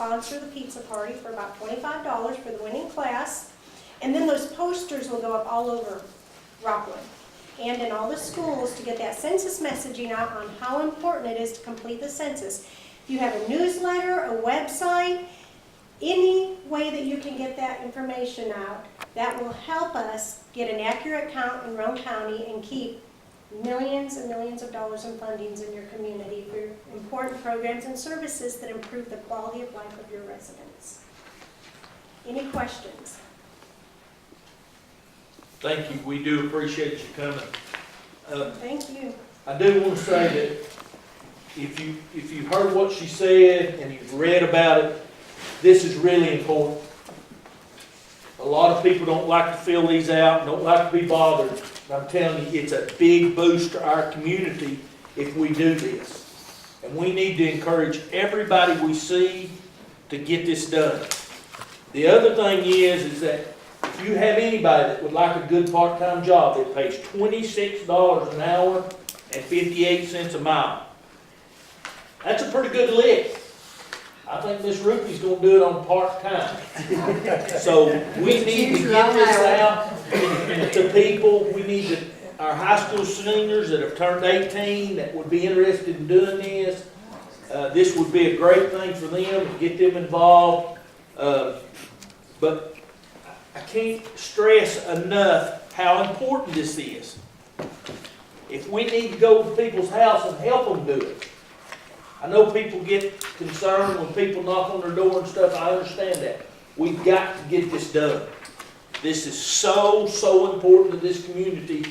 sponsor the pizza party for about $25 for the winning class. And then those posters will go up all over Rockwood and in all the schools to get that census messaging out on how important it is to complete the census. If you have a newsletter, a website, any way that you can get that information out, that will help us get an accurate count in Roane County and keep millions and millions of dollars in fundings in your community for important programs and services that improve the quality of life of your residents. Any questions? Thank you. We do appreciate you coming. Thank you. I do want to say that if you heard what she said and you've read about it, this is really important. A lot of people don't like to fill these out, don't like to be bothered. I'm telling you, it's a big boost to our community if we do this. And we need to encourage everybody we see to get this done. The other thing is that if you have anybody that would like a good part-time job that pays $26 an hour and 58 cents a mile, that's a pretty good lick. I think Miss Ruthie's gonna do it on part-time. So we need to get this out to people. We need to, our high school seniors that have turned 18 that would be interested in doing this, this would be a great thing for them to get them involved. But I can't stress enough how important this is. If we need to go to people's house and help them do it. I know people get concerned when people knock on their door and stuff. I understand that. We've got to get this done. This is so, so important to this community.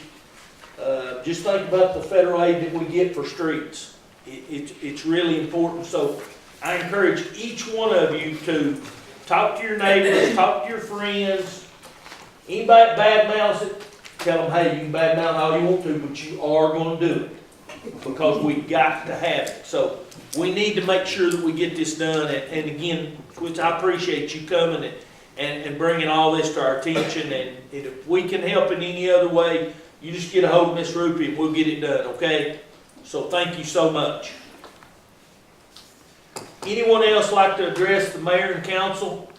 Just think about the federal aid that we get for streets. It's really important. So I encourage each one of you to talk to your neighbors, talk to your friends. Anybody that badmouths it, tell them, hey, you can badmouth all you want to, but you are going to do it. Because we've got to have it. So we need to make sure that we get this done. And again, which I appreciate you coming and bringing all this to our attention. And if we can help in any other way, you just get a hold of Miss Rupi and we'll get it done, okay? So thank you so much. Anyone else like to address the mayor and council?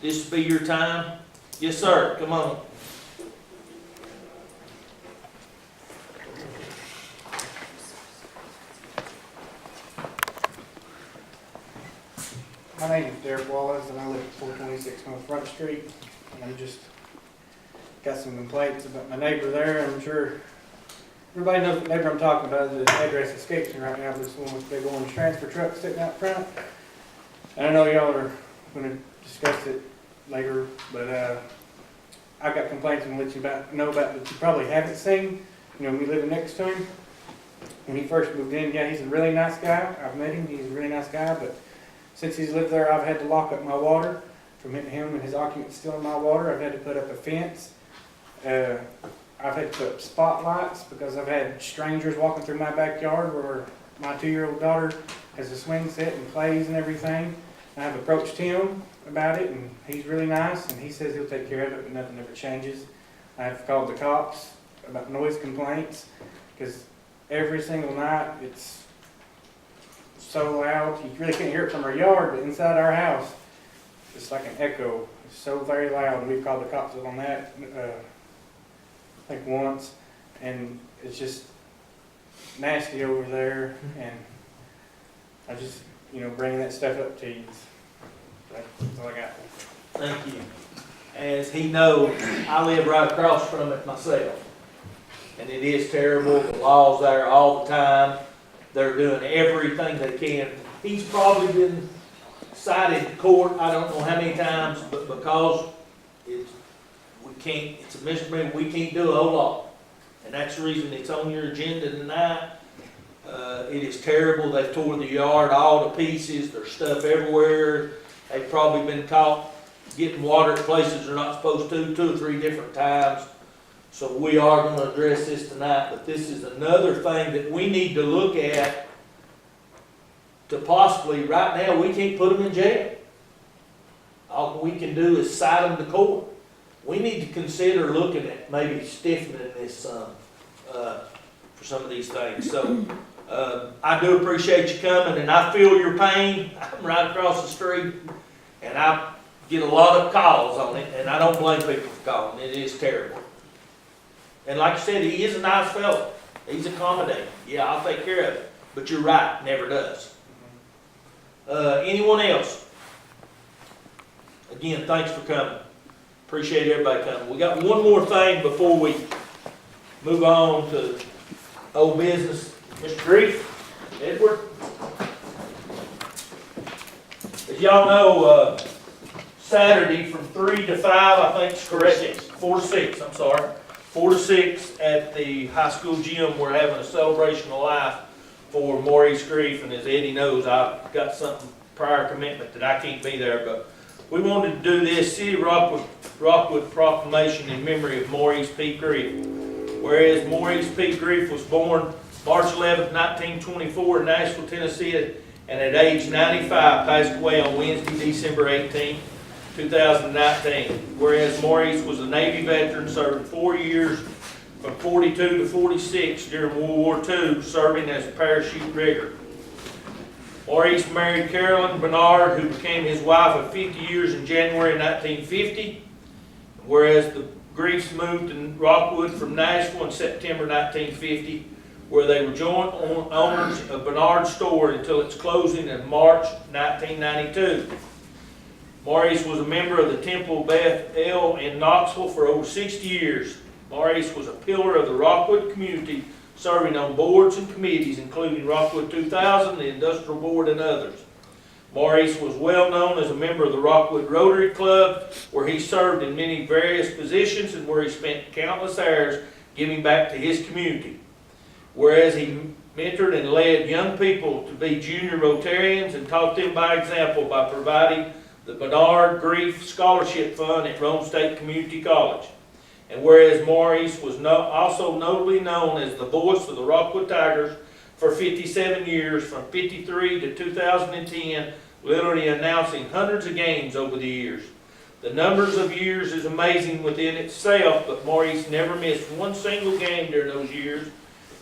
This will be your time. Yes, sir. Come on. My name is Derek Wallace, and I live at 426 North Front Street. And I just got some complaints about my neighbor there. I'm sure everybody knows what neighbor I'm talking about. The address escapes me right now. This one with the big orange transfer truck sitting out front. And I know y'all are going to discuss it later, but I've got complaints I'm going to let you know about that you probably haven't seen. You know, me living next to him. When he first moved in, yeah, he's a really nice guy. I've met him. He's a really nice guy, but since he's lived there, I've had to lock up my water from him and his occupants stealing my water. I've had to put up a fence. I've had to put up spotlights because I've had strangers walking through my backyard where my 2-year-old daughter has a swing set and plays and everything. And I've approached him about it, and he's really nice, and he says he'll take care of it, but nothing ever changes. I've called the cops about noise complaints because every single night it's so loud, you really can't hear it from our yard, but inside our house, it's like an echo. It's so very loud. We've called the cops on that, I think once, and it's just nasty over there, and I just, you know, bringing that stuff up to you. That's all I got. Thank you. As he knows, I live right across from it myself. And it is terrible. The law's there all the time. They're doing everything they can. He's probably been cited in court, I don't know how many times, but because it's a misdemeanor, we can't do a whole lot. And that's the reason it's on your agenda tonight. It is terrible. They've tore the yard all to pieces. There's stuff everywhere. They've probably been caught getting water at places they're not supposed to 2 or 3 different times. So we are going to address this tonight, but this is another thing that we need to look at to possibly, right now, we can't put them in jail. All we can do is cite them to court. We need to consider looking at maybe stiffening this for some of these things. So I do appreciate you coming, and I feel your pain. I'm right across the street, and I get a lot of calls on it, and I don't blame people for calling. It is terrible. And like I said, he is a nice fellow. He's accommodating. Yeah, I'll take care of it. But you're right, never does. Anyone else? Again, thanks for coming. Appreciate everybody coming. We got one more thing before we move on to old business. Mr. Grief, Edward. As y'all know, Saturday from 3 to 5, I think it's correct. 4 to 6, I'm sorry. 4 to 6 at the high school gym, we're having a celebration of life for Maurice Grief, and as Eddie knows, I've got something prior commitment that I can't be there, but we wanted to do this City of Rockwood proclamation in memory of Maurice P. Grief. Whereas Maurice P. Grief was born March 11, 1924 in Nashville, Tennessee, and at age 95 passed away on Wednesday, December 18, 2019. Whereas Maurice was a Navy veteran, serving 4 years from 42 to 46 during World War II, serving as a parachute rigger. Maurice married Carolyn Bernard, who became his wife of 50 years in January 1950, whereas the Griefs moved to Rockwood from Nashville in September 1950, where they were joint owners of Bernard's store until its closing in March 1992. Maurice was a member of the Temple Beth El in Knoxville for over 60 years. Maurice was a pillar of the Rockwood community, serving on boards and committees, including Rockwood 2000, the Industrial Board, and others. Maurice was well known as a member of the Rockwood Rotary Club, where he served in many various positions and where he spent countless hours giving back to his community. Whereas he mentored and led young people to be junior Rotarians and taught them by example by providing the Bernard Grief Scholarship Fund at Roane State Community College. And whereas Maurice was also notably known as the voice of the Rockwood Tigers for 57 years, from 53 to 2010, literally announcing hundreds of games over the years. The numbers of years is amazing within itself, but Maurice never missed one single game during those years,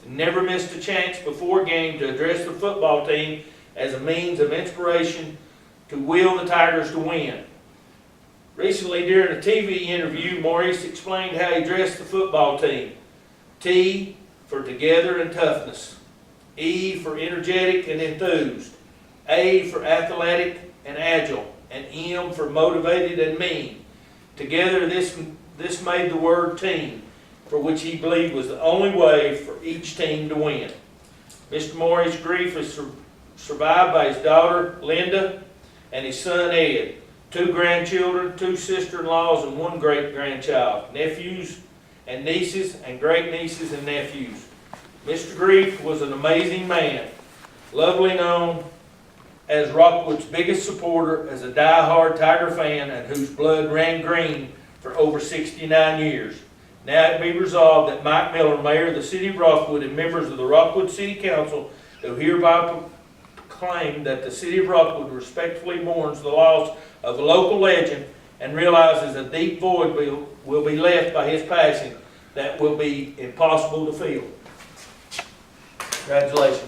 never missed a chance before game to address the football team as a means of inspiration to will the Tigers to win. Recently, during a TV interview, Maurice explained how he addressed the football team. T for together and toughness. E for energetic and enthused. A for athletic and agile. And M for motivated and mean. Together, this made the word team, for which he believed was the only way for each team to win. Mr. Maurice Grief is survived by his daughter, Linda, and his son, Ed. 2 grandchildren, 2 sister-in-laws, and 1 great-grandchild, nephews and nieces, and great-nieces and nephews. Mr. Grief was an amazing man, lovely known as Rockwood's biggest supporter, as a die-hard Tiger fan, and whose blood ran green for over 69 years. Now it be resolved that Mike Miller, Mayor of the City of Rockwood, and members of the Rockwood City Council, do hereby proclaim that the City of Rockwood respectfully mourns the loss of a local legend and realizes a deep void will be left by his passing that will be impossible to fill. Congratulations.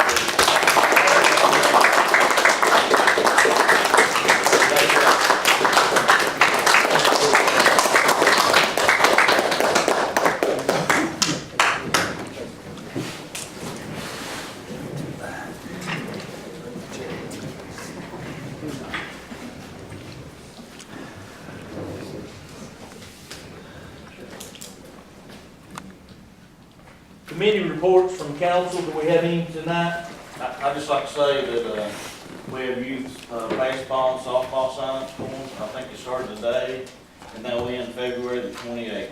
Committee reports from council. Do we have any tonight? I'd just like to say that we have youth baseball and softball sign-up forms. I think it started today, and they'll end February the 28th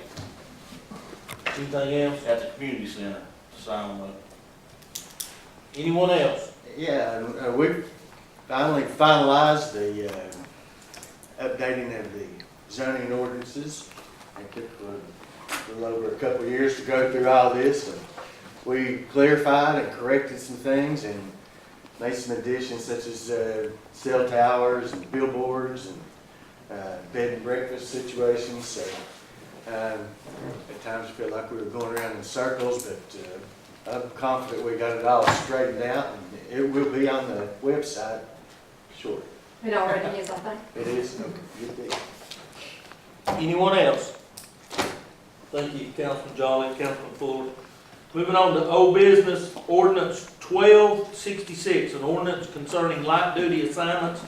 Anything else? at the community center to sign them up. Anyone else? Yeah, we've finally finalized the updating of the zoning ordinances. It took a little over a couple of years to go through all this. And we clarified and corrected some things and made some additions such as cell towers and billboards and bed and breakfast situations. So at times I feel like we were going around in circles, but I'm confident we got it all straightened out, and it will be on the website shortly. It already is, I think. It is, okay, good deal. Anyone else? Thank you, Councilman Jolly, Councilman Fuller. Moving on to old business, ordinance 1266, an ordinance concerning light duty assignments.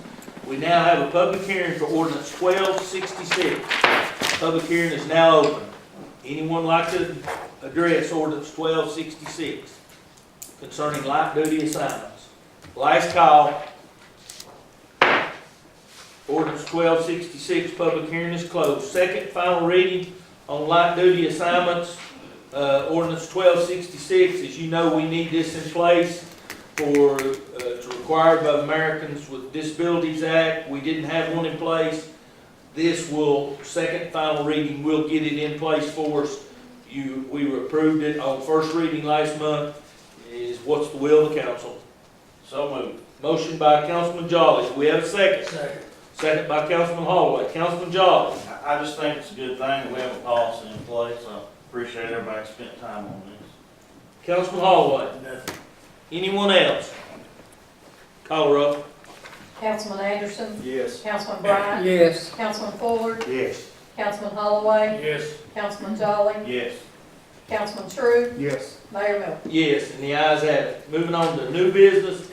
We now have a public hearing for ordinance 1266. Public hearing is now open. Anyone like to address ordinance 1266 concerning light duty assignments? Last call. Ordinance 1266, public hearing is closed. Second final reading on light duty assignments. Ordinance 1266, as you know, we need this in place for, it's required by the Americans with Disabilities Act. We didn't have one in place. This will, second final reading, will get it in place for us. We approved it on first reading last month. What's the will of the council? So moved. Motion by Councilman Jolly. Do we have a second? Second. Second by Councilman Holloway. Councilman Jolly. I just think it's a good thing that we have a policy in place. I appreciate everybody spent time on this. Councilman Holloway. Anyone else? Call her up. Councilman Anderson, Yes. Councilman Bryant, Yes. Councilman Fuller, Yes. Councilman Holloway, Yes. Councilman Jolly, Yes. Councilman True, Yes. Mayor Miller. Yes, and the ayes have it. Moving on to new business,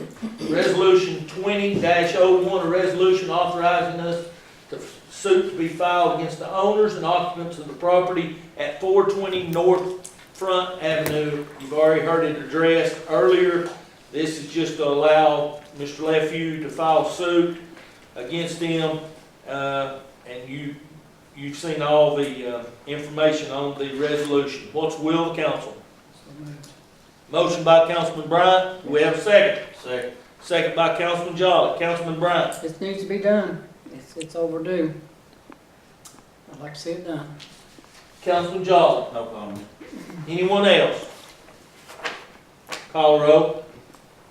resolution 20-01, a resolution authorizing us to suit to be filed against the owners and occupants of the property at 420 North Front Avenue. You've already heard it addressed earlier. This is just to allow Mr. Lefew to file suit against him, and you've seen all the information on the resolution. What's the will of the council? Motion by Councilman Bryant. Do we have a second? Second. Second by Councilman Jolly. Councilman Bryant. This needs to be done. It's overdue. I'd like to see it done. Councilman Jolly. No comment. Anyone else? Call roll.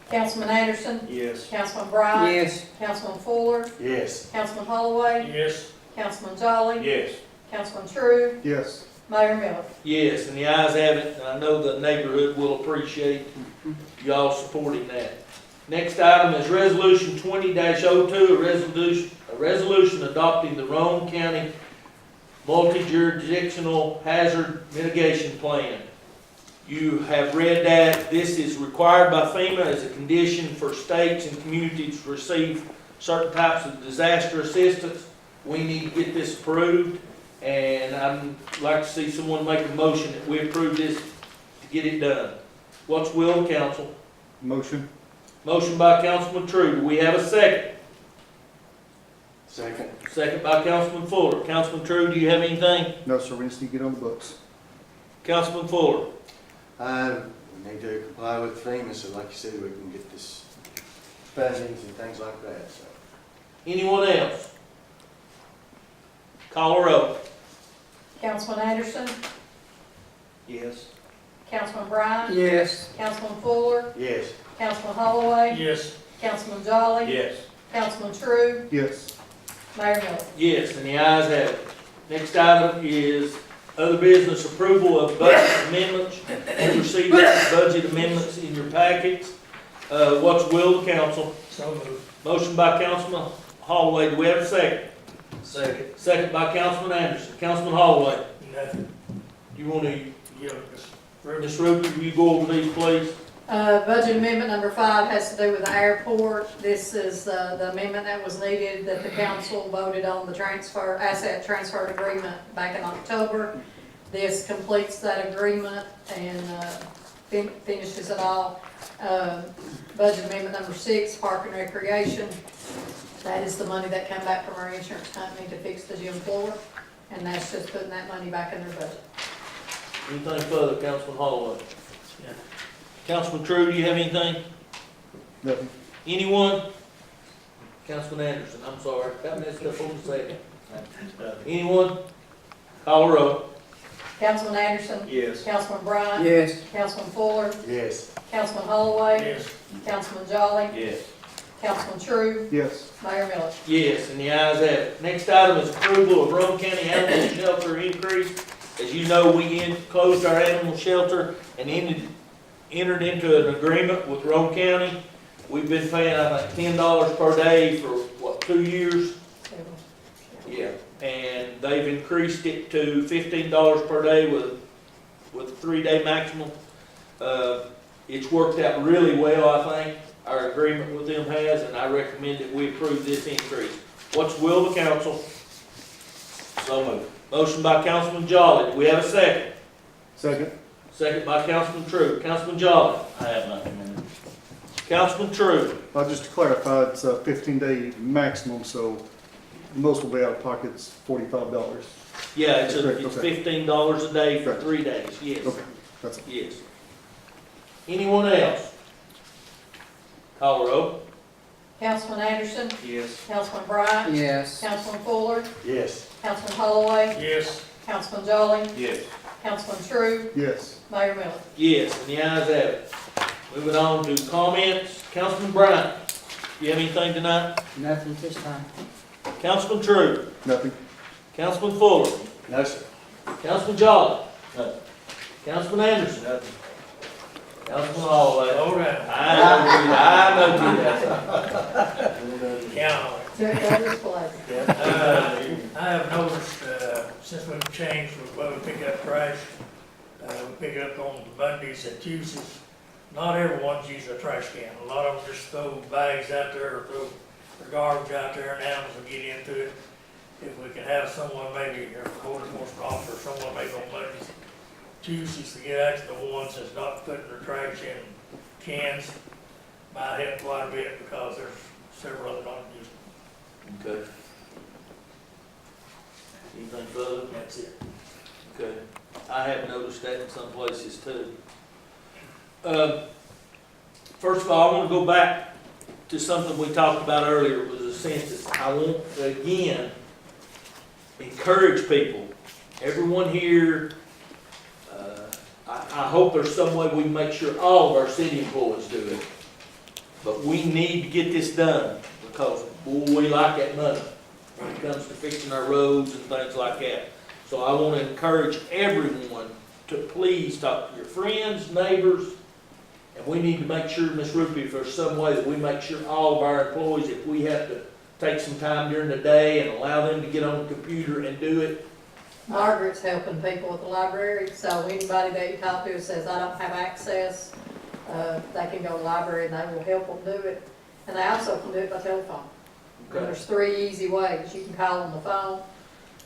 Councilman Anderson, Yes. Councilman Bryant, Yes. Councilman Fuller, Yes. Councilman Holloway, Yes. Councilman Jolly, Yes. Councilman True, Yes. Mayor Miller. Yes, and the ayes have it, and I know the neighborhood will appreciate y'all supporting that. Next item is resolution 20-02, a resolution adopting the Roane County Multi-Jurisdictional Hazard Mitigation Plan. You have read that. This is required by FEMA as a condition for states and communities to receive certain types of disaster assistance. We need to get this approved, and I'd like to see someone make a motion that we approve this to get it done. What's the will of council? Motion. Motion by Councilman True. Do we have a second? Second. Second by Councilman Fuller. Councilman True, do you have anything? No, sir, we just need to get on the books. Councilman Fuller. We need to comply with FEMA, so like you said, we can get this fundings and things like that, so. Anyone else? Call her up. Councilman Anderson, Yes. Councilman Bryant, Yes. Councilman Fuller, Yes. Councilman Holloway, Yes. Councilman Jolly, Yes. Councilman True, Yes. Mayor Miller. Yes, and the ayes have it. Next item is other business approval of budget amendments. You received budget amendments in your packets. What's the will of the council? So moved. Motion by Councilman Holloway. Do we have a second? Second. Second by Councilman Anderson. Councilman Holloway, Nothing. you want to, Yeah. Ms. Ruby, will you go over these, please? Budget amendment number 5 has to do with the airport. This is the amendment that was needed, that the council voted on the asset transfer agreement back in October. This completes that agreement and finishes it all. Budget amendment number 6, park and recreation. That is the money that came back from our insurance company to fix the gym floor, and that's just putting that money back in their budget. Anything further, Councilman Holloway? Councilman True, do you have anything? Nothing. Anyone? Councilman Anderson, I'm sorry, got messed up on the second. Anyone? Call her up. Councilman Anderson, Yes. Councilman Bryant, Yes. Councilman Fuller, Yes. Councilman Holloway, Yes. Councilman Jolly, Yes. Councilman True, Yes. Mayor Miller. Yes, and the ayes have it. Next item is approval of Roane County Animal Shelter increase. As you know, we closed our animal shelter and ended entered into an agreement with Roane County. We've been paying, I think, $10 per day for, what, 2 years? Yeah, and they've increased it to $15 per day with a 3-day maximum. It's worked out really well, I think, our agreement with them has, and I recommend that we approve this increase. What's the will of the council? So moved. Motion by Councilman Jolly, do we have a second? Second. Second by Councilman True. Councilman Jolly. I have nothing in it. Councilman True. Just to clarify, it's a 15-day maximum, so most will be out of pockets $45. Yeah, it's Correct, it's okay. $15 a day for Correct. 3 days, yes. Okay, that's it. Yes. Anyone else? Call roll. Councilman Anderson, Yes. Councilman Bryant, Yes. Councilman Fuller, Yes. Councilman Holloway, Yes. Councilman Jolly, Yes. Councilman True, Yes. Mayor Miller. Yes, and the ayes have it. Moving on to comments. Councilman Bryant, you have anything tonight? Nothing this time. Councilman True. Nothing. Councilman Fuller. No, sir. Councilman Jolly. Nothing. Councilman Anderson. Nothing. Councilman Holloway. All right. I know you. Yeah, That is pleasure. I have noticed, since we've changed with where we pick up trash, we pick it up on Mondays and Tuesdays. Not everyone's using a trash can. A lot of them just throw bags out there or throw their garbage out there and animals will get into it. If we can have someone maybe, or code enforcement officer, or someone maybe on Mondays, Tuesdays to get out to the ones that's not putting their trash in cans, might help quite a bit because there's several of them not using. Okay. Anything further? That's it. Okay. I have noticed that in some places too. First of all, I want to go back to something we talked about earlier, was the census. I want to again encourage people, everyone here, I hope there's some way we can make sure all of our city employees do it. But we need to get this done because, boy, we like that money when it comes to fixing our roads and things like that. So I want to encourage everyone to please talk to your friends, neighbors, and we need to make sure, Ms. Rupi, if there's some way that we make sure all of our employees, if we have to take some time during the day and allow them to get on the computer and do it. Margaret's helping people at the library, so anybody that you talk to says, I don't have access, they can go to the library and they will help them do it. And they also can do it by telephone. And Okay. there's 3 easy ways. You can call on the phone,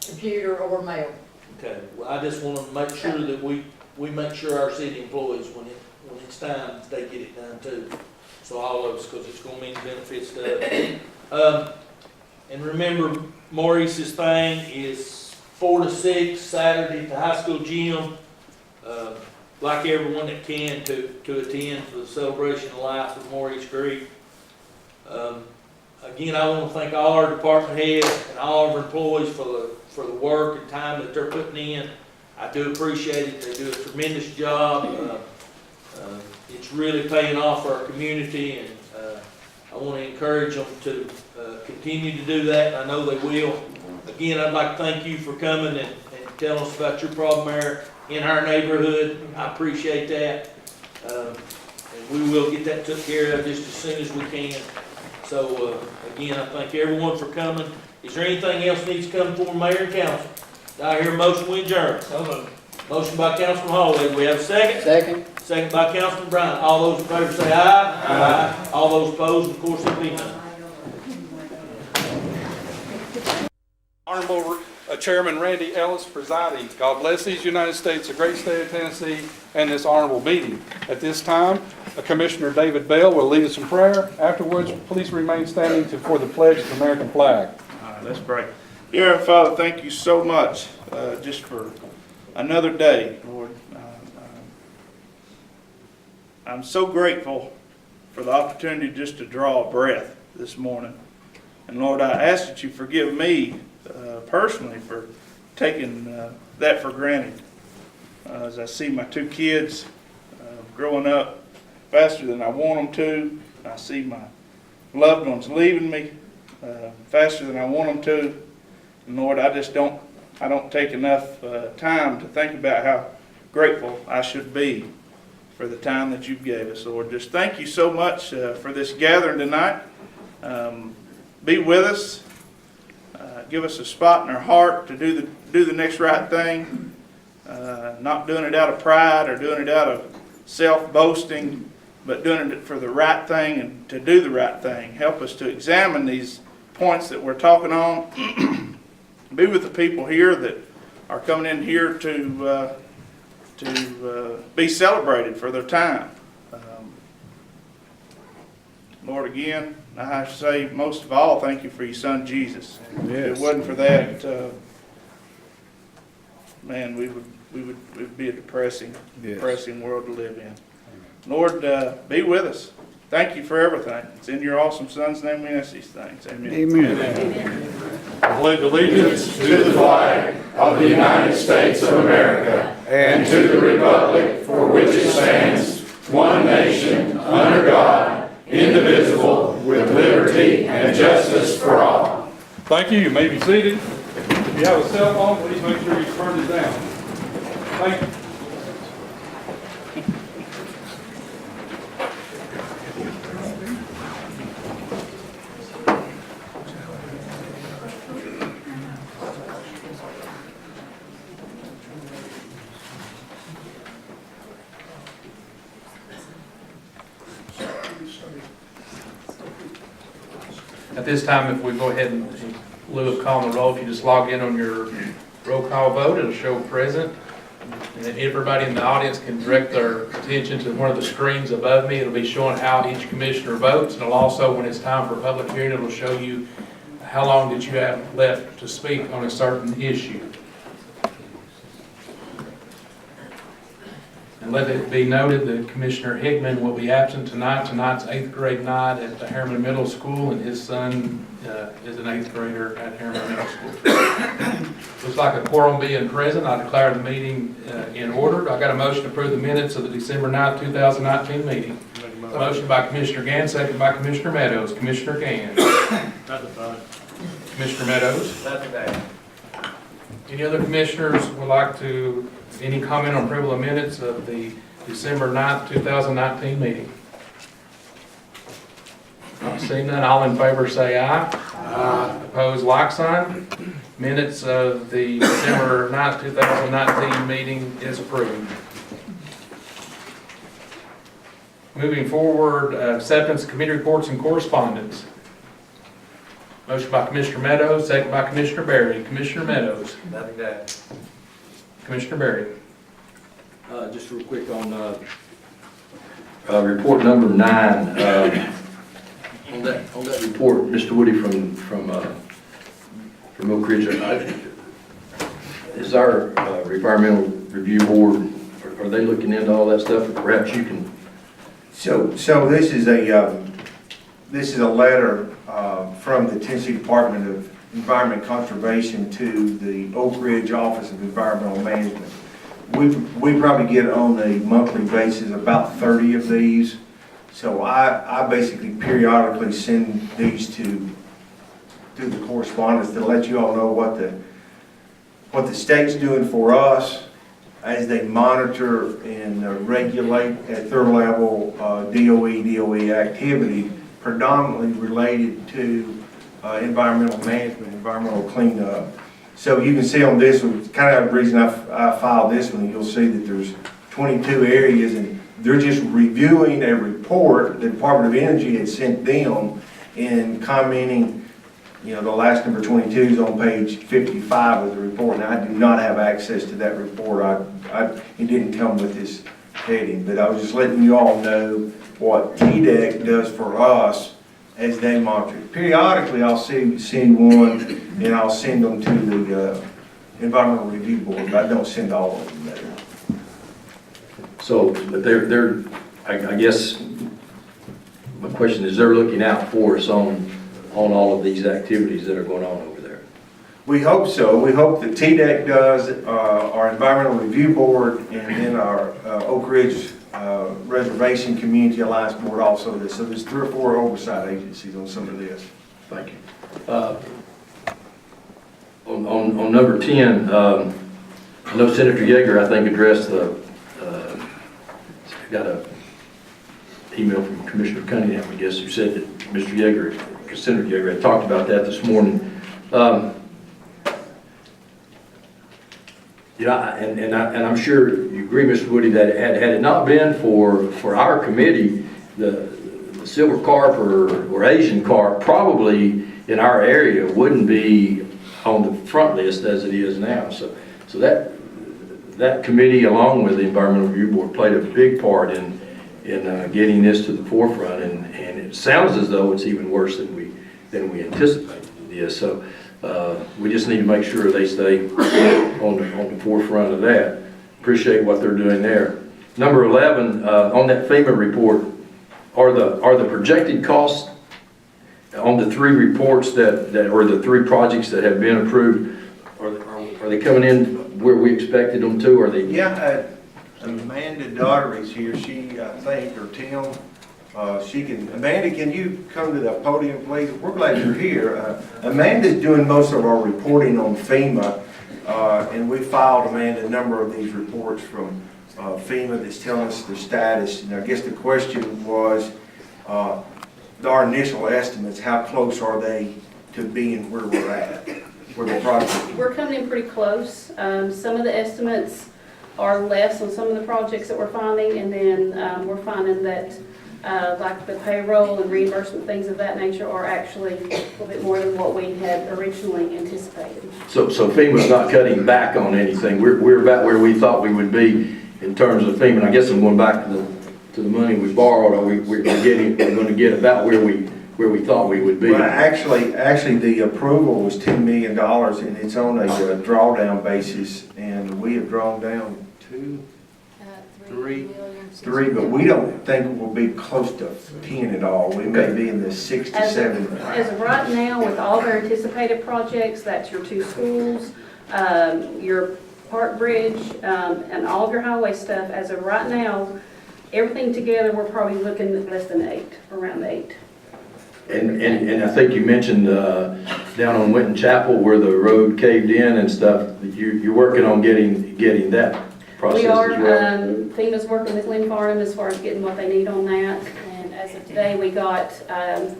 computer, or mail. Okay, well, I just want to make sure that we make sure our city employees, when it's time, they get it done too. So all of us, because it's going to mean benefits to us. And remember, Maurice's thing is 4 to 6, Saturday at the high school gym. Like everyone that can to attend for the celebration of life with Maurice Creek. Again, I want to thank all our department heads and all of our employees for the work and time that they're putting in. I do appreciate it. They do a tremendous job. It's really paying off for our community, and I want to encourage them to continue to do that. I know they will. Again, I'd like to thank you for coming and telling us about your problem there in our neighborhood. I appreciate that. And we will get that took care of just as soon as we can. So, again, I thank everyone for coming. Is there anything else needs to come before mayor and council? Do I hear a motion we adjourn? So moved. Motion by Councilman Holloway. Do we have a second? Second. Second by Councilman Bryant. All those in favor say aye. Aye. All those opposed, of course, will be none. Honorable Chairman Randy Ellis presiding. God bless these United States, the great state of Tennessee, and this honorable meeting. At this time, Commissioner David Bell will lead us in prayer. Afterwards, please remain standing for the pledge of the American flag. All right, let's pray. Dear Heavenly Father, thank you so much just for another day, Lord. I'm so grateful for the opportunity just to draw a breath this morning. And Lord, I ask that you forgive me personally for taking that for granted. As I see my 2 kids growing up faster than I want them to, I see my loved ones leaving me faster than I want them to. And Lord, I don't take enough time to think about how grateful I should be for the time that you've gave us, Lord. Just thank you so much for this gathering tonight. Be with us. Give us a spot in our heart to do the next right thing. Not doing it out of pride or doing it out of self-boasting, but doing it for the right thing and to do the right thing. Help us to examine these points that we're talking on. Be with the people here that are coming in here to be celebrated for their time. Lord, again, I have to say, most of all, thank you for your son, Jesus. If it wasn't for that, man, we would be a depressing world to live in. Lord, be with us. Thank you for everything. It's in your awesome son's name we ask these things. Amen. Amen. I pledge allegiance to the flag of the United States of America and to the republic for which it stands, one nation, under God, indivisible, with liberty and justice for all. Thank you. You may be seated. If you have a cell phone, please make sure you turn it down. Thank you. At this time, if we go ahead and, in lieu of calling the roll, if you just log in on your roll call vote, it'll show present. And then everybody in the audience can direct their attention to one of the screens above me. It'll be showing how each commissioner votes. And it'll also, when it's time for a public hearing, it'll show you how long that you have left to speak on a certain issue. And let it be noted that Commissioner Hickman will be absent tonight. Tonight's 8th grade night at the Harriman Middle School, and his son is an 8th grader at Harriman Middle School. Looks like a quorum being present. I declare the meeting in order. I got a motion to approve the minutes of the December 9th, 2019 meeting. Motion by Commissioner Gann, second by Commissioner Meadows. Commissioner Gann. Commissioner Meadows. Any other commissioners would like to, any comment on approval of minutes of the December 9th, 2019 meeting? Not seeing none, all in favor say aye. Aye. Opposed, like sign. Minutes of the December 9th, 2019 meeting is approved. Moving forward, acceptance of committee reports and correspondence. Motion by Commissioner Meadows, second by Commissioner Berry. Commissioner Meadows. Nothing to add. Commissioner Berry. Just real quick on report number 9. On that report, Mr. Woody from Oak Ridge, is our environmental review board, are they looking into all that stuff? Or perhaps you can. So this is a letter from the Tennessee Department of Environment Conservation to the Oak Ridge Office of Environmental Management. We probably get on a monthly basis about 30 of these. So I basically periodically send these to the correspondence to let you all know what the state's doing for us as they monitor and regulate at their level DOE activity predominantly related to environmental management, environmental cleanup. So you can see on this one, kind of the reason I filed this one, you'll see that there's 22 areas and they're just reviewing a report the Department of Energy had sent them and commenting, you know, the last number 22 is on page 55 of the report. And I do not have access to that report. It didn't come with this heading, but I was just letting you all know what TDEC does for us as they monitor. Periodically, I'll send one and I'll send them to the Environmental Review Board, but I don't send all of them there. So, but they're I guess my question is, they're looking out for us on all of these activities that are going on over there. We hope so. We hope that TDEC does, our Environmental Review Board, and then our Oak Ridge Reservation Community Alliance Board also does. So there's 3 or 4 oversight agencies on some of this. Thank you. On number 10, I know Senator Yeager, I think, addressed got a email from Commissioner Cunningham, I guess, who said that Mr. Yeager, Senator Yeager had talked about that this morning. And I'm sure you agree, Mr. Woody, that had it not been for our committee, the silver carp or Asian carp probably in our area wouldn't be on the front list as it is now. So that committee, along with the Environmental Review Board, played a big part in getting this to the forefront, and it sounds as though it's even worse than we anticipated it is. So we just need to make sure they stay on the forefront of that. Appreciate what they're doing there. Number 11, on that FEMA report, are the projected costs on the 3 reports or the 3 projects that have been approved, are they coming in where we expected them to? Are they? Yeah, Amanda Daughtery's here, she, I think, or Tim, Amanda, can you come to the podium, please? We're glad you're here. Amanda's doing most of our reporting on FEMA, and we filed, Amanda, a number of these reports from FEMA that's telling us the status. And I guess the question was, our initial estimates, how close are they to being where we're at, where the project? We're coming in pretty close. Some of the estimates are less on some of the projects that we're finding, and then we're finding that like the payroll and reimbursement, things of that nature, are actually a little bit more than what we had originally anticipated. So FEMA's not cutting back on anything. We're about where we thought we would be in terms of FEMA. And I guess I'm going back to the money we borrowed. We're going to get about where we thought we would be. Well, actually, the approval was $10 million, and it's on a drawdown basis, and we have drawn down three, but we don't think it will be close to 10 at all. We may be in the 6 to 7. As of right now, with all of our anticipated projects, that's your 2 schools, your park bridge, and all of your highway stuff, as of right now, everything together, we're probably looking at less than 8, around 8. And I think you mentioned down on Winton Chapel where the road caved in and stuff, you're working on getting that process We are. as well. FEMA's working with Lynn Farnham as far as getting what they need on that. And as of today, we got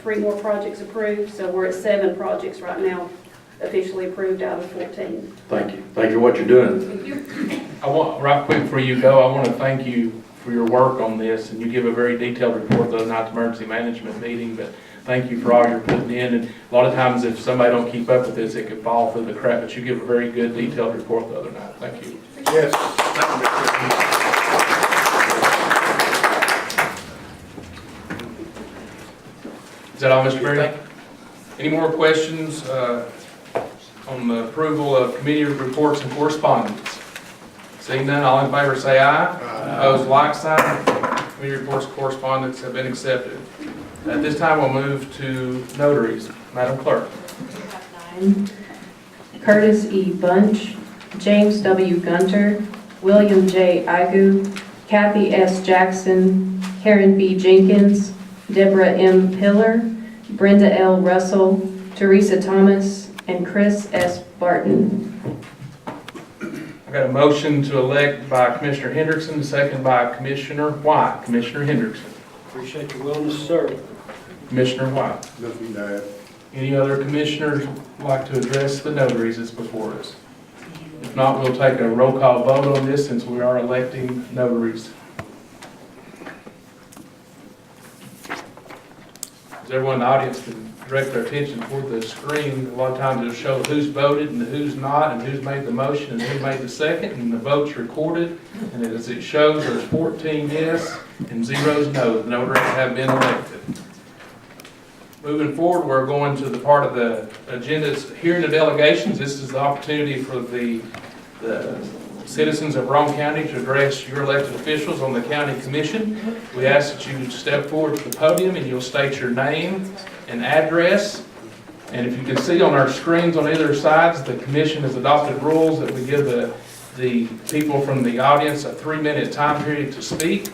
3 more projects approved, so we're at 7 projects right now officially approved out of 14. Thank you. Thank you for what you're doing. Thank you. I want, right quick before you go, I want to thank you for your work on this, and you give a very detailed report the other night at the emergency management meeting, but thank you for all you're putting in. And a lot of times if somebody don't keep up with this, it could fall through the crack, but you give a very good detailed report the other night. Thank you. Yes. Is that all, Mr. Berry? Any more questions on the approval of committee reports and correspondence? Seeing none, all in favor say aye. Opposed, like sign. Committee reports and correspondence have been accepted. At this time, we'll move to notaries. Madam Clerk. Curtis E. Bunch, James W. Gunter, William J. Igu, Kathy S. Jackson, Karen B. Jenkins, Deborah M. Pillar, Brenda L. Russell, Teresa Thomas, and Chris S. Barton. I got a motion to elect by Commissioner Hendrickson, second by Commissioner White. Commissioner Hendrickson. Appreciate your willingness to serve. Commissioner White. Nothing to add. Any other commissioners like to address the notaries that's before us? If not, we'll take a roll call vote on this since we are electing notaries. As everyone in the audience can direct their attention toward the screen, a lot of times it'll show who's voted and who's not, and who's made the motion and who made the second, and the vote's recorded. And as it shows, there's 14 yes and 0 no. The notaries have been elected. Moving forward, we're going to the part of the agenda, hearing the delegations. This is the opportunity for the citizens of Roane County to address your elected officials on the county commission. We ask that you step forward to the podium and you'll state your name and address. And if you can see on our screens on either sides, the commission has adopted rules that we give the people from the audience a 3-minute time period to speak.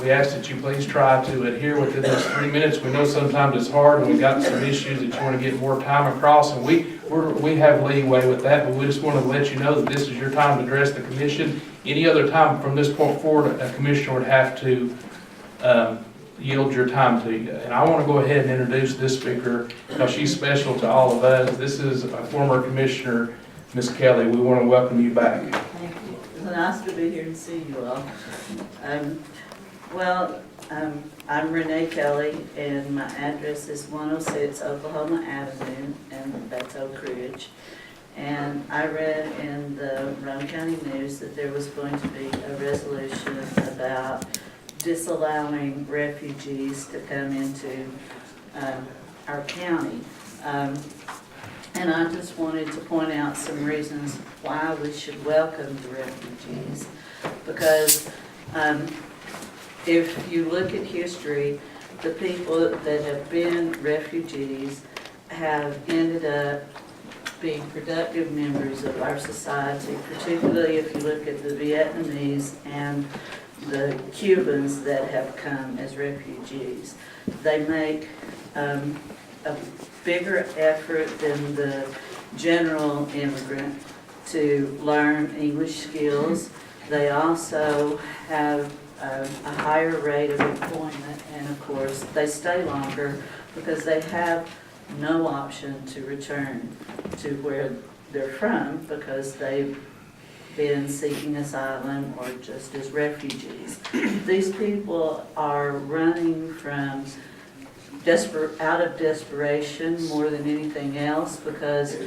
We ask that you please try to adhere within those 3 minutes. We know sometimes it's hard and we've got some issues that you want to get more time across, and we're we have leeway with that, but we just want to let you know that this is your time to address the commission. Any other time from this point forward, a commissioner would have to yield your time to you. And I want to go ahead and introduce this speaker because she's special to all of us. This is a former commissioner, Ms. Kelly. We want to welcome you back. Thank you. It's nice to be here and see you all. I'm Renee Kelly, and my address is 106 Oklahoma Avenue, and that's Oak Ridge. And I read in the Roane County News that there was going to be a resolution about disallowing refugees to come into our county. And I just wanted to point out some reasons why we should welcome the refugees. Because if you look at history, the people that have been refugees have ended up being productive members of our society, particularly if you look at the Vietnamese and the Cubans that have come as refugees. They make a bigger effort than the general immigrant to learn English skills. They also have a higher rate of employment, and of course they stay longer because they have no option to return to where they're from because they've been seeking asylum or just as refugees. These people are running from out of desperation more than anything else because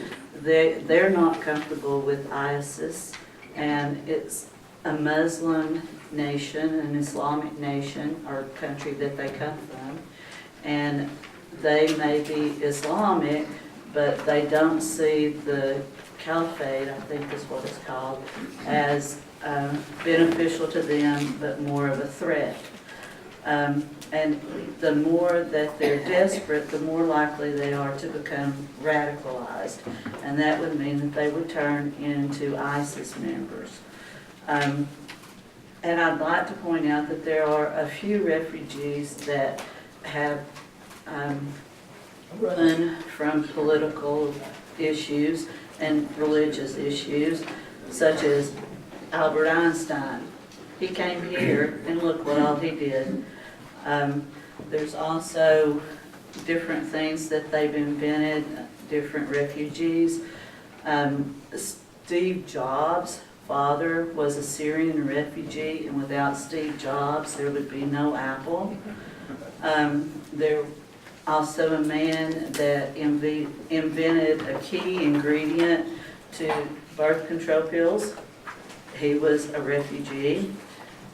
they're not comfortable with ISIS, and it's a Muslim nation, an Islamic nation or country that they come from, and they may be Islamic, but they don't see the caliphate, I think is what it's called, as beneficial to them, but more of a threat. And the more that they're desperate, the more likely they are to become radicalized. And that would mean that they would turn into ISIS members. And I'd like to point out that there are a few refugees that have run from political issues and religious issues, such as Albert Einstein. He came here, and look what all he did. There's also different things that they've invented, different refugees. Steve Jobs' father was a Syrian refugee, and without Steve Jobs, there would be no Apple. There also a man that invented a key ingredient to birth control pills. He was a refugee.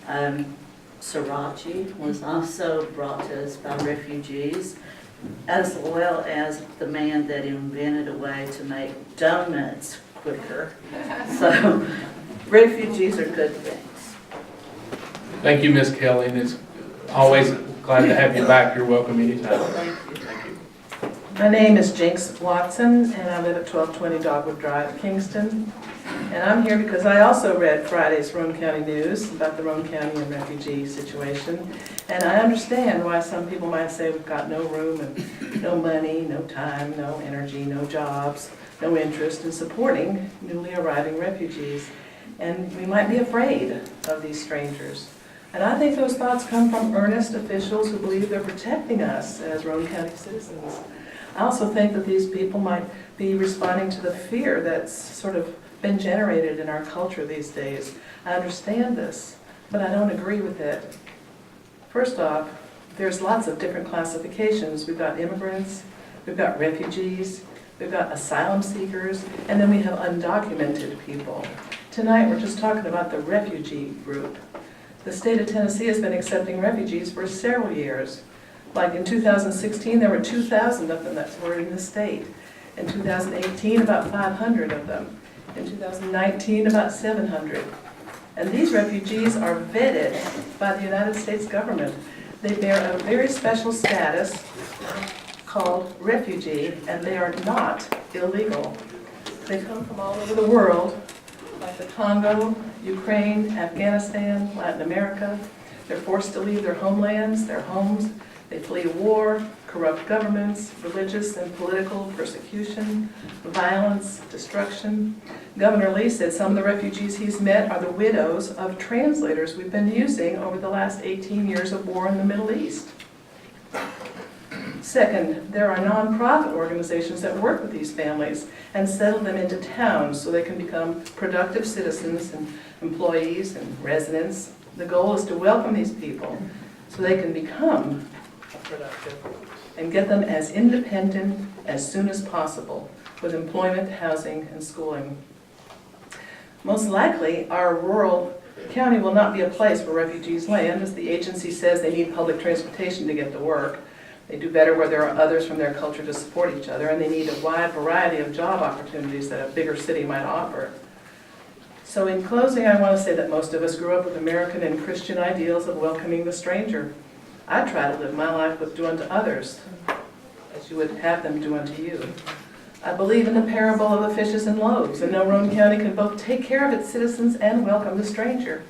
Sriracha was also brought to us by refugees, as well as the man that invented a way to make donuts quicker. So refugees are good things. Thank you, Ms. Kelly, and it's always glad to have you back. You're welcome anytime. Thank you. Thank you. My name is Jinx Watson, and I live at 1220 Dogwood Drive, Kingston. And I'm here because I also read Friday's Roane County News about the Roane County and refugee situation. And I understand why some people might say we've got no room and no money, no time, no energy, no jobs, no interest in supporting newly arriving refugees. And we might be afraid of these strangers. And I think those thoughts come from earnest officials who believe they're protecting us as Roane County citizens. I also think that these people might be responding to the fear that's sort of been generated in our culture these days. I understand this, but I don't agree with it. First off, there's lots of different classifications. We've got immigrants, we've got refugees, we've got asylum seekers, and then we have undocumented people. Tonight we're just talking about the refugee group. The state of Tennessee has been accepting refugees for several years. Like in 2016, there were 2,000 of them that were in the state. In 2018, about 500 of them. In 2019, about 700. And these refugees are vetted by the United States government. They bear a very special status called refugee, and they are not illegal. They come from all over the world, like the Congo, Ukraine, Afghanistan, Latin America. They're forced to leave their homelands, their homes. They flee war, corrupt governments, religious and political persecution, violence, destruction. Governor Lee said some of the refugees he's met are the widows of translators we've been using over the last 18 years of war in the Middle East. Second, there are nonprofit organizations that work with these families and settle them into towns so they can become productive citizens and employees and residents. The goal is to welcome these people so they can become productive and get them as independent as soon as possible with employment, housing, and schooling. Most likely, our rural county will not be a place where refugees land, as the agency says they need public transportation to get to work. They do better where there are others from their culture to support each other, and they need a wide variety of job opportunities that a bigger city might offer. So in closing, I want to say that most of us grew up with American and Christian ideals of welcoming the stranger. I try to live my life with do unto others as you would have them do unto you. I believe in the parable of the fishes and loaves, and know Roane County can both take care of its citizens and welcome the stranger.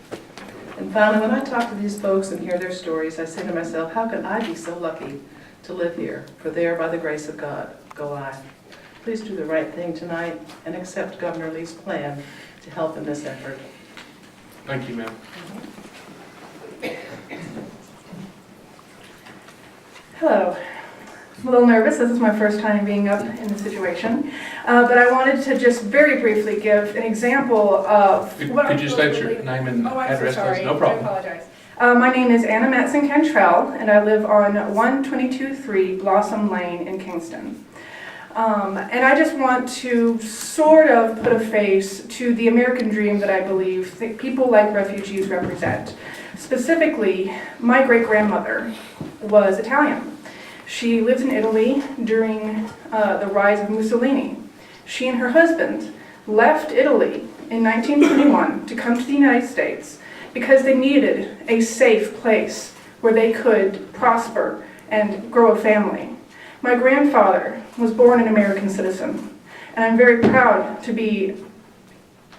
And finally, when I talk to these folks and hear their stories, I say to myself, how can I be so lucky to live here? For there, by the grace of God, go I. Please do the right thing tonight and accept Governor Lee's plan to help in this effort. Thank you, ma'am. Hello. I'm a little nervous. This is my first time being up in this situation. But I wanted to just very briefly give an example of what Could you state your name and address, please? No problem. I apologize. My name is Anna Matson-Cantrell, and I live on 122-3 Blossom Lane in Kingston. And I just want to sort of put a face to the American dream that I believe that people like refugees represent. Specifically, my great-grandmother was Italian. She lived in Italy during the rise of Mussolini. She and her husband left Italy in 1921 to come to the United States because they needed a safe place where they could prosper and grow a family. My grandfather was born an American citizen, and I'm very proud to be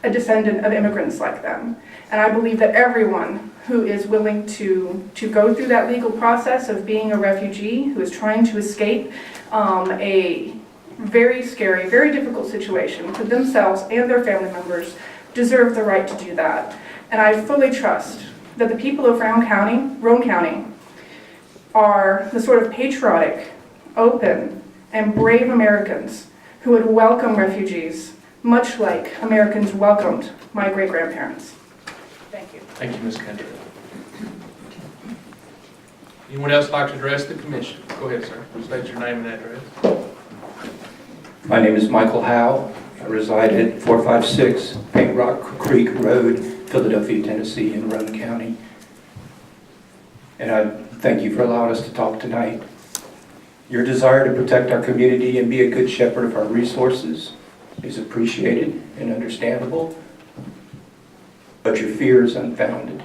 a descendant of immigrants like them. And I believe that everyone who is willing to go through that legal process of being a refugee, who is trying to escape a very scary, very difficult situation for themselves and their family members, deserve the right to do that. And I fully trust that the people of Roane County are the sort of patriotic, open, and brave Americans who would welcome refugees, much like Americans welcomed my great-grandparents. Thank you. Thank you, Ms. Kendall. Anyone else like to address the commission? Go ahead, sir. State your name and address. My name is Michael Howe. I reside at 456 Paint Rock Creek Road, Philadelphia, Tennessee, in Roane County. And I thank you for allowing us to talk tonight. Your desire to protect our community and be a good shepherd of our resources is appreciated and understandable, but your fear is unfounded.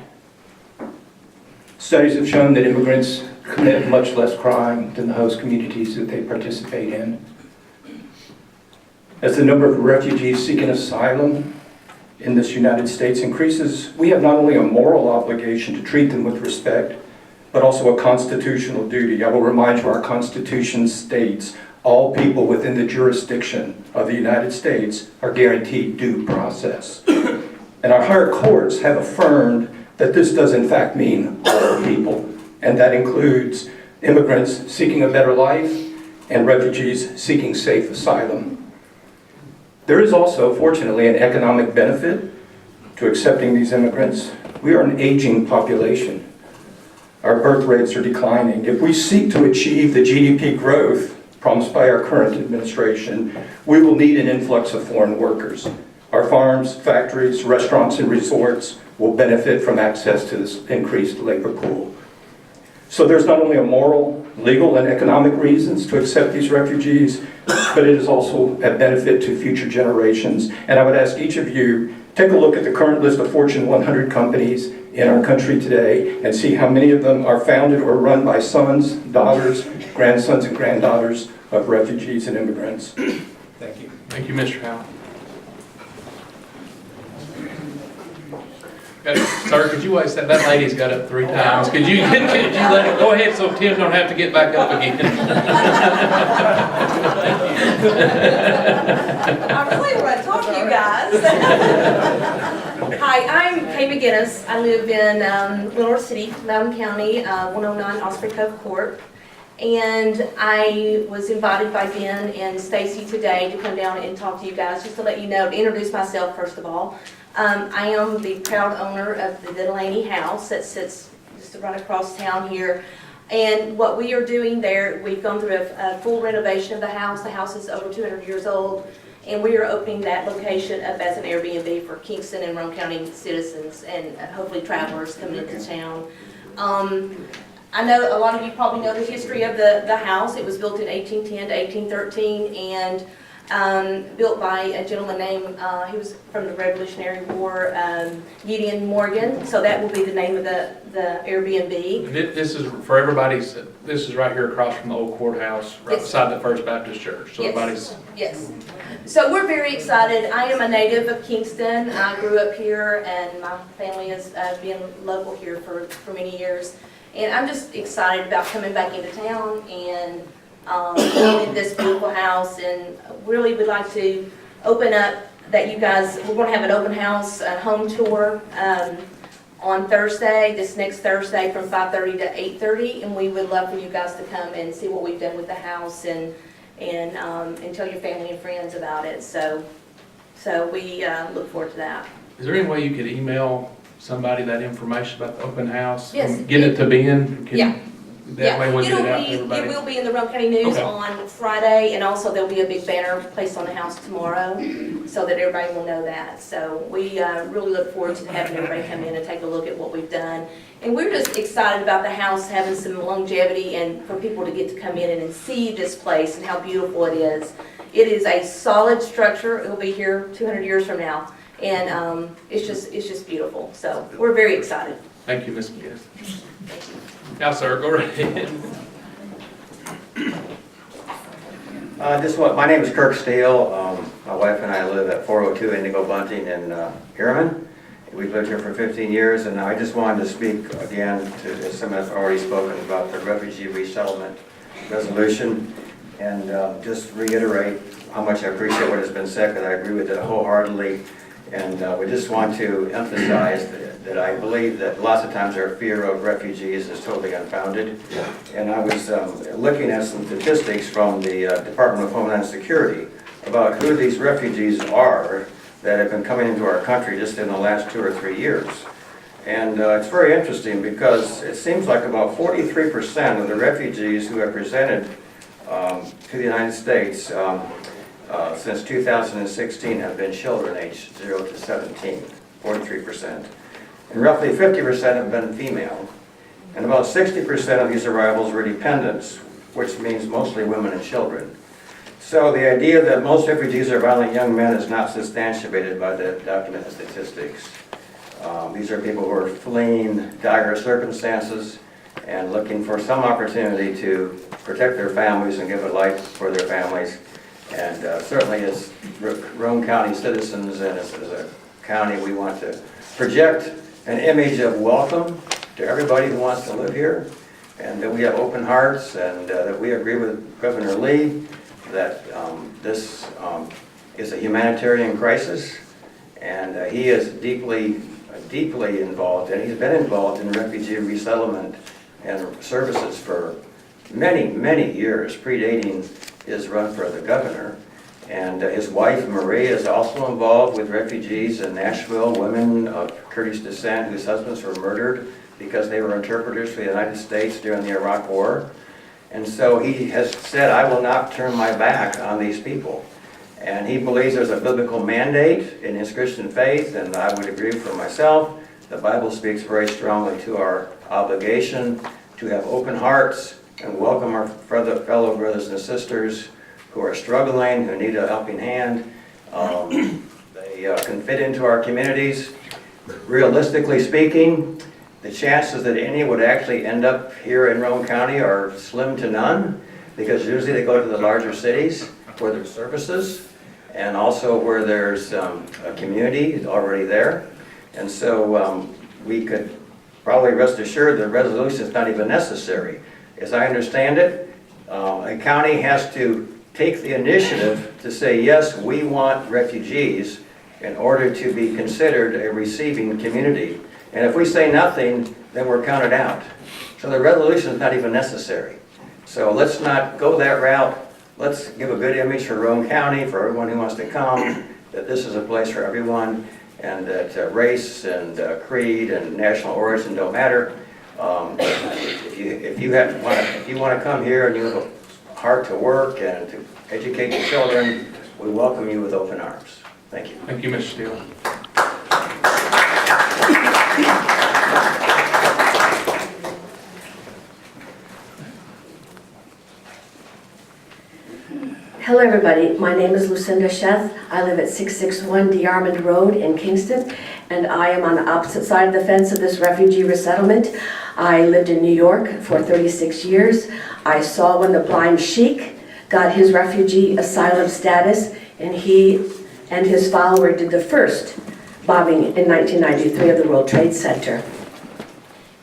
Studies have shown that immigrants commit much less crime than the host communities that they participate in. As the number of refugees seeking asylum in this United States increases, we have not only a moral obligation to treat them with respect, but also a constitutional duty. I will remind you, our Constitution states all people within the jurisdiction of the United States are guaranteed due process. And our higher courts have affirmed that this does in fact mean all people, and that includes immigrants seeking a better life and refugees seeking safe asylum. There is also, fortunately, an economic benefit to accepting these immigrants. We are an aging population. Our birth rates are declining. If we seek to achieve the GDP growth promised by our current administration, we will need an influx of foreign workers. Our farms, factories, restaurants, and resorts will benefit from access to this increased labor pool. So there's not only a moral, legal, and economic reasons to accept these refugees, but it is also a benefit to future generations. And I would ask each of you, take a look at the current list of Fortune 100 companies in our country today and see how many of them are founded or run by sons, daughters, grandsons, and granddaughters of refugees and immigrants. Thank you. Thank you, Mr. Howell. Got Sir, could you wait, that lady's got up 3 times. Could you let it, go ahead so Tim don't have to get back up again? I really want to talk to you guys. Hi, I'm Kay McGinnis. I live in Lenore City, Loudoun County, 109 Osprey Cove Court. And I was invited by Ben and Stacy today to come down and talk to you guys, just to let you know, to introduce myself first of all. I am the proud owner of the Delaney house that sits just right across town here. And what we are doing there, we've gone through a full renovation of the house. The house is over 200 years old. And we are opening that location up as an Airbnb for Kingston and Roane County citizens and hopefully travelers coming into town. I know a lot of you probably know the history of the house. It was built in 1810 to 1813 and built by a gentleman named, he was from the Revolutionary War, Gideon Morgan. So that will be the name of the Airbnb. This is for everybody's, this is right here across from the old courthouse, right beside the First Baptist Church. So everybody's. Yes. So we're very excited. I am a native of Kingston. I grew up here and my family has been local here for many years. And I'm just excited about coming back into town and in this beautiful house, and really would like to open up that you guys, we're going to have an open house, a home tour on Thursday, this next Thursday from 5:30 to 8:30, and we would love for you guys to come and see what we've done with the house and tell your family and friends about it. So we look forward to that. Is there any way you could email somebody that information about the open house? Yes. Get it to Ben? Yeah. That way we'll get it out to It everybody? will be in the Roane County News Okay. on Friday, and also there'll be a big banner placed on the house tomorrow so that everybody will know that. So we really look forward to having everybody come in and take a look at what we've done. And we're just excited about the house having some longevity and for people to get to come in and see this place and how beautiful it is. It is a solid structure. It'll be here 200 years from now. And it's just beautiful. So we're very excited. Thank you, Ms. McGinnis. Now, sir, go right ahead. My name is Kirk Steele. My wife and I live at 402 Indigo Bunting in Harriman. We've lived here for 15 years, and I just wanted to speak again to, as someone has already spoken about the refugee resettlement resolution, and just reiterate how much I appreciate what has been said, because I agree with it wholeheartedly. And we just want to emphasize that I believe that lots of times our fear of refugees is totally unfounded. And I was looking at some statistics from the Department of Homeland Security about who these refugees are that have been coming into our country just in the last 2 or 3 years. And it's very interesting because it seems like about 43% of the refugees who have presented to the United States since 2016 have been children aged 0 to 17, 43%. And roughly 50% have been female. And about 60% of these arrivals were dependents, which means mostly women and children. So the idea that most refugees are violent young men is not substantiated by the documented statistics. These are people who are fleeing dire circumstances and looking for some opportunity to protect their families and give a life for their families. And certainly as Roane County citizens and as a county, we want to project an image of welcome to everybody who wants to live here, and that we have open hearts, and that we agree with Governor Lee that this is a humanitarian crisis, and he is deeply involved, and he's been involved in refugee resettlement and services for many years, predating his run for the governor. And his wife, Marie, is also involved with refugees in Nashville, women of Kurdish descent whose husbands were murdered because they were interpreters for the United States during the Iraq War. And so he has said, I will not turn my back on these people. And he believes there's a biblical mandate in his Christian faith, and I would agree for myself. The Bible speaks very strongly to our obligation to have open hearts and welcome our fellow brothers and sisters who are struggling, who need a helping hand. They can fit into our communities. Realistically speaking, the chances that any would actually end up here in Roane County are slim to none, because usually they go to the larger cities where there's services and also where there's a community already there. And so we could probably rest assured the resolution is not even necessary. As I understand it, a county has to take the initiative to say, yes, we want refugees in order to be considered a receiving community. And if we say nothing, then we're counted out. So the resolution is not even necessary. So let's not go that route. Let's give a good image for Roane County, for everyone who wants to come, that this is a place for everyone, and that race and creed and national origin don't matter. If you want to come here and you have a heart to work and to educate your children, we welcome you with open arms. Thank you. Thank you, Mr. Steele. Hello everybody, my name is Lucinda Sheth. I live at 661 DeArmond Road in Kingston, and I am on the opposite side of the fence of this refugee resettlement. I lived in New York for 36 years. I saw when the blind sheik got his refugee asylum status, and he and his follower did the first bombing in 1993 of the World Trade Center.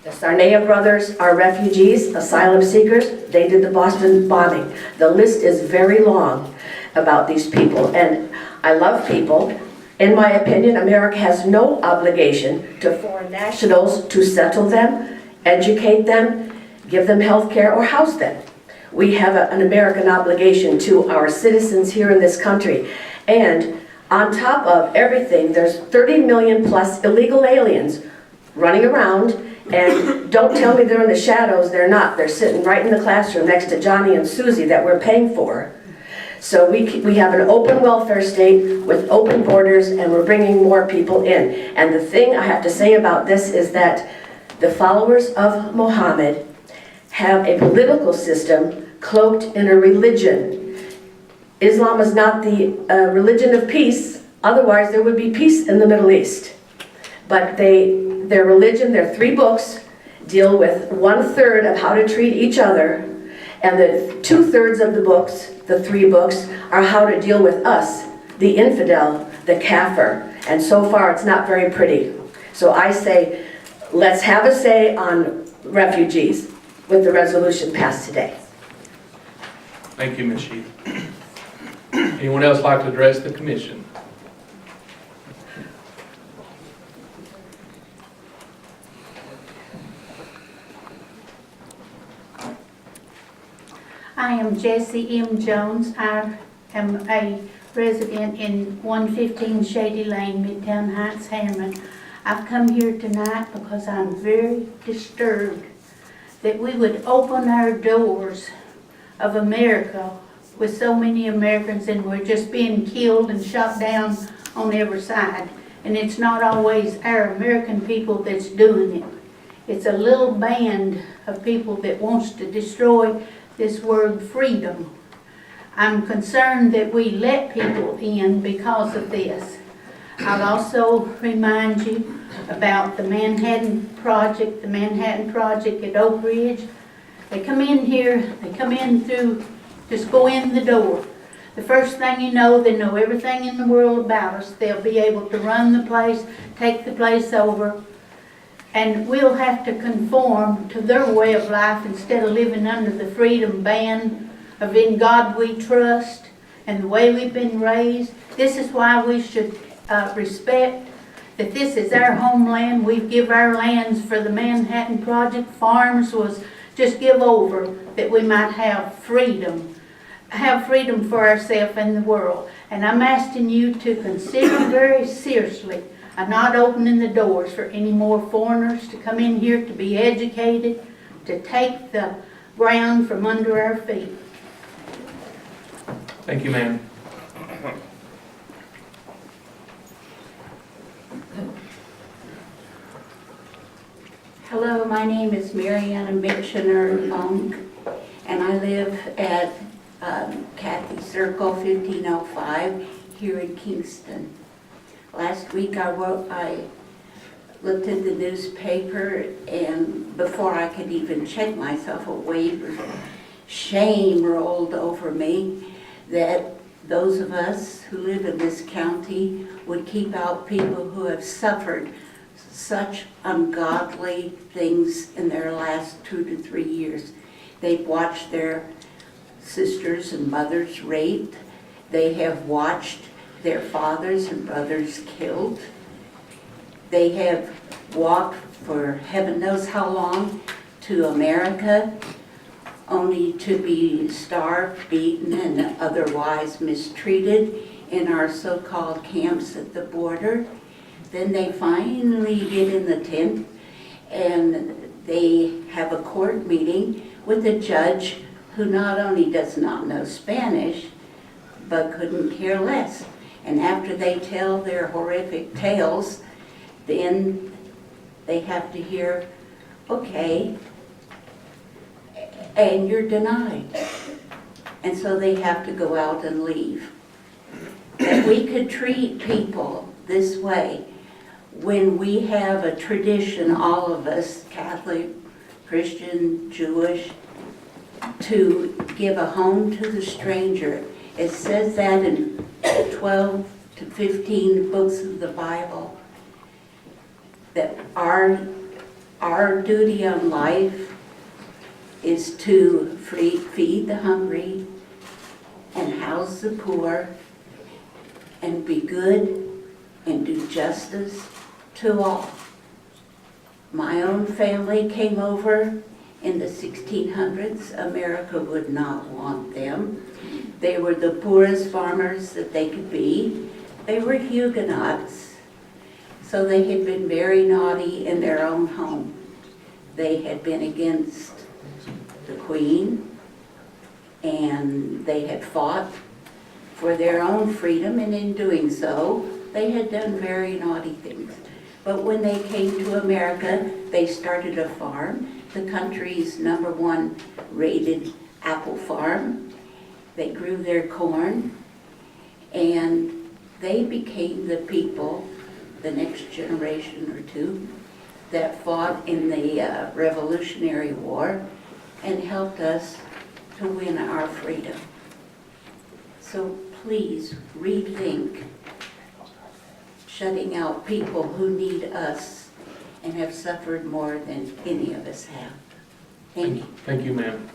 The Sarnea brothers are refugees, asylum seekers. They did the Boston bombing. The list is very long about these people, and I love people. In my opinion, America has no obligation to foreign nationals to settle them, educate them, give them health care, or house them. We have an American obligation to our citizens here in this country. And on top of everything, there's 30 million plus illegal aliens running around. And don't tell me they're in the shadows, they're not. They're sitting right in the classroom next to Johnny and Susie that we're paying for. So we have an open welfare state with open borders, and we're bringing more people in. And the thing I have to say about this is that the followers of Muhammad have a political system cloaked in a religion. Islam is not the religion of peace, otherwise there would be peace in the Middle East. But their religion, their 3 books, deal with 1/3 of how to treat each other, and the 2/3 of the books, the 3 books, are how to deal with us, the infidel, the kafir, and so far it's not very pretty. So I say, let's have a say on refugees with the resolution passed today. Thank you, Ms. Sheath. Anyone else like to address the commission? I am Jessie M. Jones. I am a resident in 115 Shady Lane, Midtown Heights, Harriman. I've come here tonight because I'm very disturbed that we would open our doors of America with so many Americans, and we're just being killed and shot down on every side. And it's not always our American people that's doing it. It's a little band of people that wants to destroy this word freedom. I'm concerned that we let people in because of this. I'll also remind you about the Manhattan Project at Oak Ridge. They come in here, they come in through, just go in the door. The first thing you know, they know everything in the world about us. They'll be able to run the place, take the place over, and we'll have to conform to their way of life instead of living under the freedom ban of In God We Trust and the way we've been raised. This is why we should respect that this is our homeland. We give our lands for the Manhattan Project. Farms was just give over that we might have freedom for ourselves and the world. And I'm asking you to consider very seriously I'm not opening the doors for any more foreigners to come in here to be educated, to take the ground from under our feet. Thank you, ma'am. Hello, my name is Mariana Mixtioner Monk, and I live at Kathy Circle 1505 here in Kingston. Last week I looked at the newspaper, and before I could even check myself, a wave of shame rolled over me that those of us who live in this county would keep out people who have suffered such ungodly things in their last 2 to 3 years. They've watched their sisters and mothers raped. They have watched their fathers and brothers killed. They have walked for heaven knows how long to America, only to be starved, beaten, and otherwise mistreated in our so-called camps at the border. Then they finally get in the tent and they have a court meeting with a judge who not only does not know Spanish, but couldn't care less. And after they tell their horrific tales, then they have to hear, okay, and you're denied. And so they have to go out and leave. That we could treat people this way when we have a tradition, all of us, Catholic, Christian, Jewish, to give a home to the stranger. It says that in 12 to 15 books of the Bible, that our duty on life is to feed the hungry and house the poor and be good and do justice to all. My own family came over in the 1600s. America would not want them. They were the poorest farmers that they could be. They were Huguenots. So they had been very naughty in their own home. They had been against the Queen, and they had fought for their own freedom, and in doing so, they had done very naughty things. But when they came to America, they started a farm, the country's #1 rated apple farm. They grew their corn, and they became the people, the next generation or two, that fought in the Revolutionary War and helped us to win our freedom. So please rethink shutting out people who need us and have suffered more than any of us have. Thank you. Thank you, ma'am.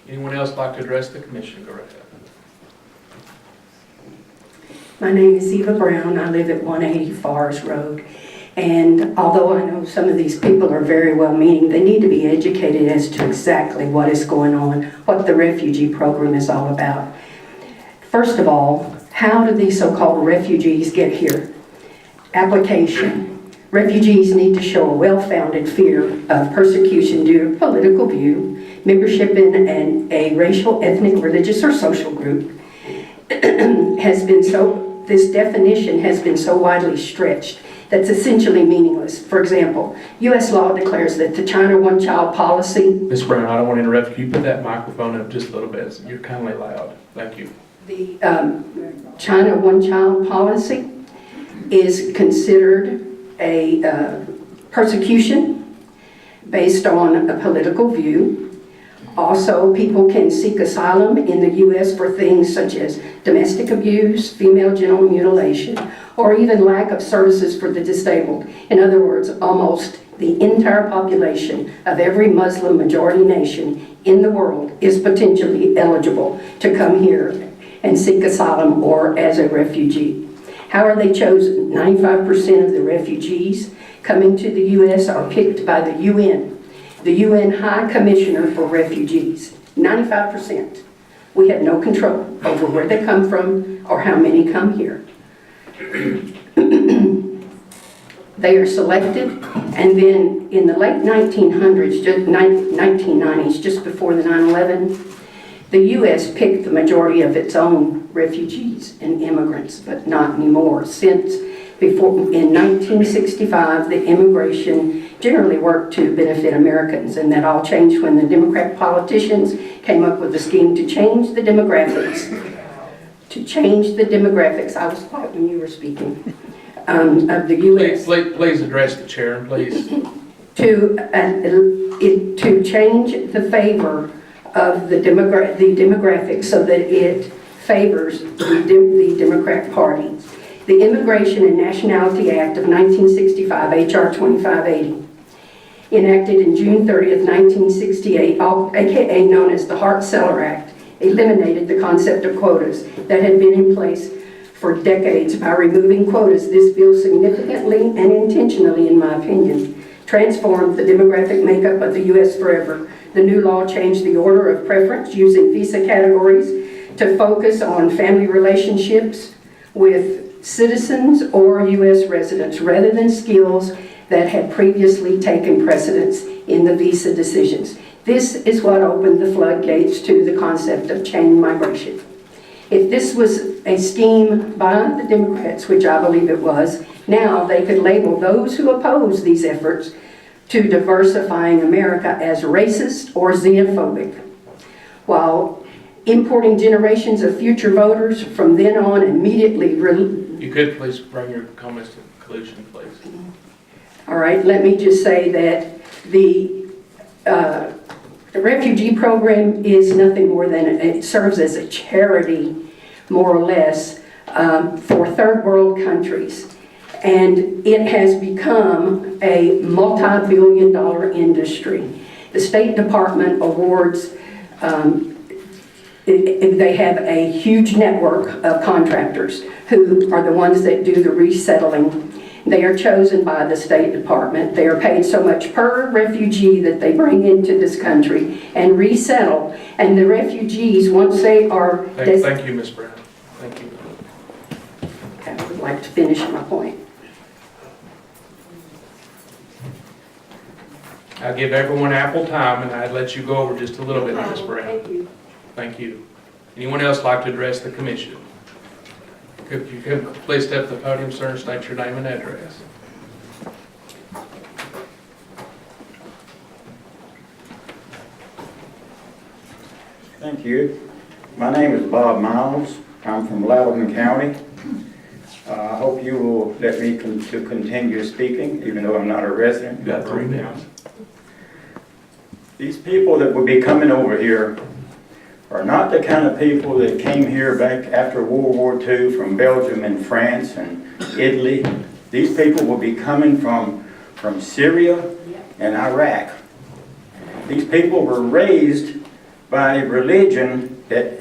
Anyone else like to address the commission? Go right ahead. My name is Eva Brown. I live at 180 Forest Road. And although I know some of these people are very well-meaning, they need to be educated as to exactly what is going on, what the refugee program is all about. First of all, how do these so-called refugees get here? Application. Refugees need to show a well-founded fear of persecution due to political view, membership in a racial, ethnic, religious, or social group. This definition has been so widely stretched that's essentially meaningless. For example, U.S. law declares that the China one-child policy... Ms. Brown, I don't want to interrupt you. Put that microphone up just a little bit. You're kind of loud. Thank you. The China one-child policy is considered a persecution based on a political view. Also, people can seek asylum in the U.S. for things such as domestic abuse, female genital mutilation, or even lack of services for the disabled. In other words, almost the entire population of every Muslim majority nation in the world is potentially eligible to come here and seek asylum or as a refugee. How are they chosen? 95% of the refugees coming to the U.S. are picked by the UN. The UN High Commissioner for Refugees, 95%. We have no control over where they come from or how many come here. They are selected, and then in the late 1900s, 1990s, just before the 9/11, the U.S. picked the majority of its own refugees and immigrants, but not anymore. Since in 1965, the immigration generally worked to benefit Americans, and that all changed when the Democrat politicians came up with a scheme to change the demographics. I was quiet when you were speaking. Of the U.S. Please address the chair, please. To change the favor of the demographics so that it favors the Democrat Party. the Immigration and Nationality Act of 1965, H.R. 2580, enacted in June 30th, 1968, aka known as the Hart-Celler Act, eliminated the concept of quotas that had been in place for decades. By removing quotas, this bill significantly and intentionally, in my opinion, transformed the demographic makeup of the U.S. forever. The new law changed the order of preference using visa categories to focus on family relationships with citizens or U.S. residents rather than skills that had previously taken precedence in the visa decisions. This is what opened the floodgates to the concept of chain migration. If this was a scheme by the Democrats, which I believe it was, now they could label those who oppose these efforts to diversifying America as racist or xenophobic, while importing generations of future voters from then on immediately. You could please bring your comments to conclusion, please. All right, let me just say that the refugee program is nothing more than, it serves as a charity, more or less, for third world countries. And it has become a multi-billion-dollar industry. The State Department awards, they have a huge network of contractors who are the ones that do the resettling. They are chosen by the State Department. They are paid so much per refugee that they bring into this country and resettle. And the refugees, once they are... Thank you, Ms. Brown. Thank you. I would like to finish my point. I'll give everyone ample time, and I'd let you go over just a little bit, Ms. Brown. Thank you. Thank you. Anyone else like to address the commission? Could you please step to the podium, sir, and state your name and address? Thank you. My name is Bob Miles. I'm from Loudoun County. I hope you will let me continue speaking, even though I'm not a resident. You got 3 minutes. These people that will be coming over here are not the kind of people that came here back after World War II from Belgium and France and Italy. These people will be coming from Syria and Iraq. These people were raised by a religion that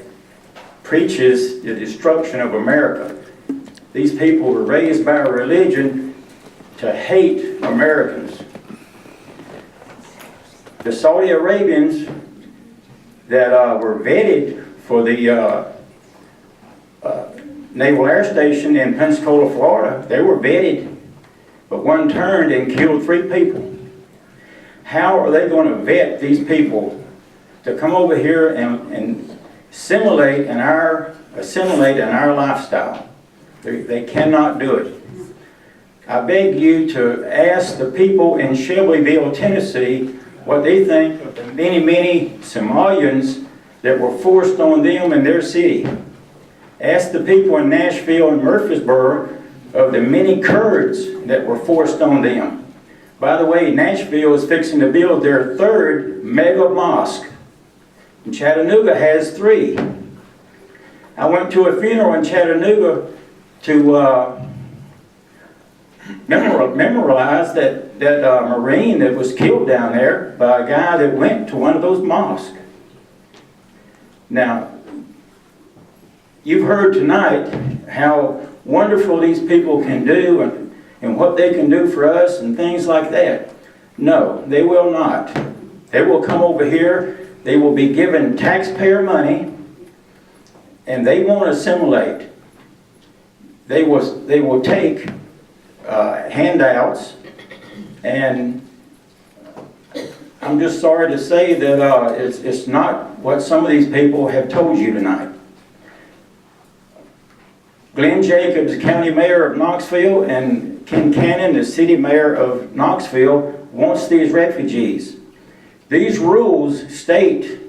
preaches the destruction of America. These people were raised by a religion to hate Americans. The Saudi Arabians that were vetted for the Naval Air Station in Pensacola, Florida, they were vetted, but one turned and killed 3 people. How are they going to vet these people to come over here and assimilate in our lifestyle? They cannot do it. I beg you to ask the people in Shelbyville, Tennessee, what they think of the many, many Somalians that were forced on them in their city. Ask the people in Nashville and Murfreesboro of the many Kurds that were forced on them. By the way, Nashville is fixing to build their 3rd mega mosque. And Chattanooga has 3. I went to a funeral in Chattanooga to memorialize that Marine that was killed down there by a guy that went to one of those mosques. Now, you've heard tonight how wonderful these people can do and what they can do for us and things like that. No, they will not. They will come over here, they will be given taxpayer money, and they won't assimilate. They will take handouts, and I'm just sorry to say that it's not what some of these people have told you tonight. Glenn Jacobs, county mayor of Knoxville, and Ken Cannon, the city mayor of Knoxville, wants these refugees. These rules state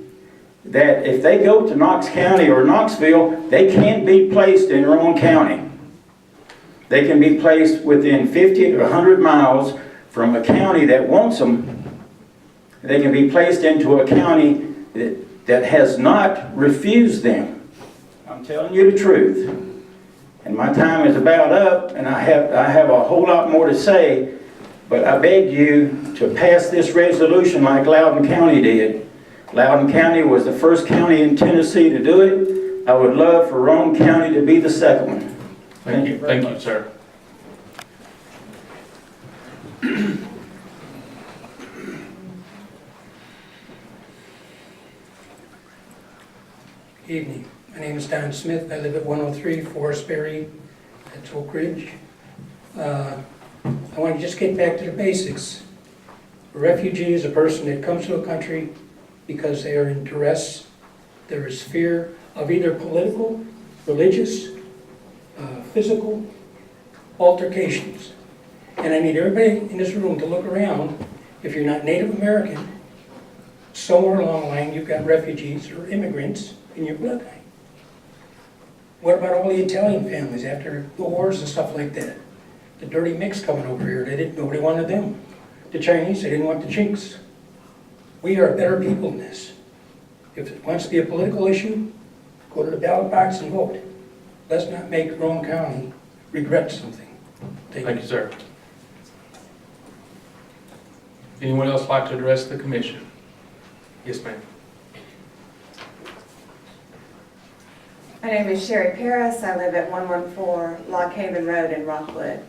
that if they go to Knox County or Knoxville, they can't be placed in Roane County. They can be placed within 50 to 100 miles from a county that wants them. They can be placed into a county that has not refused them. I'm telling you the truth. And my time is about up, and I have a whole lot more to say, but I beg you to pass this resolution like Loudoun County did. Loudoun County was the first county in Tennessee to do it. I would love for Roane County to be the second one. Thank you. Thank you, sir. Evening. My name is Don Smith. I live at 103 Forestberry. That's Oak Ridge. I want to just get back to the basics. A refugee is a person that comes to a country because they are in duress. There is fear of either political, religious, physical altercations. And I need everybody in this room to look around. If you're not Native American, somewhere along the line you've got refugees or immigrants in your bloodline. What about all the Italian families after the wars and stuff like that? The dirty mix coming over here, nobody wanted them. The Chinese, they didn't want the Chinks. We are better people than this. If it wants to be a political issue, go to the ballot box and vote. Let's not make Roane County regret something. Thank you, sir. Anyone else like to address the commission? Yes, ma'am. My name is Sherry Paris. I live at 114 Lock Haven Road in Rockwood.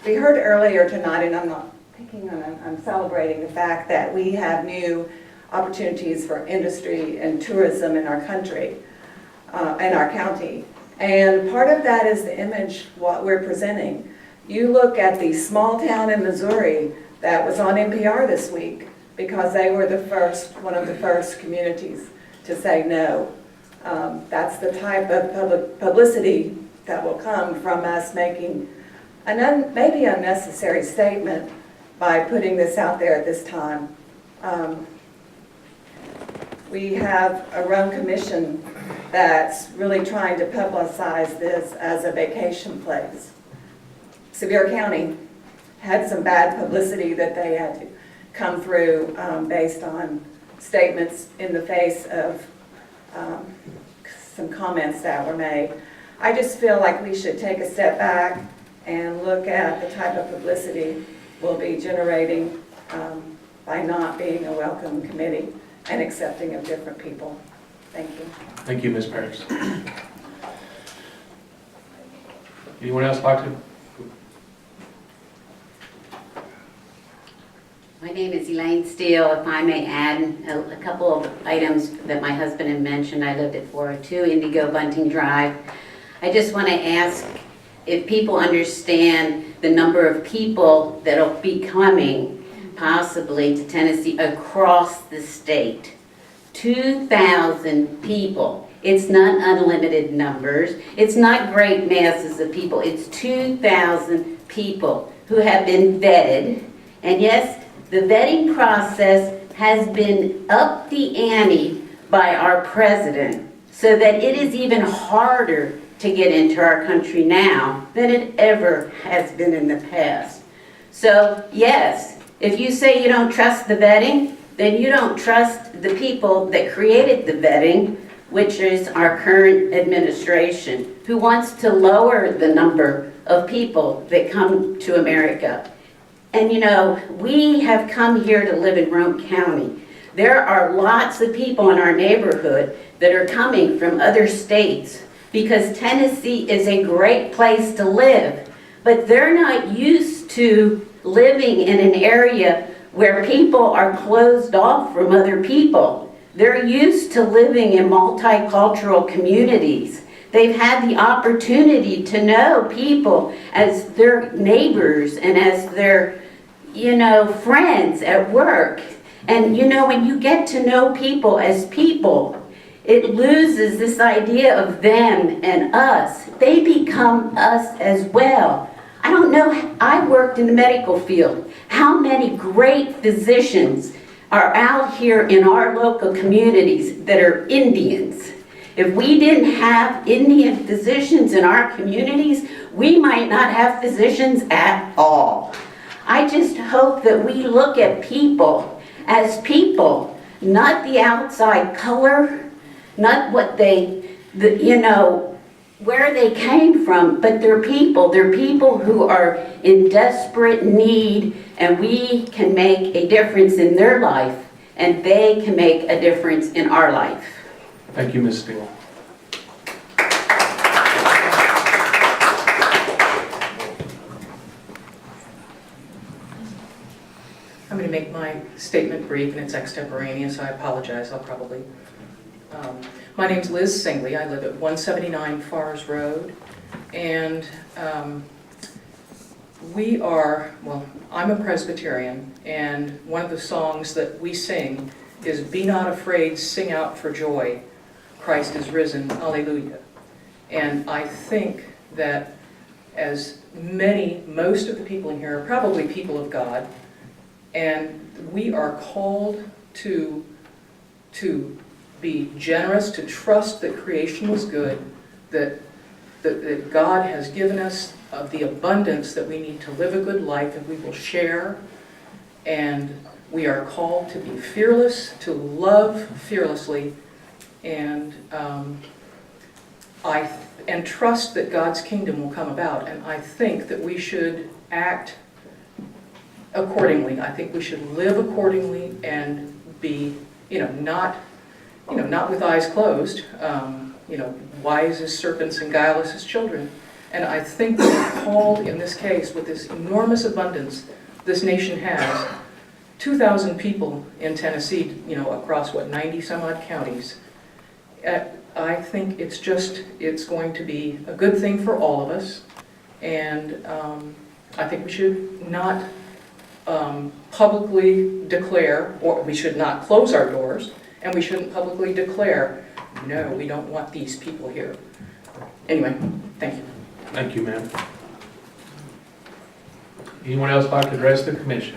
We heard earlier tonight, and I'm not picking on it, I'm celebrating the fact that we have new opportunities for industry and tourism in our country, in our county. And part of that is the image, what we're presenting. You look at the small town in Missouri that was on NPR this week because they were one of the first communities to say no. That's the type of publicity that will come from us making an maybe unnecessary statement by putting this out there at this time. We have a Roane Commission that's really trying to publicize this as a vacation place. Sevier County had some bad publicity that they had to come through based on statements in the face of some comments that were made. I just feel like we should take a step back and look at the type of publicity we'll be generating by not being a welcome committee and accepting of different people. Thank you. Thank you, Ms. Paris. Anyone else like to? My name is Elaine Steele. If I may add a couple of items that my husband had mentioned. I lived at 402 Indigo Bunting Drive. I just want to ask if people understand the number of people that will be coming possibly to Tennessee across the state. 2,000 people. It's not unlimited numbers. It's not great masses of people. It's 2,000 people who have been vetted. And yes, the vetting process has been up the ante by our president so that it is even harder to get into our country now than it ever has been in the past. So yes, if you say you don't trust the vetting, then you don't trust the people that created the vetting, which is our current administration, who wants to lower the number of people that come to America. And you know, we have come here to live in Roane County. There are lots of people in our neighborhood that are coming from other states because Tennessee is a great place to live, but they're not used to living in an area where people are closed off from other people. They're used to living in multicultural communities. They've had the opportunity to know people as their neighbors and as their, friends at work. And when you get to know people as people, it loses this idea of them and us. They become us as well. I don't know, I worked in the medical field. How many great physicians are out here in our local communities that are Indians? If we didn't have Indian physicians in our communities, we might not have physicians at all. I just hope that we look at people as people, not the outside color, not what where they came from, but they're people. They're people who are in desperate need, and we can make a difference in their life, and they can make a difference in our life. Thank you, Ms. Steele. I'm going to make my statement brief, and it's extemporaneous. I apologize. I'll probably... my name's Liz Singley. I live at 179 Fars Road, and we are, well, I'm a Presbyterian, and one of the songs that we sing is "Be not afraid, sing out for joy, Christ is risen, alleluia." And I think that as most of the people in here are probably people of God, and we are called to be generous, to trust that creation was good, that God has given us of the abundance that we need to live a good life, and we will share. And we are called to be fearless, to love fearlessly, and trust that God's kingdom will come about. And I think that we should act accordingly. I think we should live accordingly and be, not with eyes closed, wise as serpents and guileless as children. And I think we're called in this case, with this enormous abundance this nation has, 2,000 people in Tennessee, across 90 some odd counties. I think it's going to be a good thing for all of us. And I think we should not publicly declare, or we should not close our doors, and we shouldn't publicly declare, no, we don't want these people here. Anyway, thank you. Thank you, ma'am. Anyone else like to address the commission?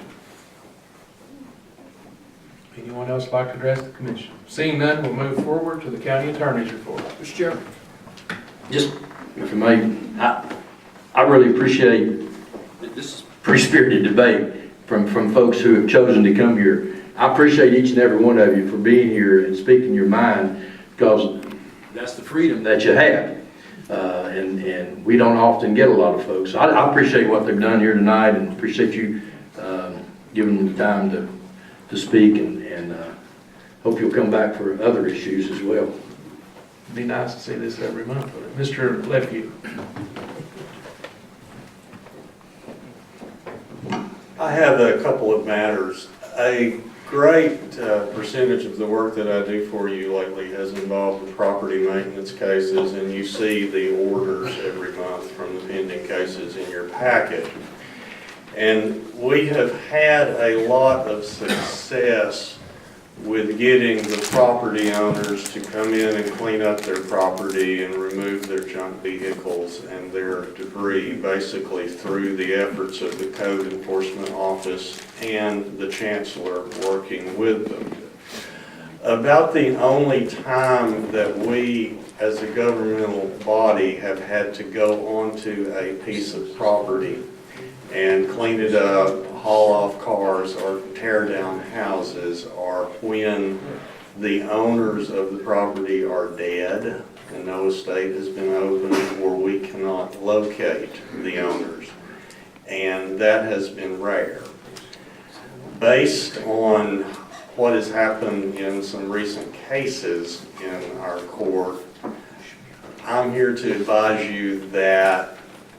Anyone else like to address the commission? Seeing none, we'll move forward to the county attorney's report. Mr. Chairman. Just, if I may, I really appreciate this pretty spirited debate from folks who have chosen to come here. I appreciate each and every one of you for being here and speaking your mind, because that's the freedom that you have. And we don't often get a lot of folks. I appreciate what they've done here tonight, and appreciate you giving them the time to speak, and hope you'll come back for other issues as well. It'd be nice to see this every month. Mr. Lefevue. I have a couple of matters. A great percentage of the work that I do for you lately has involved the property maintenance cases, and you see the orders every month from the pending cases in your packet. And we have had a lot of success with getting the property owners to come in and clean up their property and remove their junk vehicles and their debris, basically through the efforts of the Code Enforcement Office and the Chancellor working with them. About the only time that we, as a governmental body, have had to go onto a piece of property and clean it up, haul off cars, or tear down houses, or when the owners of the property are dead and no estate has been opened, or we cannot locate the owners. And that has been rare. Based on what has happened in some recent cases in our court, I'm here to advise you that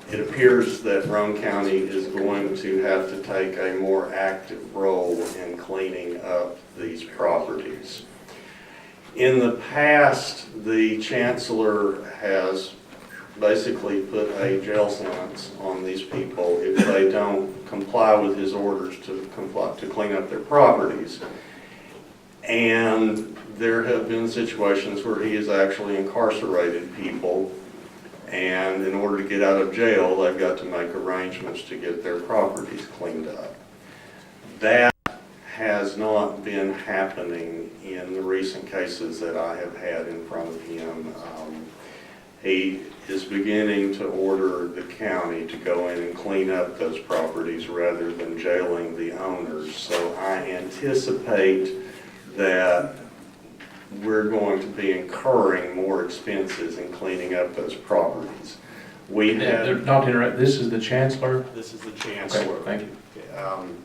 it appears that Roane County is going to have to take a more active role in cleaning up these properties. In the past, the Chancellor has basically put a jail sentence on these people if they don't comply with his orders to clean up their properties. And there have been situations where he has actually incarcerated people, and in order to get out of jail, they've got to make arrangements to get their properties cleaned up. That has not been happening in the recent cases that I have had in front of him. He is beginning to order the county to go in and clean up those properties rather than jailing the owners. So I anticipate that we're going to be incurring more expenses in cleaning up those properties. We have, Not to interrupt, this is the chancellor? this is the chancellor. Okay, thank you.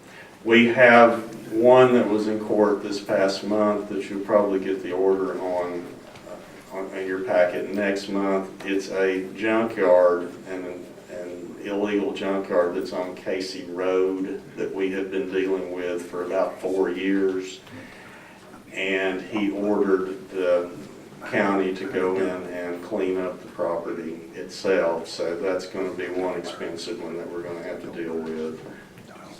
We have one that was in court this past month that you'll probably get the order on in your packet next month. It's a junkyard, an illegal junkyard that's on Casey Road that we have been dealing with for about 4 years. And he ordered the county to go in and clean up the property itself. So that's going to be one expensive one that we're going to have to deal with.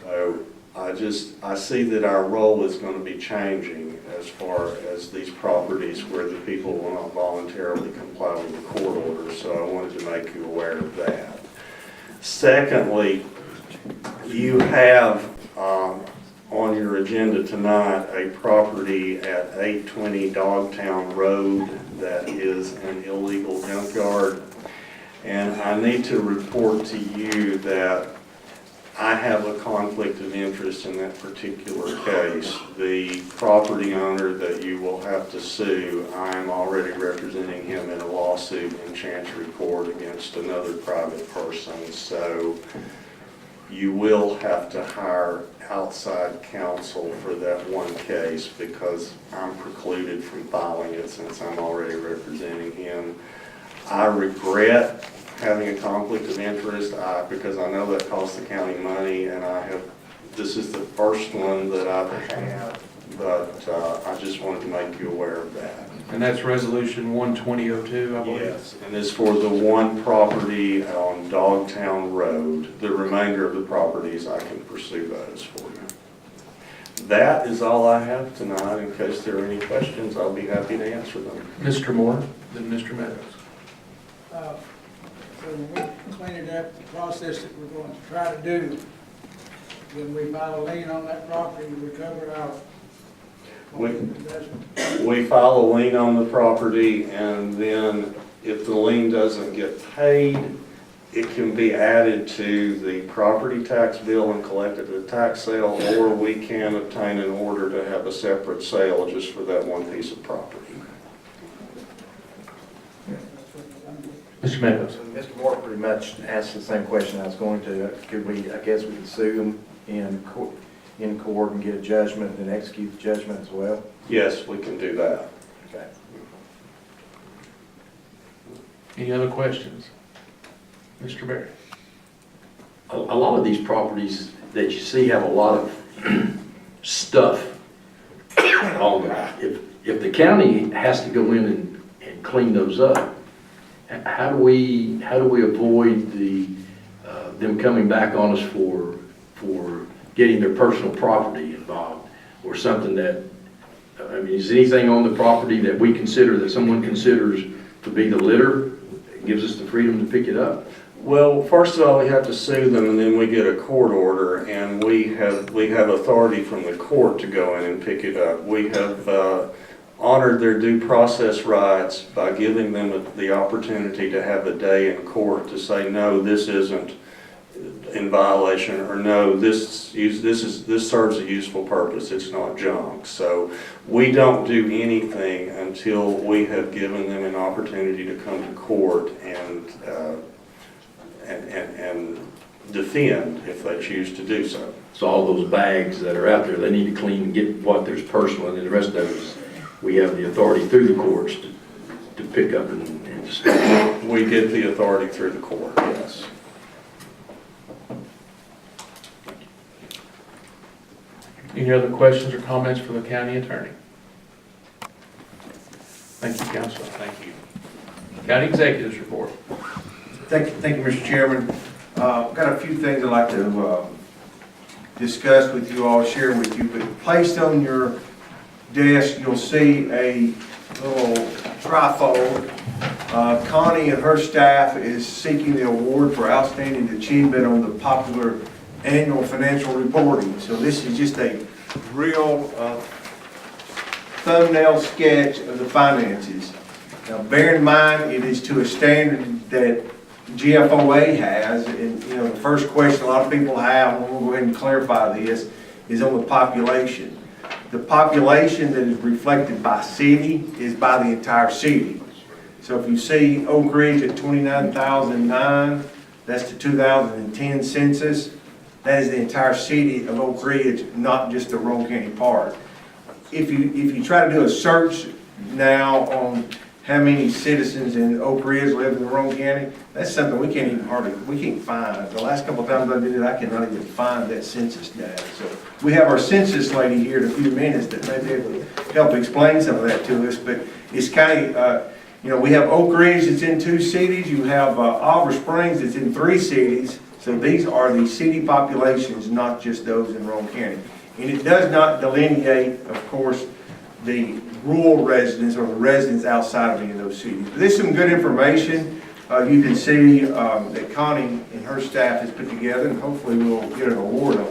So I see that our role is going to be changing as far as these properties where the people will not voluntarily comply with the court order. So I wanted to make you aware of that. Secondly, you have on your agenda tonight a property at 820 Dogtown Road that is an illegal junkyard. And I need to report to you that I have a conflict of interest in that particular case. The property owner that you will have to sue, I am already representing him in a lawsuit in Chancery Court against another private person. So you will have to hire outside counsel for that one case because I'm precluded from filing it since I'm already representing him. I regret having a conflict of interest because I know that costs the county money, and this is the first one that I've had, but I just wanted to make you aware of that. And that's resolution 12002, I believe? Yes, and it's for the one property on Dogtown Road. The remainder of the properties, I can pursue those for you. That is all I have tonight. In case there are any questions, I'll be happy to answer them. Mr. Moore, then Mr. Meadows. So when we cleaned up the process that we're going to try to do, then we file a lien on that property and recover our investment. We file a lien on the property, and then if the lien doesn't get paid, it can be added to the property tax bill and collected at a tax sale, or we can obtain an order to have a separate sale just for that one piece of property. Mr. Meadows. Mr. Moore pretty much asked the same question I was going to. I guess we could sue them in court and get a judgment and execute the judgment as well? Yes, we can do that. Okay. Any other questions? Mr. Berry. A lot of these properties that you see have a lot of stuff on them. If the county has to go in and clean those up, how do we avoid them coming back on us for getting their personal property involved, or something that, I mean, is anything on the property that we consider, that someone considers to be the litter, gives us the freedom to pick it up? Well, first of all, we have to sue them, and then we get a court order, and we have authority from the court to go in and pick it up. We have honored their due process rights by giving them the opportunity to have a day in court to say, no, this isn't in violation, or no, this serves a useful purpose, it's not junk. So we don't do anything until we have given them an opportunity to come to court and defend if they choose to do so. So all those bags that are out there, they need to clean and get what there's personal, and then the rest of it, we have the authority through the courts to pick up and dispose. We get the authority through the court, yes. Any other questions or comments for the county attorney? Thank you, Councilor. Thank you. County Executive's report. Thank you, Mr. Chairman. Got a few things I'd like to discuss with you all, share with you. But placed on your desk, you'll see a little trifold. Connie and her staff is seeking the award for outstanding achievement on the popular annual financial reporting. So this is just a real thumbnail sketch of the finances. Now, bear in mind, it is to a standard that GFOA has, and you know, the first question a lot of people have, and we'll go ahead and clarify this, is on the population. The population that is reflected by city is by the entire city. So if you see Oak Ridge at 29,009, that's the 2010 census. That is the entire city of Oak Ridge, not just the Roane County part. If you try to do a search now on how many citizens in Oak Ridge live in Roane County, that's something we can't find. The last couple of times I did it, I cannot even find that census data. So we have our census lady here in a few minutes that may be able to help explain some of that to us, but it's kind of, we have Oak Ridge that's in 2 cities, you have Oliver Springs that's in 3 cities, so these are the city populations, not just those in Roane County. And it does not delineate, of course, the rural residents or the residents outside of any of those cities. But there's some good information you can see that Connie and her staff has put together, and hopefully we'll get an award on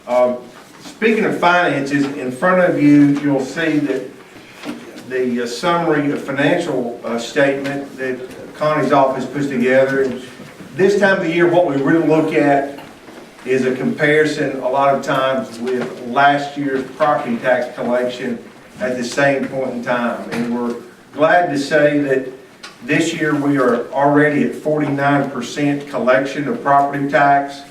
that. Speaking of finances, in front of you, you'll see that the summary of financial statement that Connie's office puts together. And this time of the year, what we really look at is a comparison a lot of times with last year's property tax collection at the same point in time. And we're glad to say that this year we are already at 49% collection of property tax.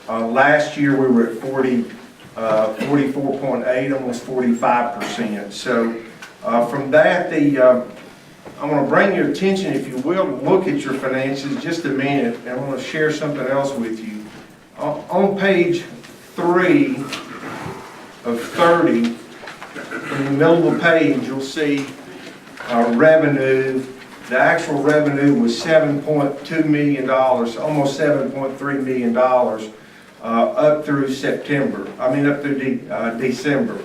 Last year we were at 44.8, almost 45%. So from that, I want to bring your attention, if you will, look at your finances just a minute, and I want to share something else with you. On page 3 of 30, in the middle of the page, you'll see revenue. The actual revenue was $7.2 million, almost $7.3 million, up through December.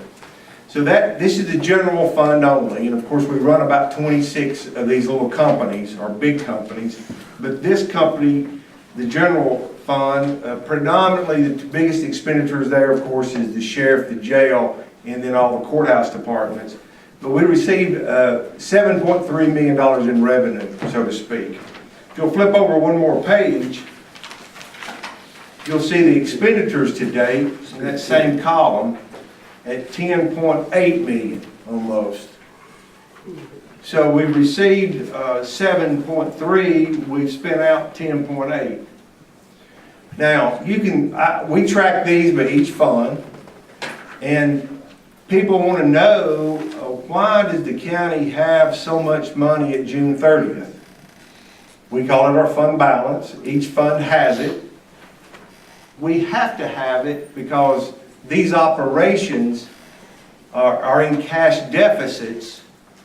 So this is the general fund only, and of course we run about 26 of these little companies, or big companies, but this company, the general fund, predominantly the biggest expenditures there, of course, is the sheriff, the jail, and then all the courthouse departments. But we received $7.3 million in revenue, so to speak. If you'll flip over one more page, you'll see the expenditures to date in that same column at 10.8 million almost. So we've received 7.3, we've spent out 10.8. Now, we track these by each fund, and people want to know why does the county have so much money at June 30th? We call it our fund balance. Each fund has it. We have to have it because these operations are in cash deficits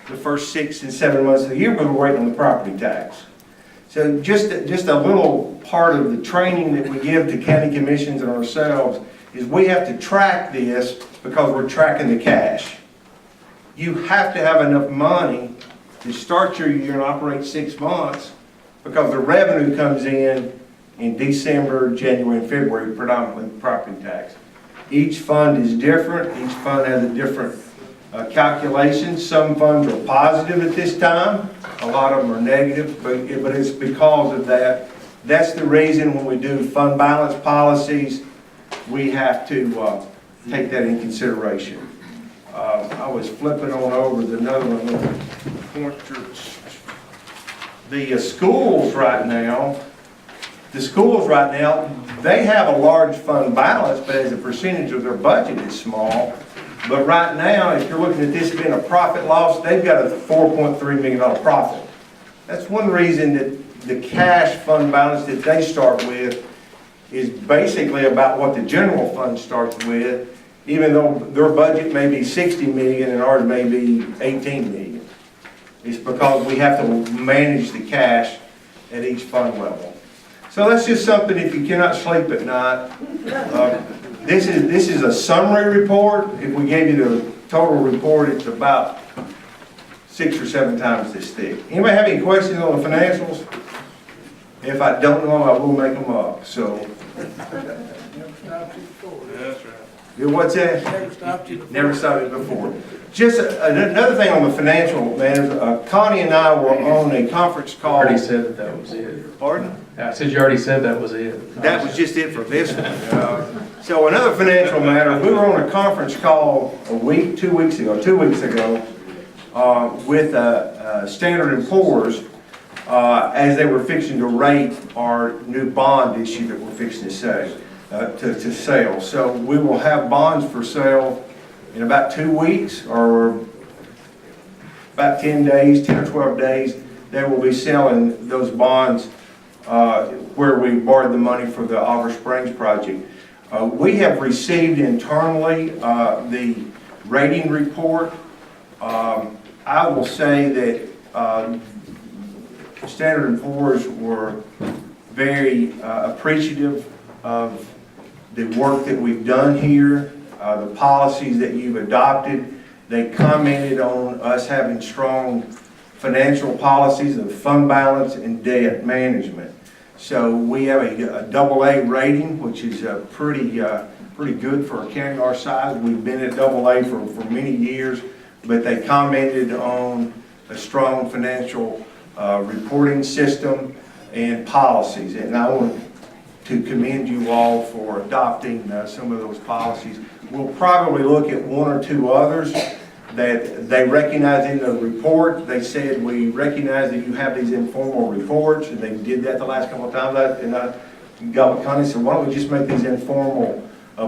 the first 6 and 7 months of the year, but we're waiting on the property tax. So just a little part of the training that we give to county commissions and ourselves is we have to track this because we're tracking the cash. You have to have enough money to start your year and operate 6 months because the revenue comes in December, January, and February, predominantly property tax. Each fund is different. Each fund has a different calculation. Some funds are positive at this time. A lot of them are negative, but it's because of that. That's the reason when we do fund balance policies, we have to take that in consideration. I was flipping on over to another one. The schools right now, they have a large fund balance, but as a percentage of their budget is small. But right now, if you're looking at this being a profit loss, they've got a $4.3 million profit. That's one reason that the cash fund balance that they start with is basically about what the general fund starts with, even though their budget may be 60 million and ours may be 18 million. It's because we have to manage the cash at each fund level. So that's just something, if you cannot sleep at night, this is a summary report. If we gave you the total report, it's about 6 or 7 times this thick. Anybody have any questions on the financials? If I don't know them, I will make them up. So. That's right. What's that? Never stopped you before. Never saw it before. Just another thing on the financial matters, Connie and I were on a conference call. Already said that that was it. Pardon? I said you already said that was it. That was just it for this one. So another financial matter, we were on a conference call 2 weeks ago, with Standard & Poor's, as they were fixing to rate our new bond issue that we're fixing to sell. So we will have bonds for sale in about 2 weeks, or about 10 days, 10 or 12 days. They will be selling those bonds where we borrowed the money for the Oliver Springs project. We have received internally the rating report. I will say that Standard & Poor's were very appreciative of the work that we've done here, the policies that you've adopted. They commented on us having strong financial policies of fund balance and debt management. So we have a AA rating, which is pretty good for a county our size. We've been at AA for many years, but they commented on a strong financial reporting system and policies. And I want to commend you all for adopting some of those policies. We'll probably look at 1 or 2 others that they recognize in the report. They said, we recognize that you have these informal reports, and they did that the last couple of times. And I got with Connie, said, why don't we just make these informal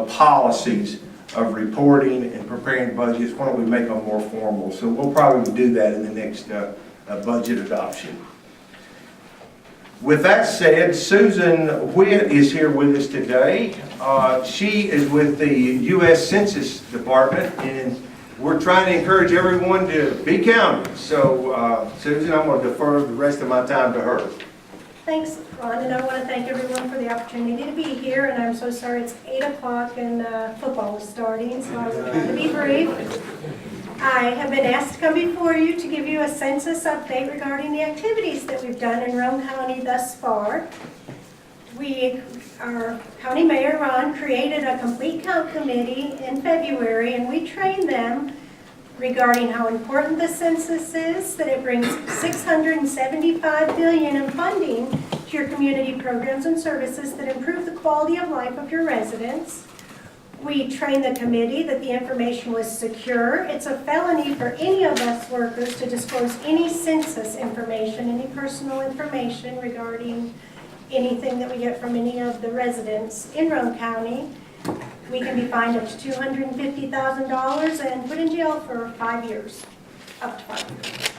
policies of reporting and preparing budgets? Why don't we make them more formal? So we'll probably do that in the next budget adoption. With that said, Susan Whitt is here with us today. She is with the U.S. Census Department, and we're trying to encourage everyone to be counted. So, Susan, I'm going to defer the rest of my time to her. Thanks, Ron, and I want to thank everyone for the opportunity to be here, and I'm so sorry it's 8 o'clock and football is starting, so I will try to be brief. I have been asked to come before you to give you a census update regarding the activities that we've done in Roane County thus far. Our County Mayor, Ron, created a complete count committee in February, and we trained them regarding how important the census is, that it brings $675 billion in funding to your community programs and services that improve the quality of life of your residents. We trained the committee that the information was secure. It's a felony for any of us workers to disclose any census information, any personal information regarding anything that we get from any of the residents in Roane County. We can be fined up to $250,000 and put in jail for 5 years, up to 5 years.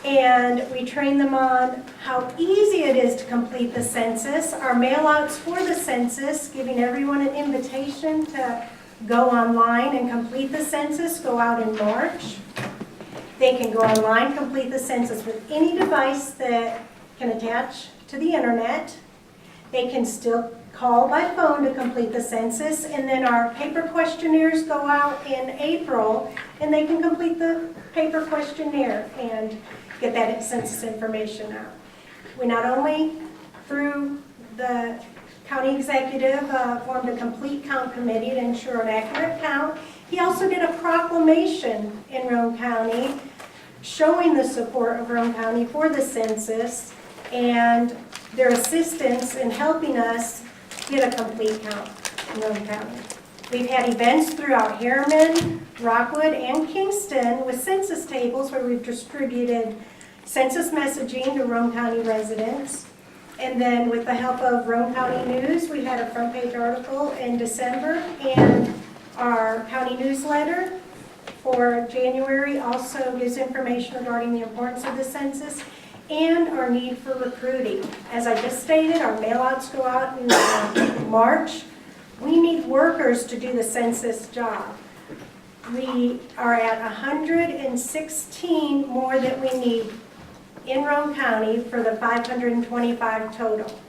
And we train them on how easy it is to complete the census, our mail-outs for the census, giving everyone an invitation to go online and complete the census, go out in March. They can go online, complete the census with any device that can attach to the internet. They can still call by phone to complete the census, and then our paper questionnaires go out in April, and they can complete the paper questionnaire and get that census information out. We not only, through the county executive, formed a complete count committee to ensure an accurate count. He also did a proclamation in Roane County showing the support of Roane County for the census and their assistance in helping us get a complete count in Roane County. We've had events throughout Harriman, Rockwood, and Kingston with census tables where we've distributed census messaging to Roane County residents. And then with the help of Roane County News, we had a front page article in December, and our county newsletter for January also gives information regarding the importance of the census and our need for recruiting. As I just stated, our mailouts go out in March. We need workers to do the census job. We are at 116 more that we need in Roane County for the 525 total.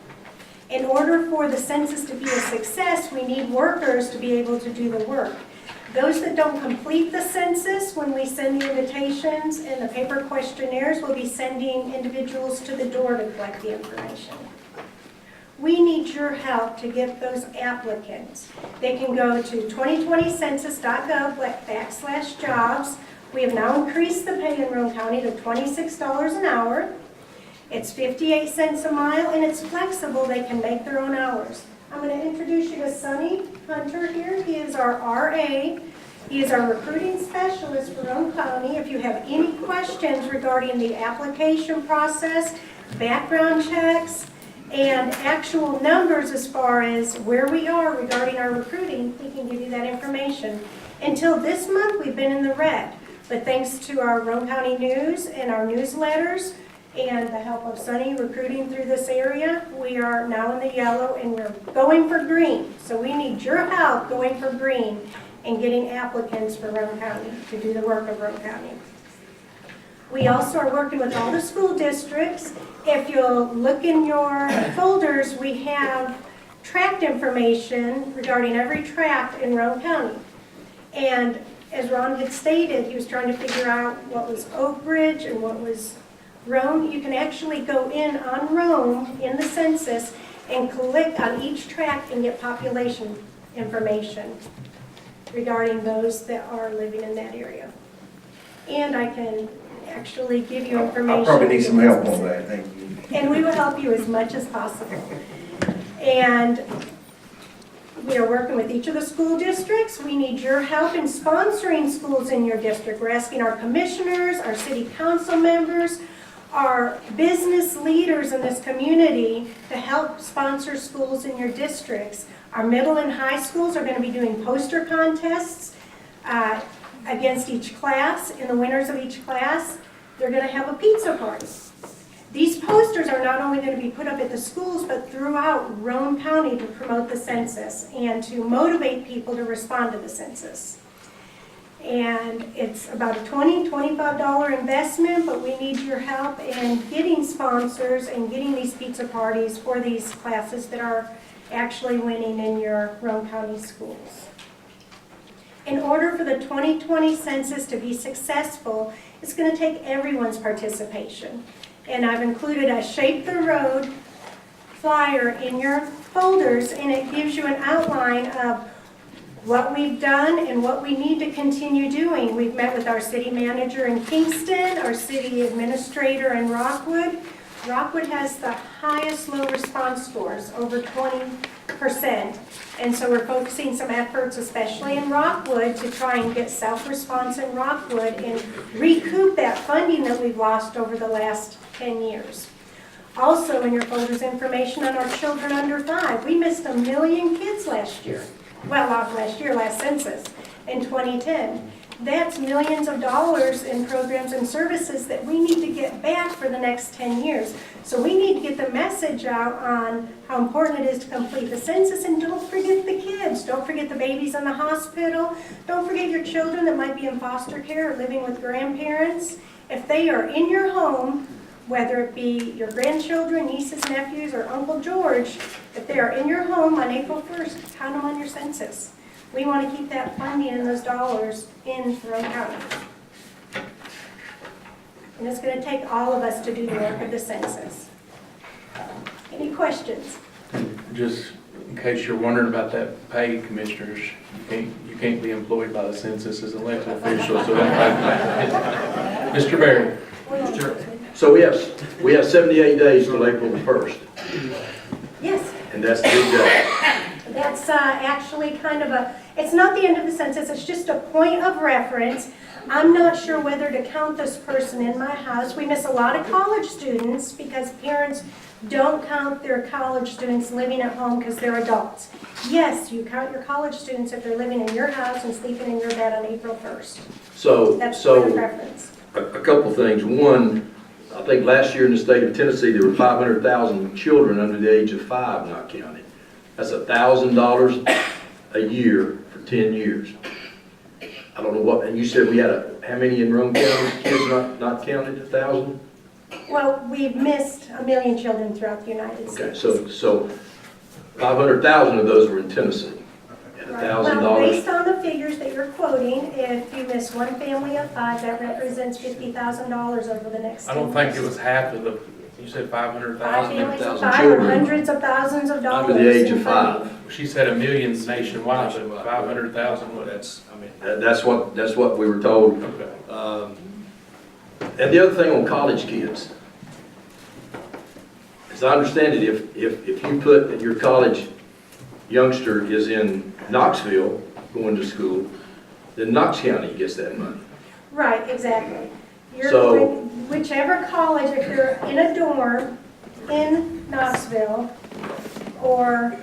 In order for the census to be a success, we need workers to be able to do the work. Those that don't complete the census, when we send the invitations and the paper questionnaires, we'll be sending individuals to the door to collect the information. We need your help to get those applicants. They can go to 2020census.gov/jobs. We have now increased the pay in Roane County to $26 an hour. It's 58 cents a mile, and it's flexible. They can make their own hours. I'm going to introduce you to Sonny Hunter here. He is our RA. He is our recruiting specialist for Roane County. If you have any questions regarding the application process, background checks, and actual numbers as far as where we are regarding our recruiting, he can give you that information. Until this month, we've been in the red, but thanks to our Roane County News and our newsletters and the help of Sonny recruiting through this area, we are now in the yellow and we're going for green. So we need your help going for green and getting applicants for Roane County to do the work of Roane County. We also are working with all the school districts. If you'll look in your folders, we have tract information regarding every tract in Roane County. And as Ron had stated, he was trying to figure out what was Oak Ridge and what was Roane. You can actually go in on Roane in the census and click on each tract and get population information regarding those that are living in that area. And I can actually give you information. I'll probably need some help on that, thank you. And we will help you as much as possible. And we are working with each of the school districts. We need your help in sponsoring schools in your district. We're asking our commissioners, our city council members, our business leaders in this community to help sponsor schools in your districts. Our middle and high schools are going to be doing poster contests against each class. And the winners of each class, they're going to have a pizza party. These posters are not only going to be put up at the schools, but throughout Roane County to promote the census and to motivate people to respond to the census. And it's about a $25 investment, but we need your help in getting sponsors and getting these pizza parties for these classes that are actually winning in your Roane County schools. In order for the 2020 census to be successful, it's going to take everyone's participation. And I've included a Shape the Road flyer in your folders, and it gives you an outline of what we've done and what we need to continue doing. We've met with our city manager in Kingston, our city administrator in Rockwood. Rockwood has the highest low response scores, over 20%. And so we're focusing some efforts, especially in Rockwood, to try and get self-response in Rockwood and recoup that funding that we've lost over the last 10 years. Also in your folders, information on our children under 5. We missed 1 million kids last year. Well, not last year, last census, in 2010. That's millions of dollars in programs and services that we need to get back for the next 10 years. So we need to get the message out on how important it is to complete the census, and don't forget the kids. Don't forget the babies in the hospital. Don't forget your children that might be in foster care or living with grandparents. If they are in your home, whether it be your grandchildren, nieces, nephews, or Uncle George, if they are in your home on April 1st, count them on your census. We want to keep that funding and those dollars in Roane County. And it's going to take all of us to do the work of the census. Any questions? Just in case you're wondering about that pay, commissioners, you can't be employed by the census as an elected official, so Mr. Barry. Sure. So we have 78 days till April the 1st. Yes. And that's the big day. That's actually kind of it's not the end of the census, it's just a point of reference. I'm not sure whether to count this person in my house. We miss a lot of college students because parents don't count their college students living at home because they're adults. Yes, you count your college students if they're living in your house and sleeping in your bed on April 1st. That's point of reference. A couple things. One, I think last year in the state of Tennessee, there were 500,000 children under the age of 5 not counted. That's $1,000 a year for 10 years. I don't know what, and you said we had how many in Roane County, kids not counted, 1,000? Well, we've missed 1 million children throughout the United States. Okay, so 500,000 of those were in Tennessee. And $1,000. Well, based on the figures that you're quoting, if you miss one family of 5, that represents $50,000 over the next 10 years. I don't think it was half of the, You said 500,000? 5 families of 500,000 5 or children hundreds of thousands of dollars. under the age of in funding. 5. She said 1 million nationwide, but 500,000 Well, would. that's what we were told. Okay. And the other thing on college kids, as I understand it, if you put that your college youngster is in Knoxville going to school, then Knox County gets that money. Right, exactly. You're So- going, whichever college, if you're in a dorm in Knoxville, or,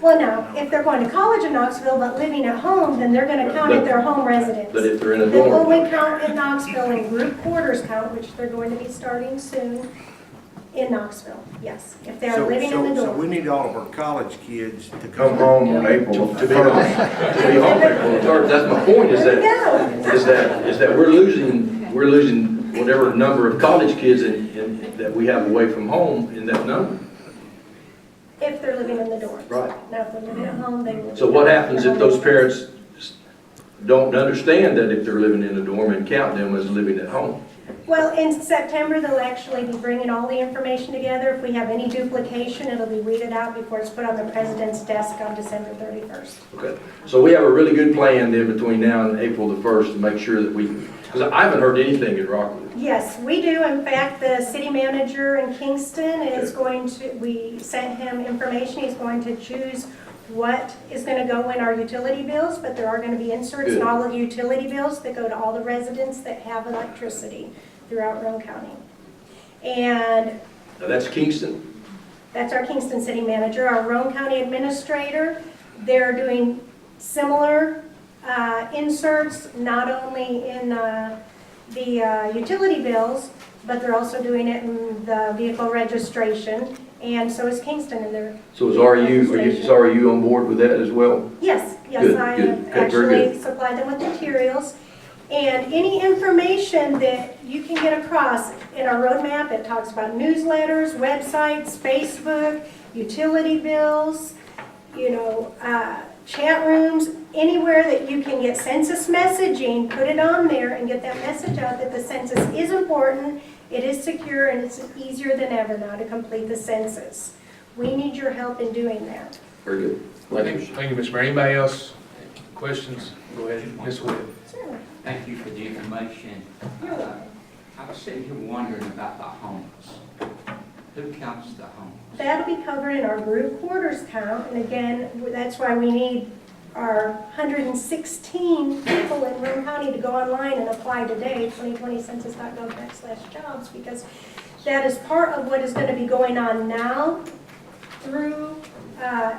well, no, if they're going to college in Knoxville but living at home, then they're gonna count at their home residence. But if they're in a They dorm, only count in Knoxville in group quarters count, which they're going to be starting soon in Knoxville, yes, if they're living in the So dorm. we need all of our college kids to Come home on April to be home, to be home April the 3rd. That's my point. There you Is that we're losing whatever number of college kids that we have away from home in that number. If they're living in the dorms. Right. Now, if they're living at home, they will. So what happens if those parents don't understand that if they're living in a dorm and count them as living at home? Well, in September, they'll actually be bringing all the information together. If we have any duplication, it'll be weeded out before it's put on the president's desk on December 31st. Okay, so we have a really good plan then between now and April the 1st to make sure that we, because I haven't heard anything in Rockwood. Yes, we do. In fact, the city manager in Kingston is going to, we sent him information. He's going to choose what is going to go in our utility bills, but there are going to be inserts in all of the utility bills that go to all the residents that have electricity throughout Roane County. And Now that's Kingston. that's our Kingston city manager. Our Roane County administrator, they're doing similar inserts, not only in the utility bills, but they're also doing it in the vehicle registration, and so is Kingston in their. So is RU on board with that as well? Yes, Good, I good, have good, very actually supplied them with materials. And any information that you can get across in our roadmap, it talks about newsletters, websites, Facebook, utility bills, chat rooms, anywhere that you can get census messaging, put it on there and get that message out that the census is important, it is secure, and it's easier than ever now to complete the census. We need your help in doing that. Very good. Thank you, Ms. Mayor. Anybody else? Questions? Go ahead, Ms. Wood. Thank you for the information. I was sitting here wondering about the homeless. Who counts the homeless? That'll be covered in our group quarters count, and again, that's why we need our 116 people in Roane County to go online and apply today, 2020census.gov/jobs, because that is part of what is going to be going on now through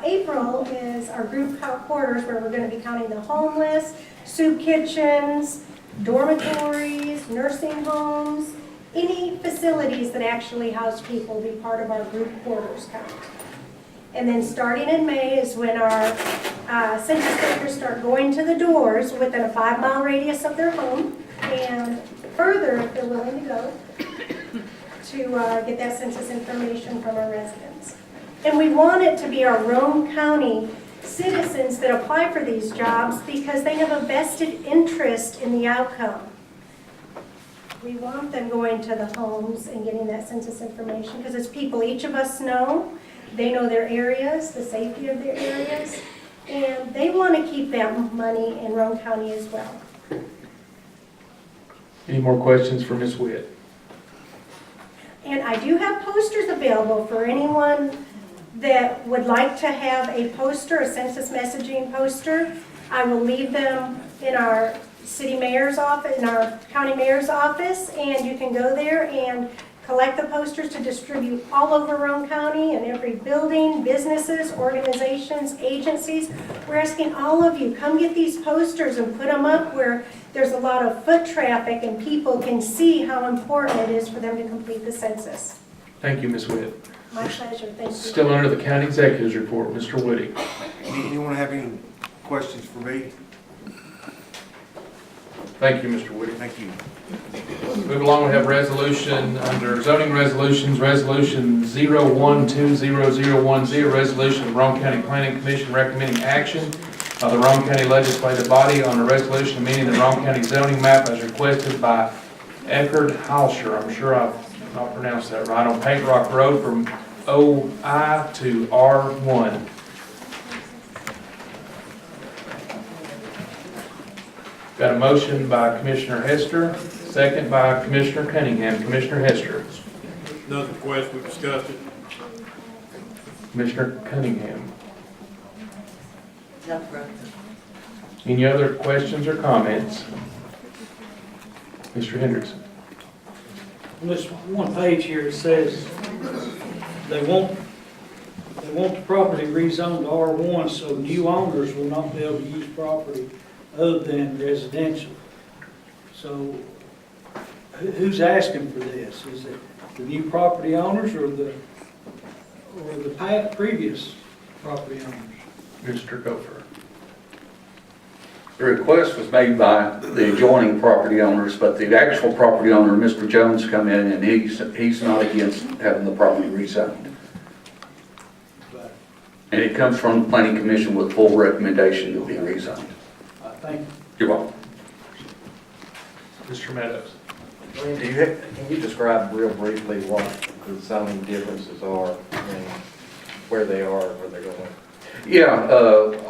April is our group quarters, where we're going to be counting the homeless, soup kitchens, dormitories, nursing homes, any facilities that actually house people will be part of our group quarters count. And then starting in May is when our census takers start going to the doors within a 5-mile radius of their home, and further if they're willing to go, to get that census information from our residents. And we want it to be our Roane County citizens that apply for these jobs because they have a vested interest in the outcome. We want them going to the homes and getting that census information because it's people each of us know. They know their areas, the safety of their areas, and they want to keep that money in Roane County as well. Any more questions for Ms. Witt? And I do have posters available for anyone that would like to have a poster, a census messaging poster. I will leave them in our city mayor's office, in our county mayor's office, and you can go there and collect the posters to distribute all over Roane County and every building, businesses, organizations, agencies. We're asking all of you, come get these posters and put them up where there's a lot of foot traffic and people can see how important it is for them to complete the census. Thank you, Ms. Witt. My pleasure, thank you. Still under the county executive's report, Mr. Woody. Anyone have any questions for me? Thank you, Mr. Woody. Thank you. Move along, we have resolution under zoning resolutions, resolution 012010, resolution of the Roane County Planning Commission recommending action of the Roane County Legislative Body on a resolution amending the Roane County zoning map as requested by Eckerd Halsher. I'm sure I've I'll pronounce that right, on Paint Rock Road from OI to R1. Got a motion by Commissioner Hester, second by Commissioner Cunningham. Commissioner Hester. Another request, we discussed it. Commissioner Cunningham. No further. Any other questions or comments? Mr. Hendrickson. On this one page here, it says they want the property rezoned to R1, so new owners will not be able to use property other than residential. So who's asking for this? Is it the new property owners or the previous property owners? Mr. Gopher. The request was made by the adjoining property owners, but the actual property owner, Mr. Jones, come in and he's not against having the property rezoned. And it comes from the planning commission with full recommendation to be rezoned. Thank you. You're welcome. Mr. Meadows. Can you describe real briefly what the zoning differences are and where they are, where they're going? Yeah,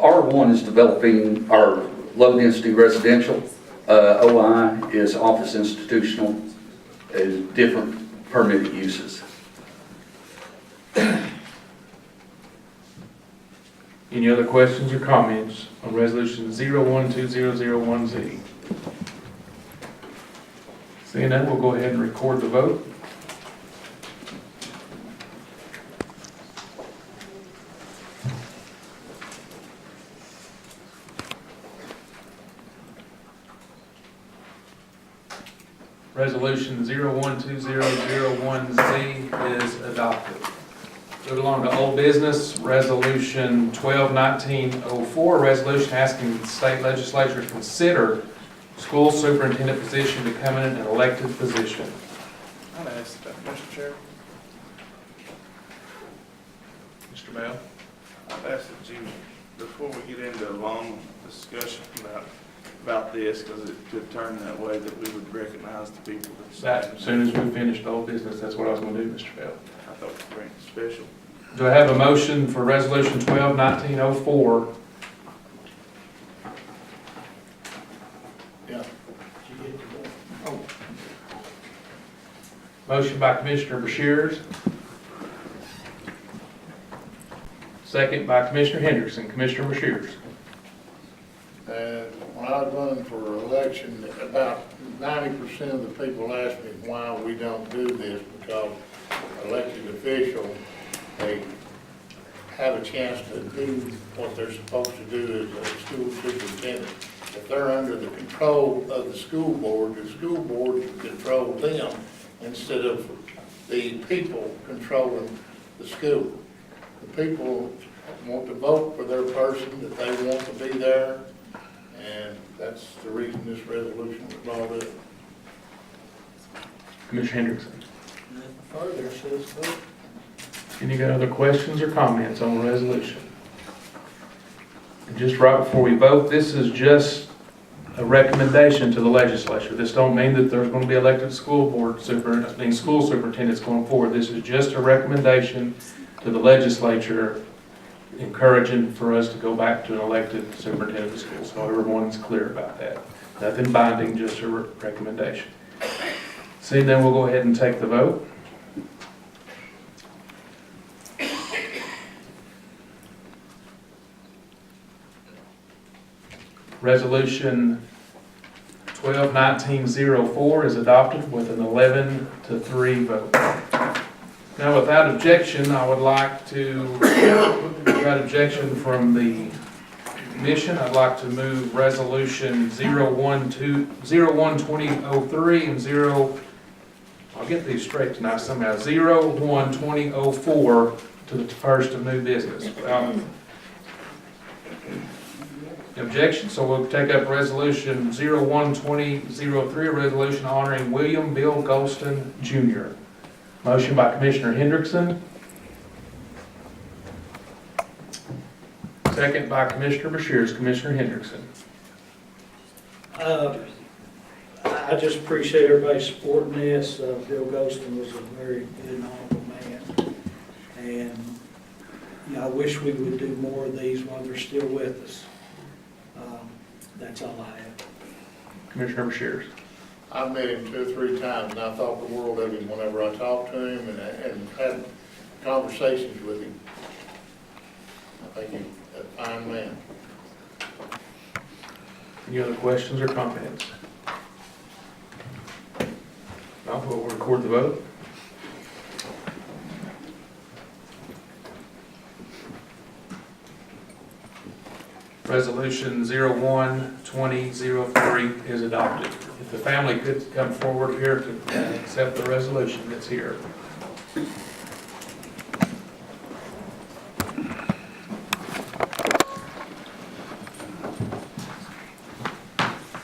R1 is developing our low-density residential. OI is office institutional, is different permitted uses. Any other questions or comments on resolution 012001Z? Seeing none, we'll go ahead and record the vote. Resolution 012001Z is adopted. Moving along to old business, resolution 121904, resolution asking the state legislature to consider school superintendent position becoming an elected position. I'd ask that, Mr. Chair. Mr. Bell? I'd ask that you, before we get into a long discussion about this, because it could turn that way, that we would recognize the people that. As soon as we finish the old business, that's what I was going to do, Mr. Bell. I thought it was very special. Do I have a motion for resolution 121904? Yeah. Oh. Motion by Commissioner Bashirs. Second by Commissioner Hendrickson. Commissioner Bashirs. When I was running for election, about 90% of the people asked me why we don't do this, because elected officials, they have a chance to do what they're supposed to do as a school superintendent. If they're under the control of the school board can control them instead of the people controlling the school. The people want to vote for their person that they want to be there, and that's the reason this resolution was brought up. Commissioner Hendrickson. Further, says vote. Any other questions or comments on the resolution? And just right before we vote, this is just a recommendation to the legislature. This don't mean that there's going to be elected school superintendents going forward. This is just a recommendation to the legislature, encouraging for us to go back to an elected superintendent of schools. So everyone's clear about that. Nothing binding, just a recommendation. Seeing then, we'll go ahead and take the vote. Resolution 121904 is adopted with an 11-3 vote. Now, without objection, I would like to, without objection from the commission, I'd like to move resolution 012003 and I'll get these straight tonight somehow, 012004 to the first of new business. Objection, so we'll take up resolution 012003, a resolution honoring William Bill Golston Jr. Motion by Commissioner Hendrickson. Second by Commissioner Bashirs. Commissioner Hendrickson. I just appreciate everybody supporting this. Bill Ghostin was a very good and honorable man. And, you know, I wish we would do more of these while they're still with us. That's all I have. Commissioner Shears. I've met him 2 or 3 times, and I thought the world of him whenever I talked to him and had conversations with him. I think he's a fine man. Any other questions or comments? No, we'll record the vote. Resolution 01-2003 is adopted. If the family could come forward here to accept the resolution that's here.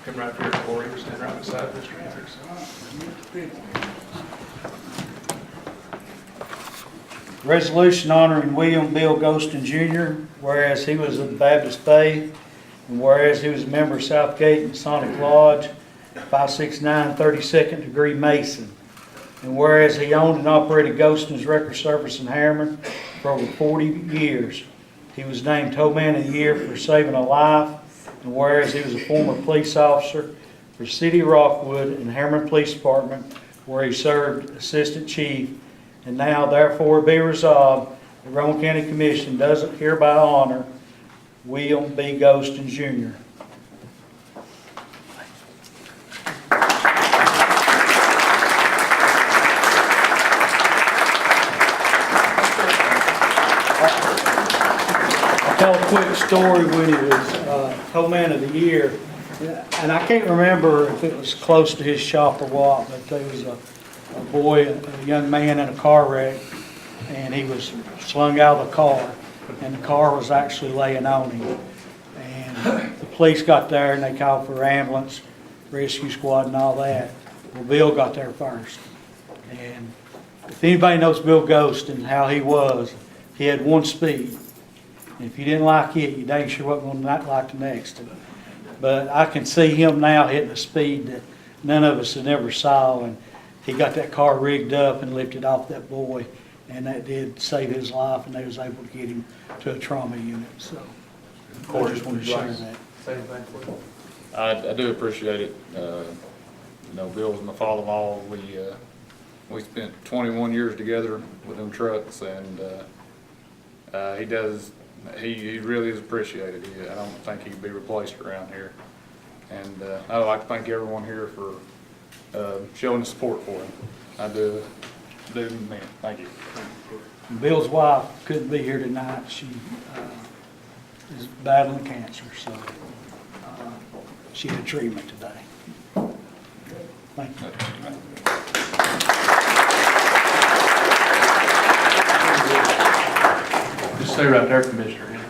Come right here, Corey, or stand right beside Mr. Hendricks. Resolution honoring William Bill Ghostin Jr., whereas he was of the Baptist faith, and whereas he was a member of Southgate Masonic Lodge, 569 32nd degree Mason, and whereas he owned and operated Ghostin's Record Service in Harriman for over 40 years. He was named Tow Man of the Year for saving a life, and whereas he was a former police officer for City of Rockwood and Harriman Police Department, where he served Assistant Chief. And now therefore be resolved, the Roane County Commission does hereby honor William B. Ghostin Jr. I'll tell a quick story when he was Tow Man of the Year. And I can't remember if it was close to his shop or what, but there was a boy, a young man in a car wreck, and he was slung out of the car, and the car was actually laying on him. And the police got there and they called for ambulance, rescue squad and all that. Well, Bill got there first. And if anybody knows Bill Ghostin, how he was, he had one speed. And if you didn't like it, you dang sure wasn't going to not like the next. But I can see him now hitting a speed that none of us had ever saw, and he got that car rigged up and lifted off that boy, and that did save his life, and they was able to get him to a trauma unit. So I just want to share that. Say anything for you? I do appreciate it. You know, Bill's my father-in-law. We spent 21 years together with them trucks, and he really is appreciated. I don't think he'd be replaced around here. And I'd like to thank everyone here for showing the support for him. I do, man. Thank you. Bill's wife couldn't be here tonight. She is battling cancer, so she had treatment today. Thank you. Just stay right there, Commissioner.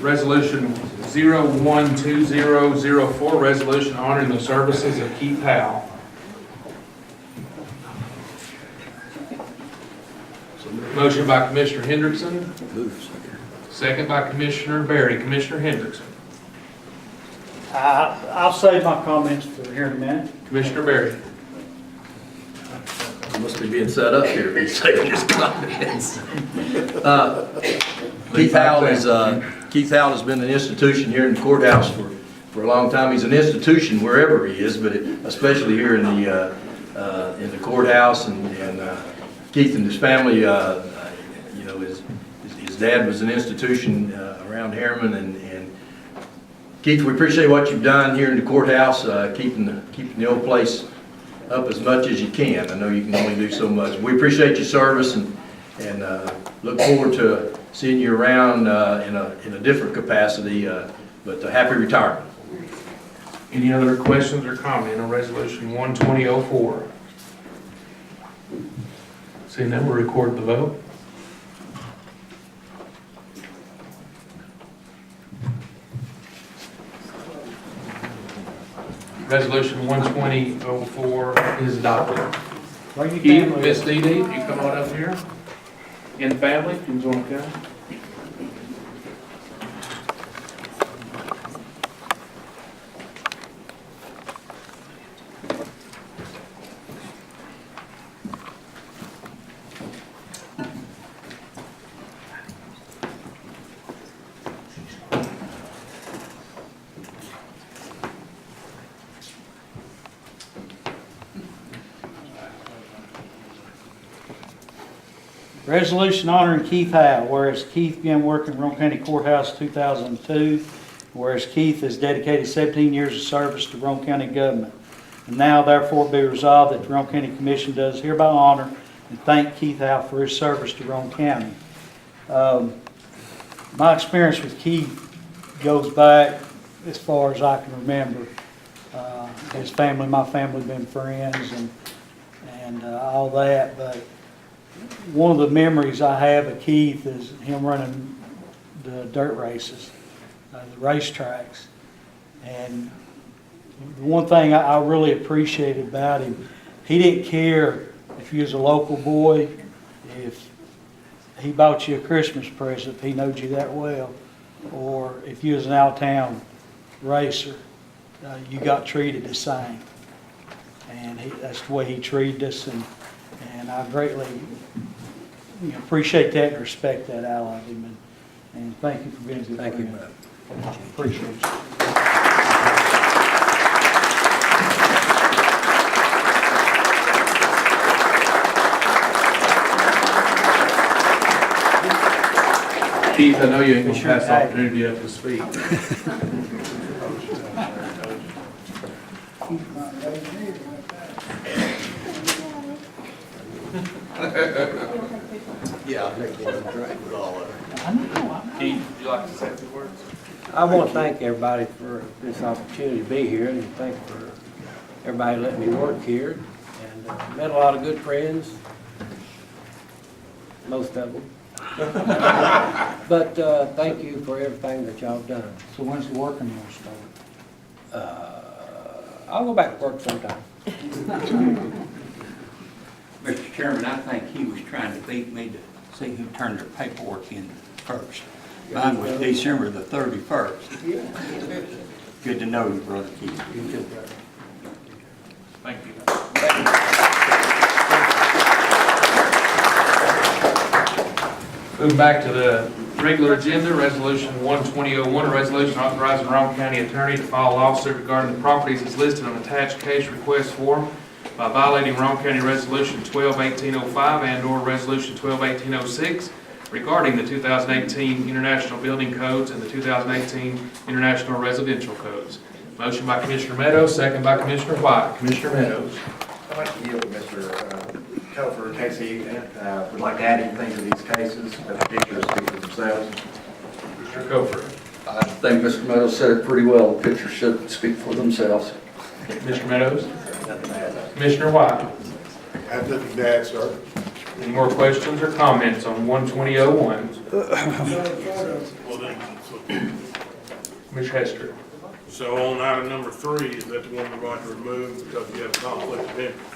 Resolution 01-2004, resolution honoring the services of Keith Howe. Motion by Commissioner Hendrickson. Second by Commissioner Berry. Commissioner Hendrickson. I'll save my comments for here in a minute. Commissioner Berry. He must be being set up here if he's saving his comments. Keith Howell has been an institution here in the courthouse for a long time. He's an institution wherever he is, but especially here in the courthouse. And Keith and his family, you know, his dad was an institution around Harriman. And Keith, we appreciate what you've done here in the courthouse, keeping the old place up as much as you can. I know you can only do so much. We appreciate your service and look forward to seeing you around in a different capacity, but happy retirement. Any other questions or comment on resolution 01-2004? Seeing none, we'll record the vote. Resolution 01-2004 is adopted. Keith, Miss Dee Dee, you come on up here. And the family, you want to come? Resolution honoring Keith Howe, whereas Keith began working at Roane County Courthouse 2002, whereas Keith has dedicated 17 years of service to Roane County government. And now therefore be resolved that the Roane County Commission does hereby honor and thank Keith Howe for his service to Roane County. My experience with Keith goes back as far as I can remember. His family, my family, been friends and all that, but one of the memories I have of Keith is him running the dirt races, the racetracks. And the one thing I really appreciated about him, he didn't care if you was a local boy, if he bought you a Christmas present, if he knowed you that well, or if you was an out-of-town racer, you got treated the same. And that's the way he treated us, and I greatly appreciate that and respect that out of him. And thank you for being a good friend. Thank you. Appreciate it. Keith, I know you ain't gonna pass the opportunity up to speak. Yeah, I think we're great with all of it. Keith, would you like to say a few words? I want to thank everybody for this opportunity to be here, and thank for everybody letting me work here. And met a lot of good friends, most of them. But thank you for everything that y'all have done. So when's the working gonna start? I'll go back to work sometime. Mr. Chairman, I think he was trying to beat me to see who turned their paperwork in first. Mine was December the 31st. Good to know you, Brother Keith. You too, brother. Thank you. Moving back to the regular agenda, Resolution 12001, a resolution authorizing Roane County Attorney to file a lawsuit regarding the properties as listed on attached case request form by violating Roane County Resolution 12-1805 and/or Resolution 12-1806 regarding the 2018 International Building Codes and the 2018 International Residential Codes. Motion by Commissioner Meadows, second by Commissioner White. Commissioner Meadows. I'd like to yield to Mr. Topher in case he would like to add anything to these cases, but the pictures speak for themselves. Mr. Cofer. I think Mr. Meadows said it pretty well. The pictures should speak for themselves. Mr. Meadows. Commissioner White. I have nothing to add, sir. Any more questions or comments on 12001? Ms. Hester. So on item number 3, is that the one we're going to remove because you have a conflict of interest?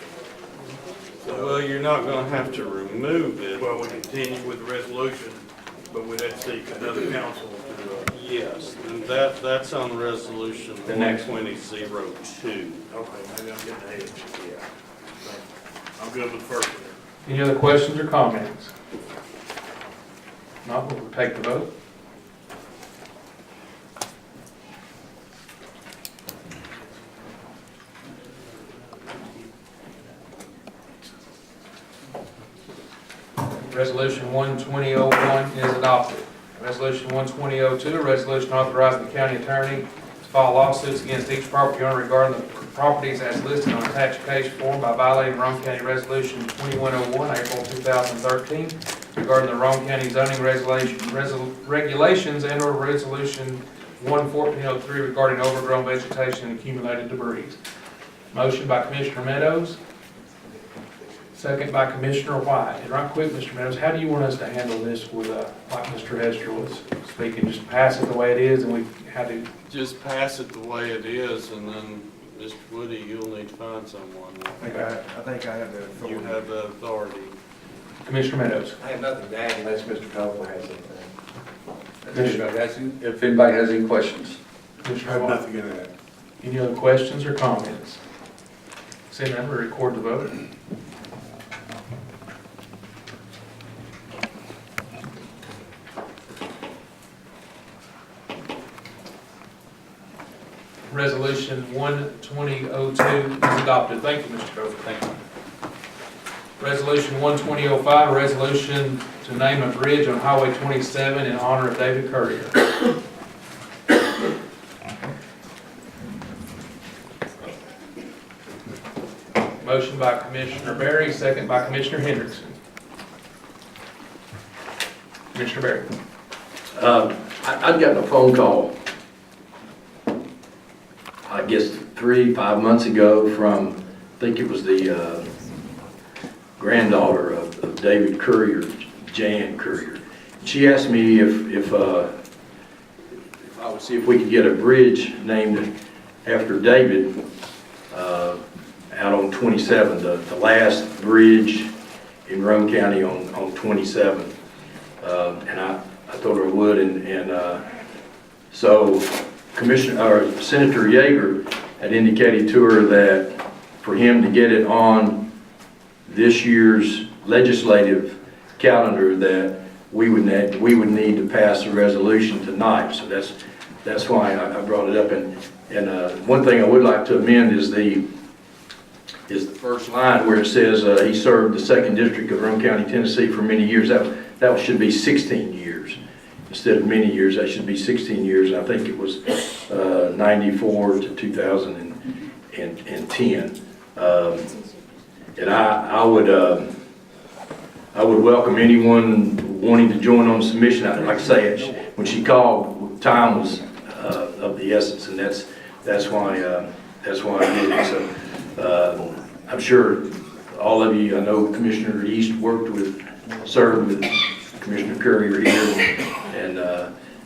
Well, you're not gonna have to remove it. Well, we continue with the resolution, but we'd have to seek another council to, Yes, and that's on resolution The next 12002. okay, maybe I'm getting ahead. Yeah. I'm good with the first one. Any other questions or comments? Not, we'll take the vote. Resolution 12001 is adopted. Resolution 12002, a resolution authorizing the county attorney to file lawsuits against each property owner regarding the properties as listed on attached case form by violating Roane County Resolution 2101, April 2013, regarding the Roane County zoning regulations and/or Resolution 11403 regarding overgrown vegetation and accumulated debris. Motion by Commissioner Meadows. Second by Commissioner White. And right quick, Mr. Meadows, how do you want us to handle this with, like Mr. Hester was speaking, just pass it the way it is and we have to... Just pass it the way it is, and then, Mr. Woody, you'll need to find someone. I think I have the authority. You have that authority. Commissioner Meadows. I have nothing to add unless Mr. Topher has anything. If anybody has any questions. Commissioner White. Nothing to add. Any other questions or comments? Seeing none, we record the vote. Resolution 12002 is adopted. Thank you, Mr. Cofer. Thank you. Resolution 12005, a resolution to name a bridge on Highway 27 in honor of David Courier. Motion by Commissioner Berry, second by Commissioner Hendrickson. Commissioner Berry. I'd gotten a phone call, I guess 3-5 months ago from, I think it was the granddaughter of David Courier, Jan Courier. She asked me if I would see if we could get a bridge named after David out on 27, the last bridge in Roane County on 27. And I told her I would, and so Senator Yeager had indicated to her that for him to get it on this year's legislative calendar, that we would need to pass a resolution tonight. So that's why I brought it up. And one thing I would like to amend is the first line where it says he served the 2nd District of Roane County, Tennessee for many years. That should be 16 years. Instead of many years, that should be 16 years. And I think it was 94 to 2010. And I would welcome anyone wanting to join on submission. Like I say, when she called, time was of the essence, and that's why I did it. So I'm sure all of you, I know Commissioner East served with Commissioner Courier here, and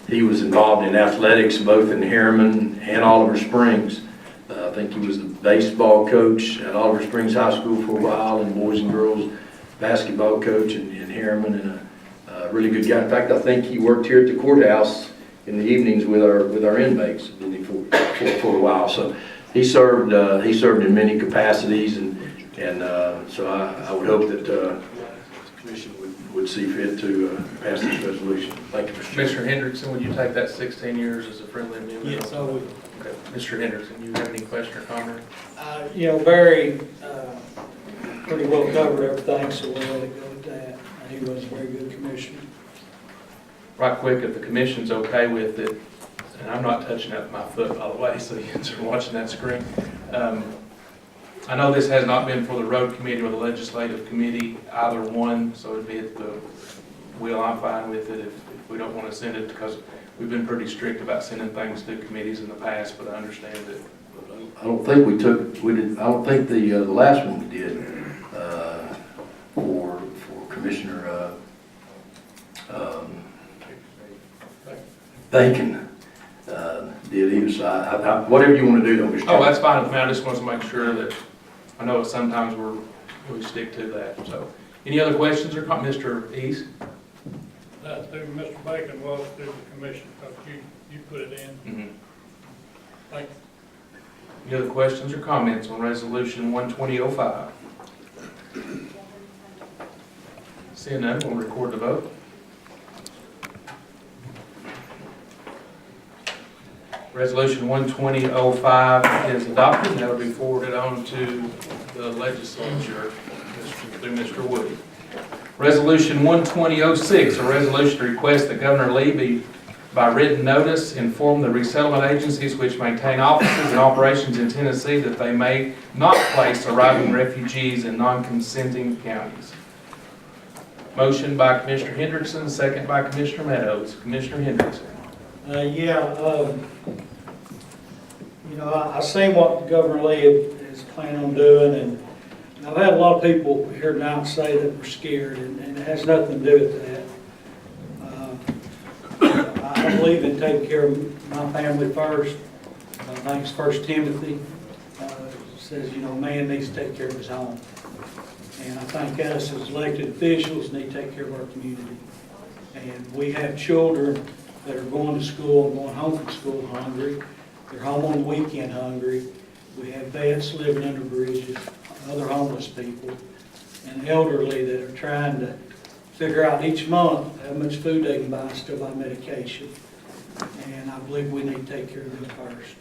he was involved in athletics both in Harriman and Oliver Springs. I think he was the baseball coach at Oliver Springs High School for a while, and boys and girls basketball coach in Harriman, and a really good guy. In fact, I think he worked here at the courthouse in the evenings with our inmates, didn't he, for a while. So he served in many capacities, and so I would hope that the commission would see fit to pass this resolution. Thank you, Mr. Commissioner Hendrickson, would you take that 16 years as a friendly amendment? Yes, I would. Okay. Mr. Hendrickson, you have any question or comment? Barry pretty well covered everything, so we'll let it go with that. He was a very good commissioner. Right quick, if the commission's okay with it, and I'm not touching up my foot, by the way, so you're watching that screen. I know this has not been for the road committee or the legislative committee, either one, so it'd be at the will. I'm fine with it if we don't want to send it, because we've been pretty strict about sending things to committees in the past, but I understand that. I don't think I don't think the last one we did for Commissioner Bacon did either. So whatever you want to do, though, Mr. Oh, that's fine with me. I just want to make sure that, I know sometimes we stick to that. So, any other questions or comments, Mr. East? That's who Mr. Bacon was through the commission, because you put it in. Mm-hmm. Thank you. Any other questions or comments on Resolution 12005? Seeing none, we'll record the vote. Resolution 12005 is adopted, and that will be forwarded on to the legislature through Mr. Woody. Resolution 12006, a resolution to request that Governor Lee be, by written notice, inform the resettlement agencies which maintain offices and operations in Tennessee that they may not place arriving refugees in non-consenting counties. Motion by Commissioner Hendrickson, second by Commissioner Meadows. Commissioner Hendrickson. I seen what Governor Lee is planning on doing, and I've had a lot of people here tonight say that we're scared, and it has nothing to do with that. I believe in taking care of my family first. I think it's 1 Timothy says, man needs to take care of his home. And I think us as elected officials need to take care of our community. And we have children that are going to school and going home from school hungry. They're home on the weekend hungry. We have vets living under bridges, other homeless people, and elderly that are trying to figure out each month how much food they can buy and still buy medication. And I believe we need to take care of them first.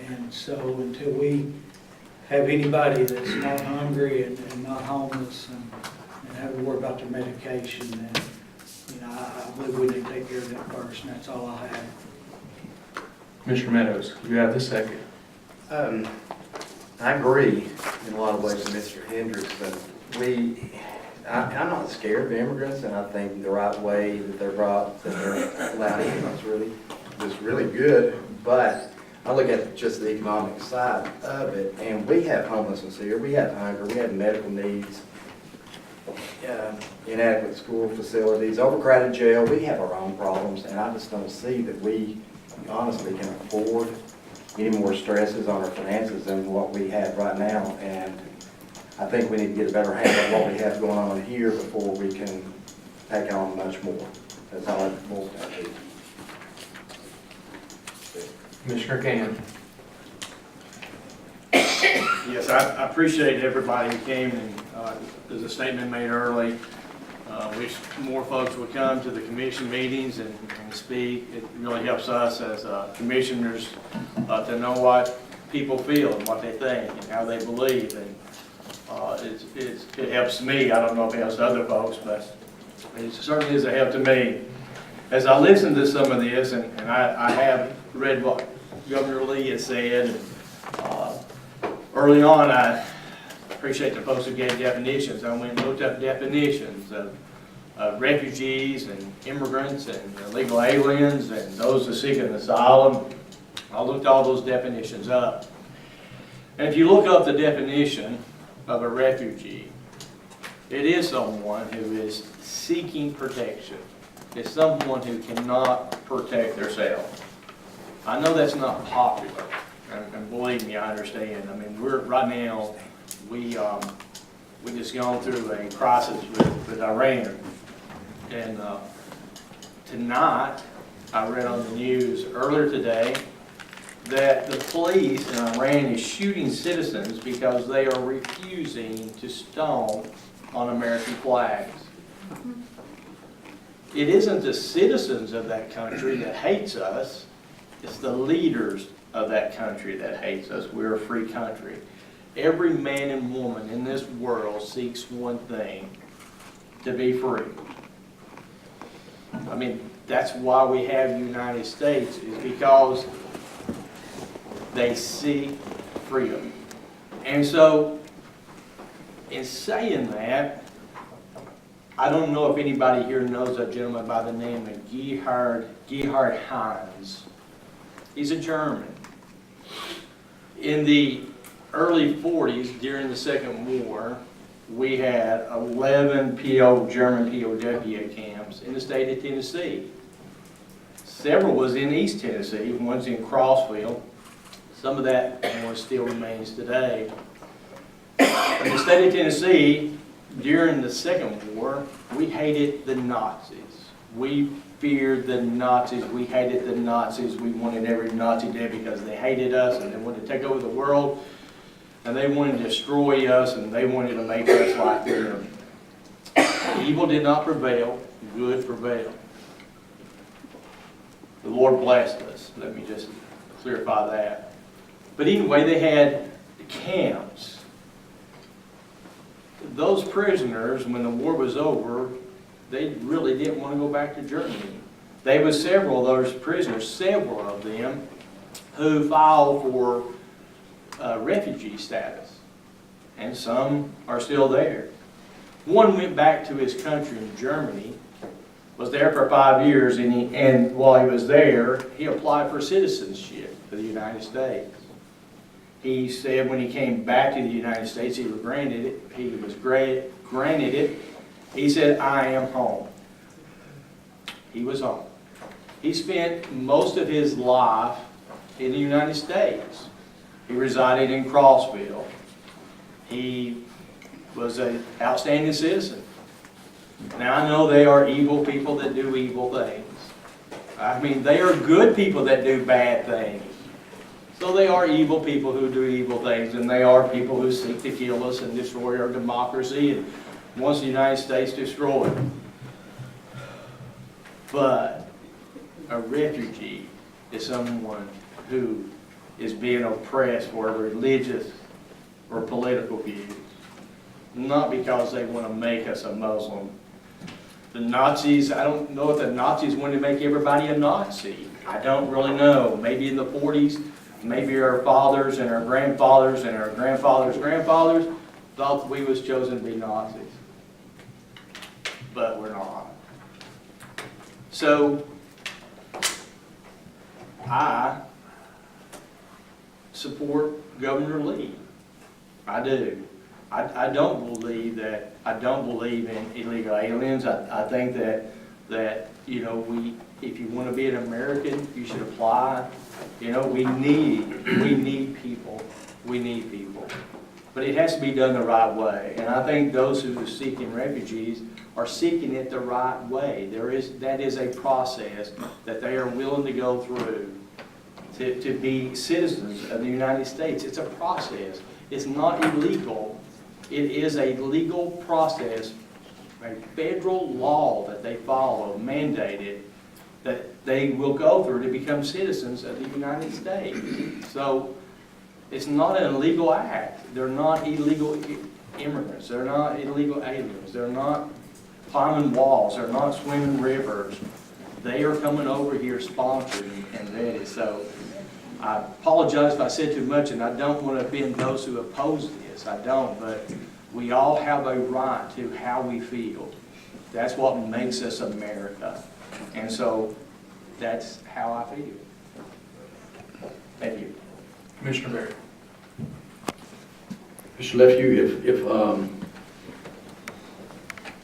And so until we have anybody that's not hungry and not homeless and have to worry about their medication. And, you know, I believe we need to take care of them first, and that's all I have. Commissioner Meadows, you have the second. I agree in a lot of ways with Mr. Hendricks, but I'm not scared of immigrants, and I think the right way that they're brought, that they're allowed in is really good. But I look at just the economic side of it, and we have homelessness here, we have hunger, we have medical needs, inadequate school facilities, overcrowded jail. We have our own problems, and I just don't see that we honestly can afford any more stresses on our finances than what we have right now. And I think we need to get a better handle on what we have going on here before we can take on much more. That's all it boils down to. Commissioner Gann. Yes, I appreciate everybody who came, and there's a statement made early. Wish more folks would come to the commission meetings and speak. It really helps us as commissioners to know what people feel and what they think and how they believe. And it helps me. I don't know if it helps other folks, but it certainly is a help to me. As I listen to some of this, and I have read what Governor Lee has said, and early on I appreciate the folks who gave definitions. I went and looked up definitions of refugees and immigrants and illegal aliens and those who seek an asylum. I looked all those definitions up. And if you look up the definition of a refugee, it is someone who is seeking protection. It's someone who cannot protect themselves. I know that's not popular, and believe me, I understand. I mean, right now, we just gone through a crisis with Iran. And tonight, I read on the news earlier today that the police in Iran is shooting citizens because they are refusing to stone on American flags. It isn't the citizens of that country that hates us, it's the leaders of that country that hates us. We're a free country. Every man and woman in this world seeks one thing: to be free. I mean, that's why we have the United States, is because they seek freedom. And so, in saying that, I don't know if anybody here knows a gentleman by the name of Gerhard Heinz. He's a German. In the early 40s, during the Second War, we had 11 German POW camps in the state of Tennessee. Several was in East Tennessee, one's in Crossville. Some of that still remains today. In the state of Tennessee, during the Second War, we hated the Nazis. We feared the Nazis. We hated the Nazis. We wanted every Nazi dead because they hated us and they wanted to take over the world. And they wanted to destroy us, and they wanted to make us like them. Evil did not prevail, good prevailed. The Lord blessed us. Let me just clarify that. But anyway, they had camps. Those prisoners, when the war was over, they really didn't want to go back to Germany. There were several of those prisoners, several of them, who filed for refugee status, and some are still there. One went back to his country in Germany, was there for 5 years, and while he was there, he applied for citizenship for the United States. He said when he came back to the United States, he was granted it. He said, "I am home." He was home. He spent most of his life in the United States. He resided in Crossville. He was an outstanding citizen. Now, I know they are evil people that do evil things. I mean, they are good people that do bad things. So they are evil people who do evil things, and they are people who seek to kill us and destroy our democracy and wants the United States destroyed. But a refugee is someone who is being oppressed for a religious or political views, not because they want to make us a Muslim. The Nazis, I don't know if the Nazis wanted to make everybody a Nazi. I don't really know. Maybe in the 40s, maybe our fathers and our grandfathers and our grandfathers' grandfathers thought we was chosen to be Nazis. But we're not. So, I support Governor Lee. I do. I don't believe in illegal aliens. I think that you know, if you want to be an American, you should apply. You know, we need people. We need people. But it has to be done the right way. And I think those who are seeking refugees are seeking it the right way. That is a process that they are willing to go through to be citizens of the United States. It's a process. It's not illegal. It is a legal process, a federal law that they follow, mandated, that they will go through to become citizens of the United States. So it's not an illegal act. They're not illegal immigrants. They're not illegal aliens. They're not climbing walls. They're not swimming rivers. They are coming over here sponsored and vetted. So I apologize if I said too much, and I don't want to offend those who oppose this. I don't, but we all have a right to how we feel. That's what makes us America. And so that's how I feel. Thank you. Commissioner Berry. Mr. Lefevue, if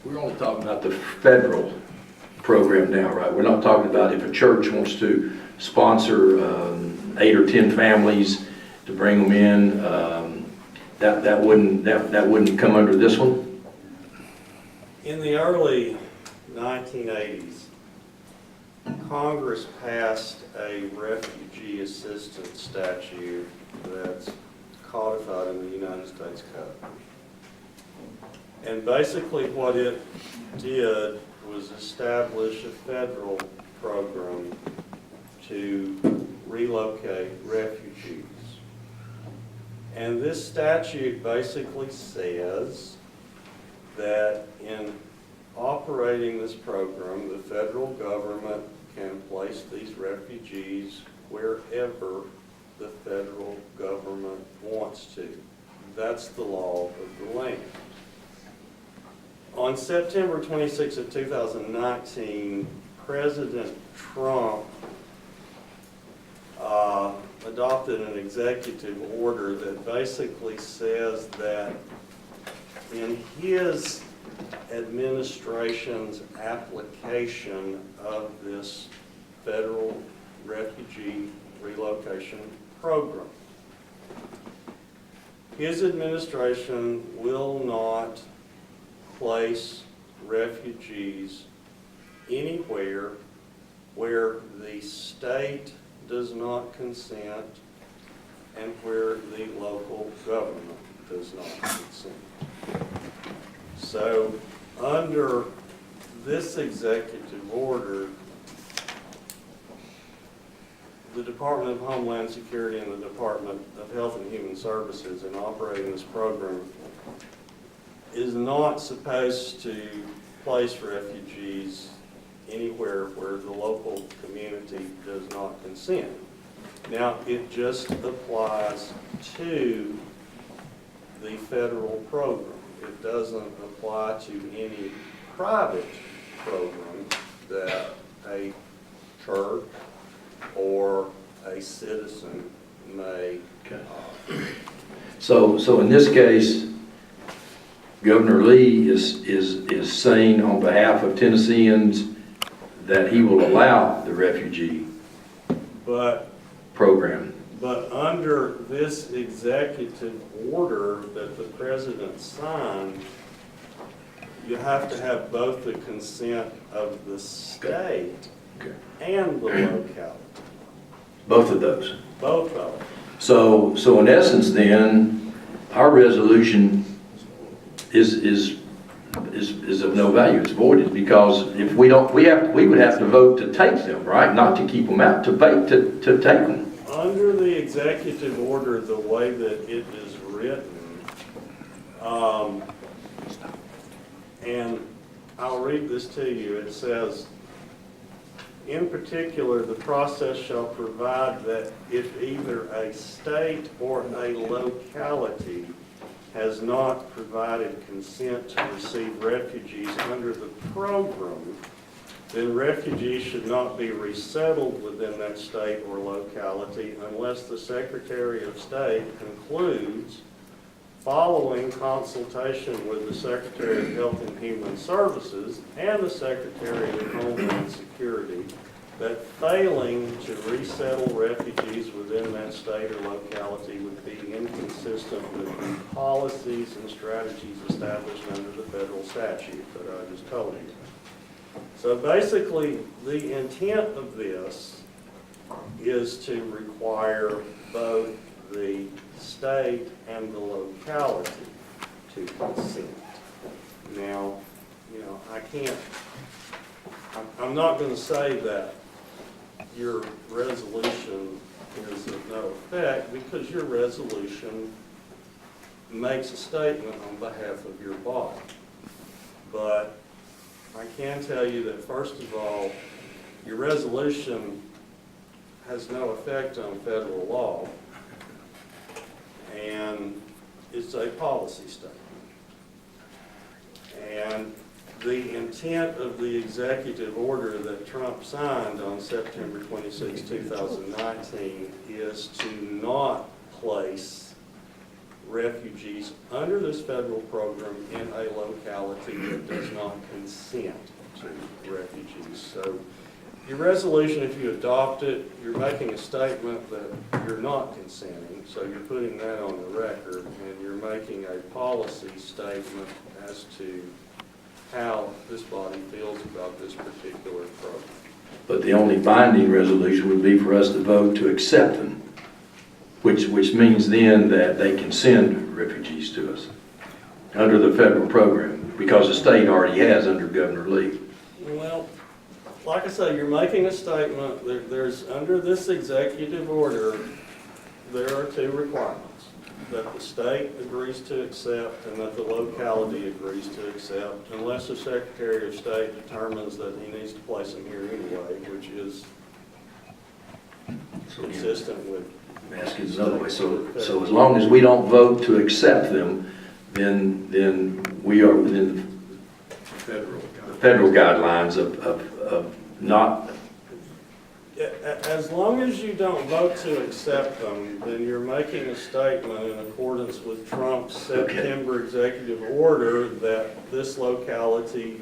we're only talking about the federal program now, right? We're not talking about if a church wants to sponsor 8 or 10 families to bring them in, that wouldn't come under this one? In the early 1980s, Congress passed a refugee assistance statute that's codified in the United States Code. And basically what it did was establish a federal program to relocate refugees. And this statute basically says that in operating this program, the federal government can place these refugees wherever the federal government wants to. That's the law of the land. On September 26 of 2019, President Trump adopted an executive order that basically says that in his administration's application of this federal refugee relocation program, his administration will not place refugees anywhere where the state does not consent and where the local government does not consent. So under this executive order, the Department of Homeland Security and the Department of Health and Human Services in operating this program is not supposed to place refugees anywhere where the local community does not consent. Now, it just applies to the federal program. It doesn't apply to any private program that a church or a citizen may. So in this case, Governor Lee is saying on behalf of Tennesseans that he will allow the refugee program. But under this executive order that the president signed, you have to have both the consent of the state and the locality. Both of those. Both of them. So in essence then, our resolution is of no value. It's voided because if we don't, we would have to vote to take them, right? Not to keep them out, to take them. Under the executive order, the way that it is written, And I'll read this to you. It says, in particular, the process shall provide that if either a state or a locality has not provided consent to receive refugees under the program, then refugees should not be resettled within that state or locality unless the Secretary of State concludes, following consultation with the Secretary of Health and Human Services and the Secretary of Homeland Security, that failing to resettle refugees within that state or locality would be inconsistent with the policies and strategies established under the federal statute that I just told you. So basically, the intent of this is to require both the state and the locality to consent. Now, I'm not going to say that your resolution is of no effect, because your resolution makes a statement on behalf of your body. But I can tell you that, first of all, your resolution has no effect on federal law, and it's a policy statement. And the intent of the executive order that Trump signed on September 26, 2019 is to not place refugees under this federal program in a locality that does not consent to refugees. So your resolution, if you adopt it, you're making a statement that you're not consenting, so you're putting that on the record, and you're making a policy statement as to how this body feels about this particular program. But the only binding resolution would be for us to vote to accept them, which means then that they can send refugees to us under the federal program, because the state already has under Governor Lee. Well, like I say, you're making a statement. There's under this executive order, there are two requirements: that the state agrees to accept and that the locality agrees to accept, unless the Secretary of State determines that he needs to place them here anyway, which is consistent with. Ask it another way. So as long as we don't vote to accept them, then we are within the federal guidelines of not. As long as you don't vote to accept them, then you're making a statement in accordance with Trump's September executive order that this locality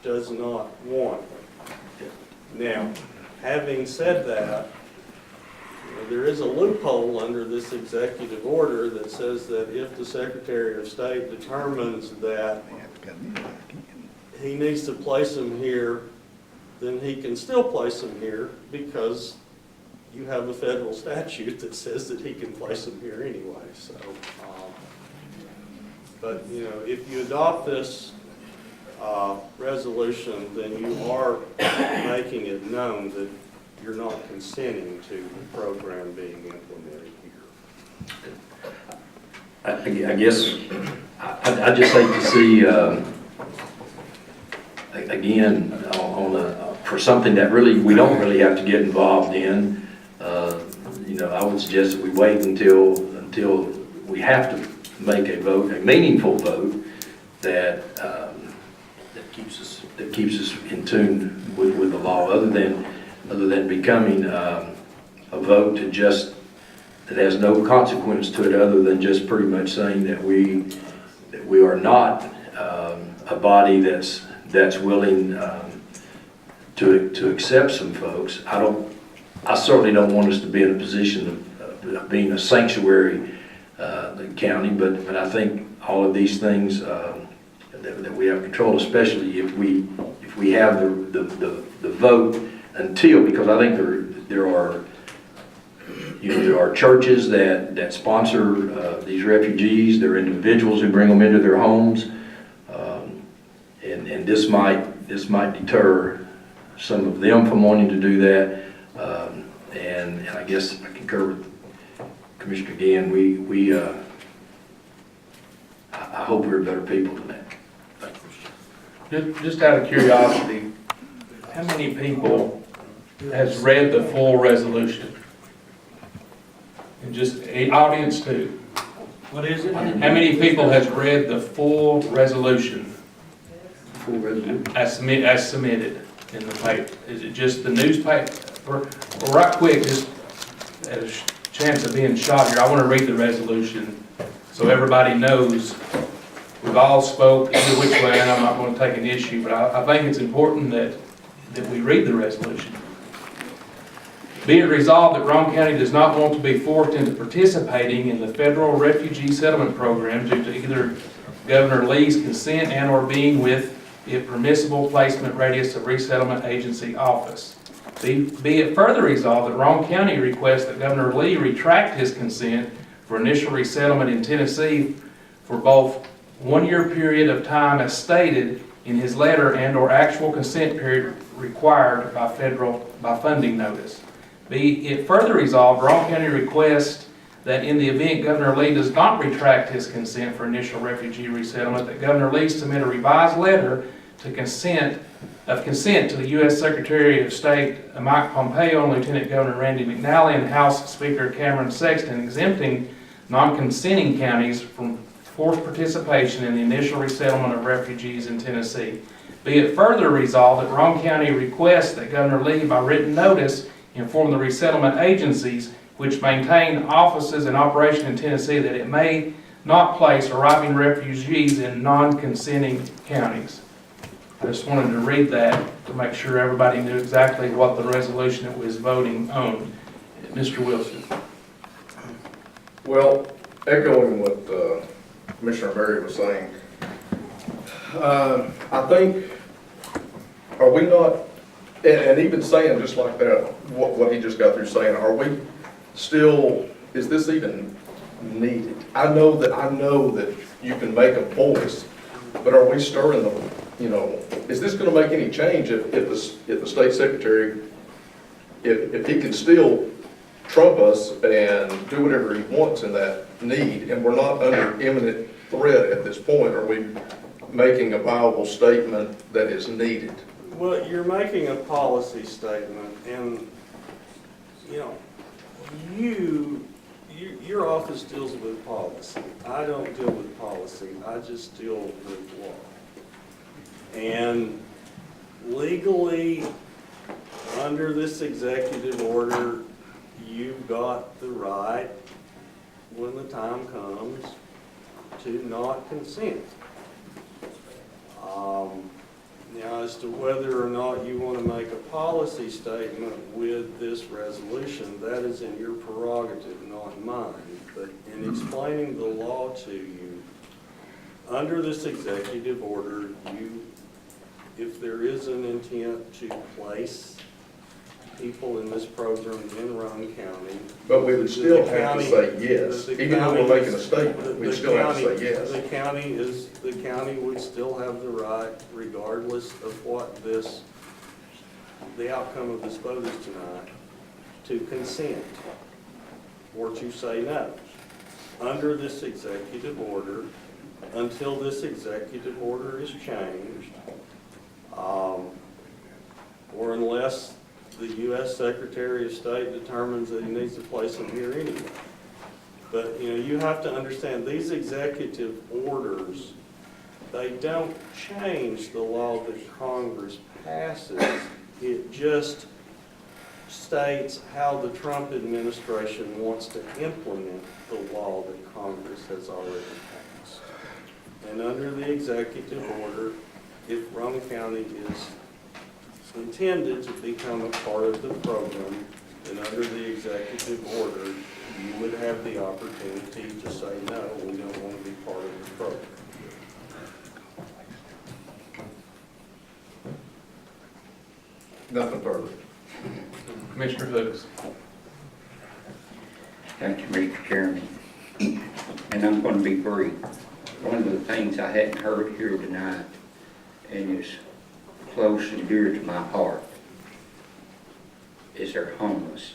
does not want them. Now, having said that, there is a loophole under this executive order that says that if the Secretary of State determines that he needs to place them here, then he can still place them here, because you have a federal statute that says that he can place them here anyway. So, but if you adopt this resolution, then you are making it known that you're not consenting to the program being implemented here. I guess I just hate to see again for something that really we don't really have to get involved in. I would suggest that we wait until we have to make a vote, a meaningful vote that keeps us in tune with the law, other than becoming a vote that has no consequence to it, other than just pretty much saying that we are not a body that's willing to accept some folks. I certainly don't want us to be in a position of being a sanctuary county, but I think all of these things that we have control, especially if we have the vote until, because I think there are churches that sponsor these refugees. There are individuals who bring them into their homes, and this might deter some of them from wanting to do that. And I guess I concur with Commissioner Gann. I hope we're better people than that. Just out of curiosity, how many people has read the full resolution? And just, audience too. What is it? How many people has read the full resolution Full resolution. as submitted in the paper? Is it just the newspaper? Or right quick, just at a chance of being shot here, I want to read the resolution so everybody knows. We've all spoke either which way, and I'm not going to take an issue, but I think it's important that we read the resolution. Be it resolved that Roane County does not want to be forced into participating in the federal refugee settlement program due to either Governor Lee's consent and or being with the permissible placement radius of resettlement agency office. Be it further resolved that Roane County requests that Governor Lee retract his consent for initial resettlement in Tennessee for both 1 year period of time as stated in his letter and or actual consent period required by funding notice. Be it further resolved, Roane County requests that in the event Governor Lee does not retract his consent for initial refugee resettlement, that Governor Lee submit a revised letter to consent to the U.S. Secretary of State Mike Pompeo and Lieutenant Governor Randy McNally and House Speaker Cameron Sexton exempting non-consenting counties from forced participation in the initial resettlement of refugees in Tennessee. Be it further resolved that Roane County requests that Governor Lee, by written notice, inform the resettlement agencies which maintain offices in operation in Tennessee that it may not place arriving refugees in non-consenting counties. I just wanted to read that to make sure everybody knew exactly what the resolution that was voting on. Mr. Wilson. Well, echoing what Commissioner Berry was saying, I think, are we not, and even saying just like that, what he just got through saying, are we still, is this even needed? I know that you can make a voice, but are we stirring the, is this going to make any change if the state secretary, if he can still trump us and do whatever he wants in that need, and we're not under imminent threat at this point? Are we making a viable statement that is needed? Well, you're making a policy statement, and, your office deals with policy. I don't deal with policy. I just deal with law. And legally, under this executive order, you've got the right, when the time comes, to not consent. Now, as to whether or not you want to make a policy statement with this resolution, that is in your prerogative, not mine. But in explaining the law to you, under this executive order, if there is an intent to place people in this program in Roane County. But we would still have to say yes, even though we're making a statement, we'd still have to say yes. The county would still have the right, regardless of what the outcome of this vote is tonight, to consent or to say no. Under this executive order, until this executive order is changed, or unless the U.S. Secretary of State determines that he needs to place them here anyway. But, you have to understand, these executive orders, they don't change the law that Congress passes. It just states how the Trump administration wants to implement the law that Congress has already passed. And under the executive order, if Roane County is intended to become a part of the program, then under the executive order, you would have the opportunity to say, no, we don't want to be part of the program. Nothing further. Commissioner Hooks. Thank you, Mr. Chairman. And I'm going to be brief. One of the things I hadn't heard here tonight, and is close and dear to my heart, is our homeless,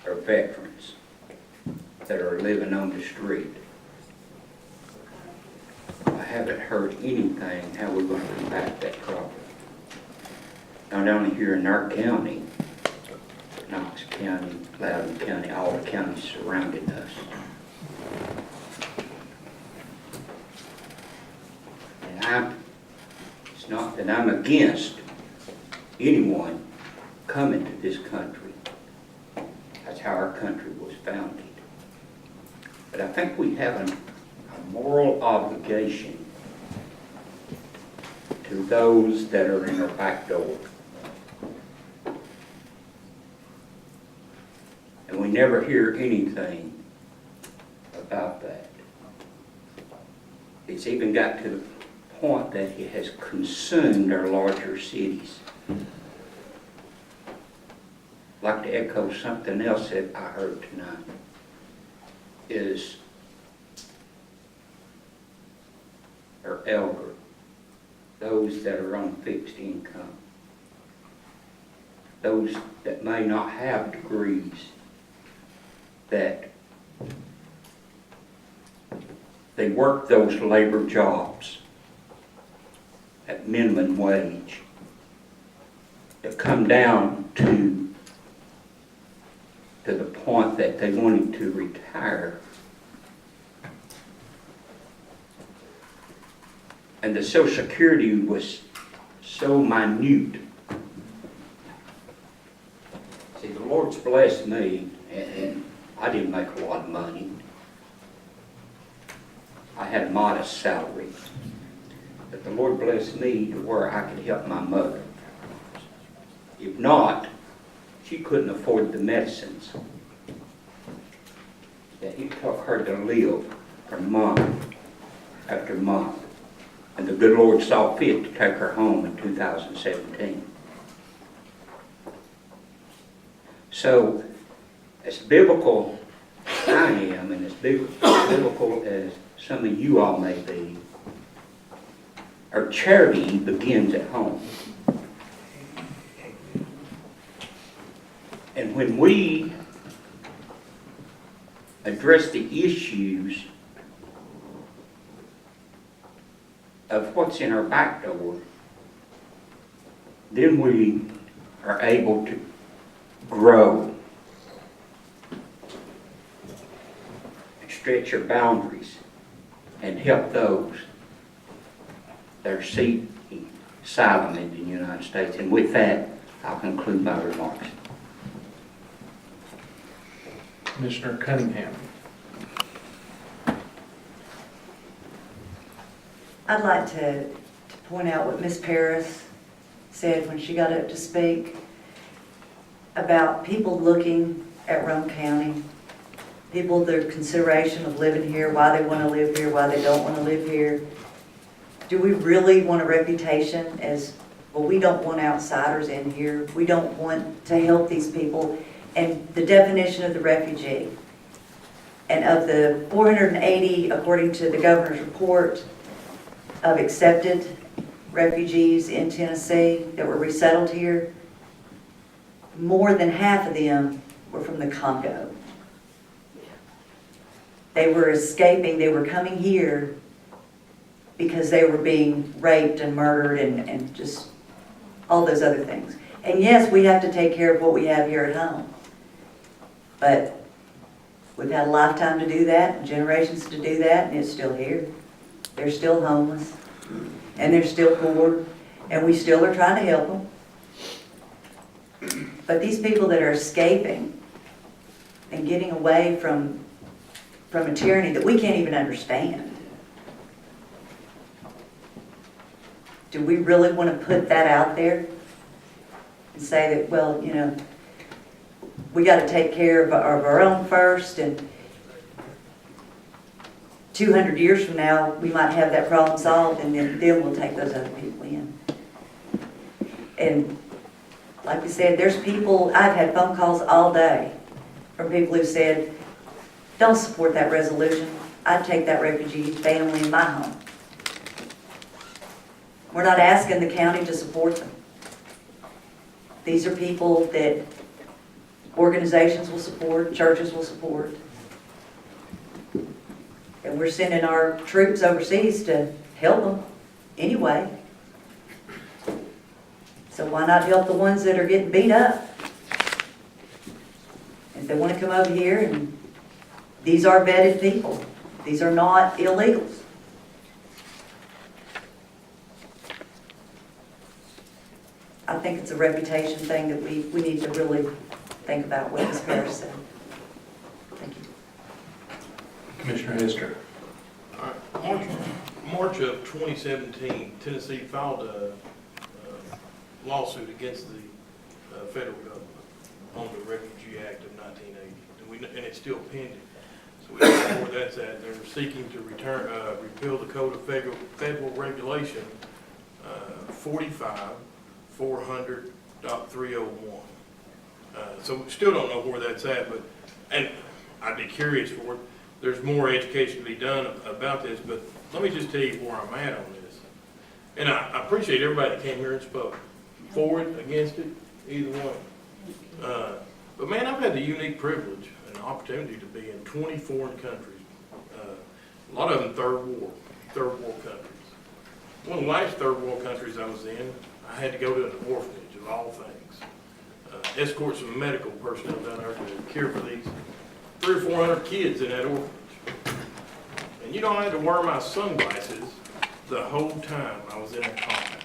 our veterans that are living on the street. haven't heard anything how we're going to combat that problem. Not only here in our county, Knox County, Loudoun County, all the counties surrounding us. And it's not that I'm against anyone coming to this country. That's how our country was founded. But I think we have a moral obligation to those that are in our back door. And we never hear anything about that. It's even got to the point that it has consumed our larger cities. I'd like to echo something else that I heard tonight, is our elder, those that are on fixed income, those that may not have degrees, that they work those labor jobs at minimum wage, that come down to the point that they wanted to retire. And the Social Security was so minute. See, the Lord's blessed me, and I didn't make a lot of money. I had a modest salary. But the Lord blessed me to where I could help my mother. If not, she couldn't afford the medicines that it took her to live for month after month. And the good Lord saw fit to take her home in 2017. So, as biblical as I am, and as biblical as some of you all may be, our charity begins at home. And when we address the issues of what's in our back door, then we are able to grow, stretch our boundaries, and help those that are seeking asylum in the United States. And with that, I'll conclude my remarks. Commissioner Cunningham. I'd like to point out what Ms. Paris said when she got up to speak about people looking at Roane County, people, their consideration of living here, why they want to live here, why they don't want to live here. Do we really want a reputation as, well, we don't want outsiders in here, we don't want to help these people? And the definition of the refugee, and of the 480, according to the governor's report, of accepted refugees in Tennessee that were resettled here, more than half of them were from the Congo. They were escaping, they were coming here because they were being raped and murdered and just all those other things. And yes, we have to take care of what we have here at home. But we've had a lifetime to do that, and generations to do that, and it's still here. They're still homeless, and they're still poor, and we still are trying to help them. But these people that are escaping and getting away from a tyranny that we can't even understand, do we really want to put that out there and say that, well, you know, we got to take care of our own first, and 200 years from now, we might have that problem solved, and then we'll take those other people in. And like we said, there's people, I've had phone calls all day from people who said, don't support that resolution. I'd take that refugee family in my home. We're not asking the county to support them. These are people that organizations will support, churches will support. And we're sending our troops overseas to help them anyway. So why not help the ones that are getting beat up? If they want to come over here, and these are vetted people. These are not illegals. I think it's a reputation thing that we need to really think about what Ms. Parrish said. Thank you. Commissioner Hester. March of 2017, Tennessee filed a lawsuit against the federal government on the Refugee Act of 1980, and it's still pending. So we don't know where that's at. They're seeking to repeal the Code of Federal Regulation 45-400.301. So we still don't know where that's at, but, and I'd be curious for it. There's more education to be done about this, but let me just tell you where I'm at on this. And I appreciate everybody that came here and spoke. For it, against it, either one. But man, I've had the unique privilege and opportunity to be in 20 foreign countries. A lot of them third world countries. One of the last third world countries I was in, I had to go to an orphanage of all things. Escort some medical personnel down there to care for these 300 or 400 kids in that orphanage. And you know, I had to wear my sunglasses the whole time I was in that compound.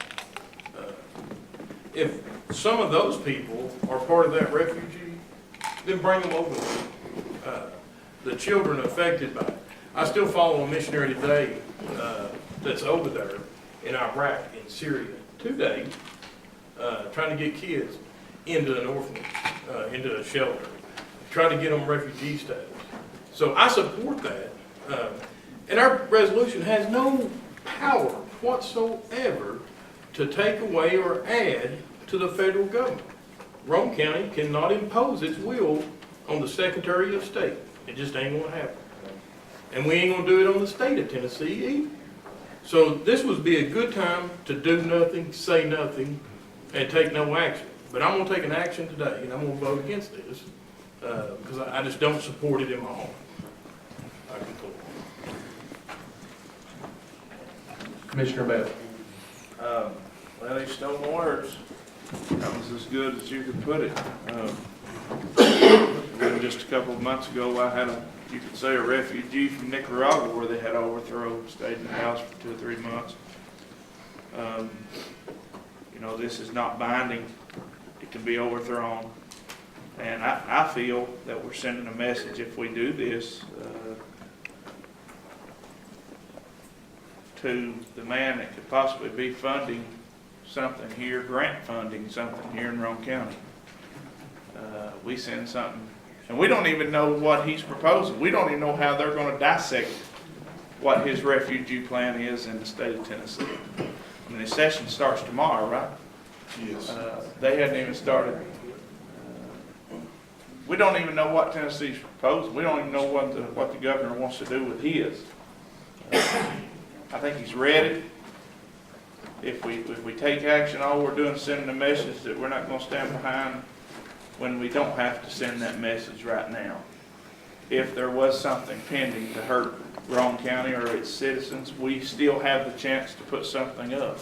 If some of those people are part of that refugee, then bring them over. The children affected by it. I still follow a missionary today that's over there in Iraq, in Syria, today, trying to get kids into an orphanage, into a shelter, trying to get them refugee status. So I support that. And our resolution has no power whatsoever to take away or add to the federal government. Roane County cannot impose its will on the Secretary of State. It just ain't gonna happen. And we ain't gonna do it on the state of Tennessee either. So this would be a good time to do nothing, say nothing, and take no action. But I'm gonna take an action today, and I'm gonna vote against this, because I just don't support it in my heart. I conclude. Commissioner Bell. Well, he stole my words. That was as good as you could put it. Just a couple of months ago, I had you could say a refugee from Nicaragua where they had overthrown, stayed in the house for 2 or 3 months. You know, this is not binding. It can be overthrown. And I feel that we're sending a message if we do this to the man that could possibly be funding something here, grant funding something here in Roane County. We send something, and we don't even know what he's proposing. We don't even know how they're going to dissect what his refugee plan is in the state of Tennessee. I mean, the session starts tomorrow, right? Yes. They hadn't even started. We don't even know what Tennessee's proposing. We don't even know what the governor wants to do with his. I think he's ready. If we take action, all we're doing is sending a message that we're not going to stand behind when we don't have to send that message right now. If there was something pending to hurt Roane County or its citizens, we still have the chance to put something up.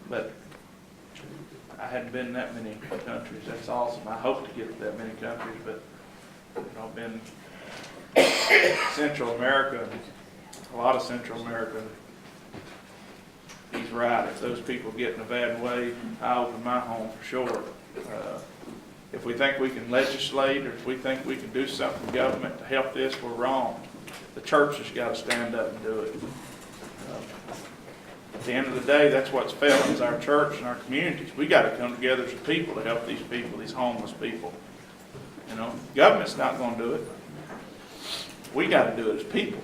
But I hadn't been in that many countries. That's awesome. I hope to get to that many countries, but I've been Central America, a lot of Central America. He's right. If those people get in a bad way, I open my home for sure. If we think we can legislate or if we think we can do something in government to help this, we're wrong. The church has got to stand up and do it. At the end of the day, that's what's felt is our church and our communities. We got to come together as a people to help these people, these homeless people. You know, government's not going to do it. We got to do it as people.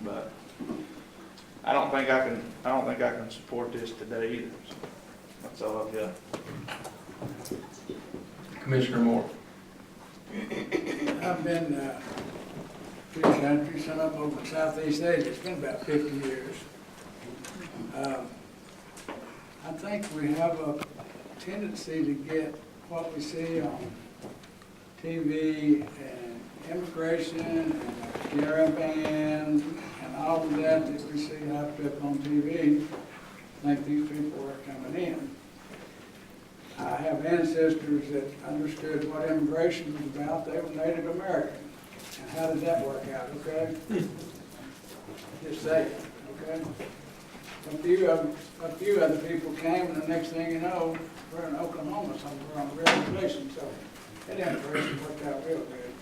But I don't think I can support this today either. So that's all I've got. Commissioner Moore. I've been a few countries, some of them over in Southeast Asia. It's been about 50 years. I think we have a tendency to get what we see on TV and immigration and caravan and all of that we see hyped up on TV, think these people are coming in. I have ancestors that understood what immigration was about. They were Native American. And how did that work out, okay? Just saying, okay? A few other people came, and the next thing you know, we're in Oklahoma somewhere on a reservation, so that immigration worked out real good.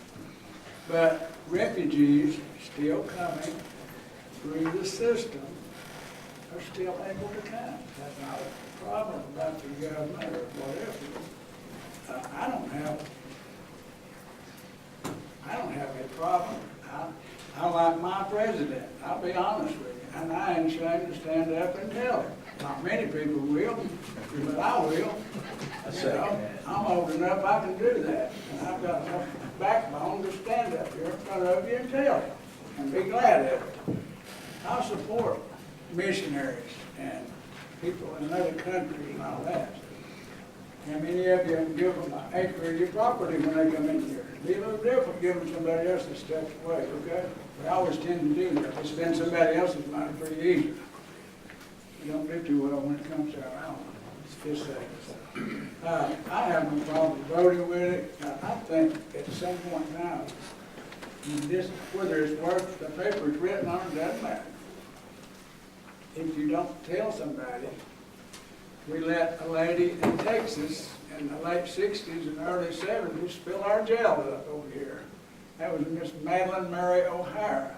But refugees still coming through the system are still able to come. That's not a problem about the government or whatever. I don't have a problem. I like my president, I'll be honest with you, and I ain't ashamed to stand up and tell him. Not many people will, but I will. You know, I'm old enough, I can do that, and I've got enough backbone to stand up here in front of you and tell you, and be glad of it. I support missionaries and people in other countries and all that. How many of you give them an acre of your property when they come in here? It'd be a little different giving somebody else's stuff away, okay? We always tend to do that. We spend somebody else's money pretty easy. We don't do too well when it comes to our own. It's just that. I have no problem voting with it. I think at some point now, whether it's worth the paper it's written on, it doesn't matter. If you don't tell somebody, we let a lady in Texas in the late 60s and early 70s fill our jail up over here. That was Miss Madeline Mary O'Hara.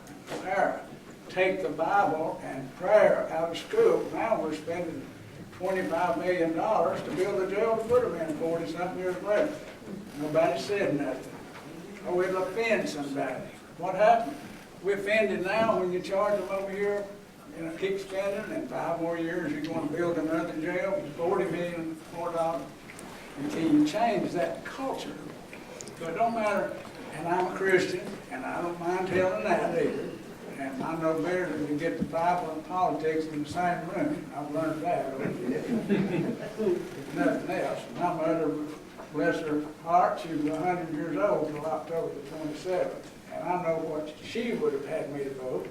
Take the Bible and prayer out of school. Now we're spending $25 million to build a jail to put them in 40-something years later. Nobody said nothing. Oh, it'll offend somebody. What happened? We offended now when you charge them over here, you know, keep spending, and 5 more years you're going to build another jail, $40 million more until you change that culture. So it don't matter, and I'm a Christian, and I don't mind telling that either. And I know better than to get the Bible and politics in the same room. I've learned that. If nothing else. My mother, bless her heart, she was 100 years old until October the 27th. And I know what she would have had me to vote.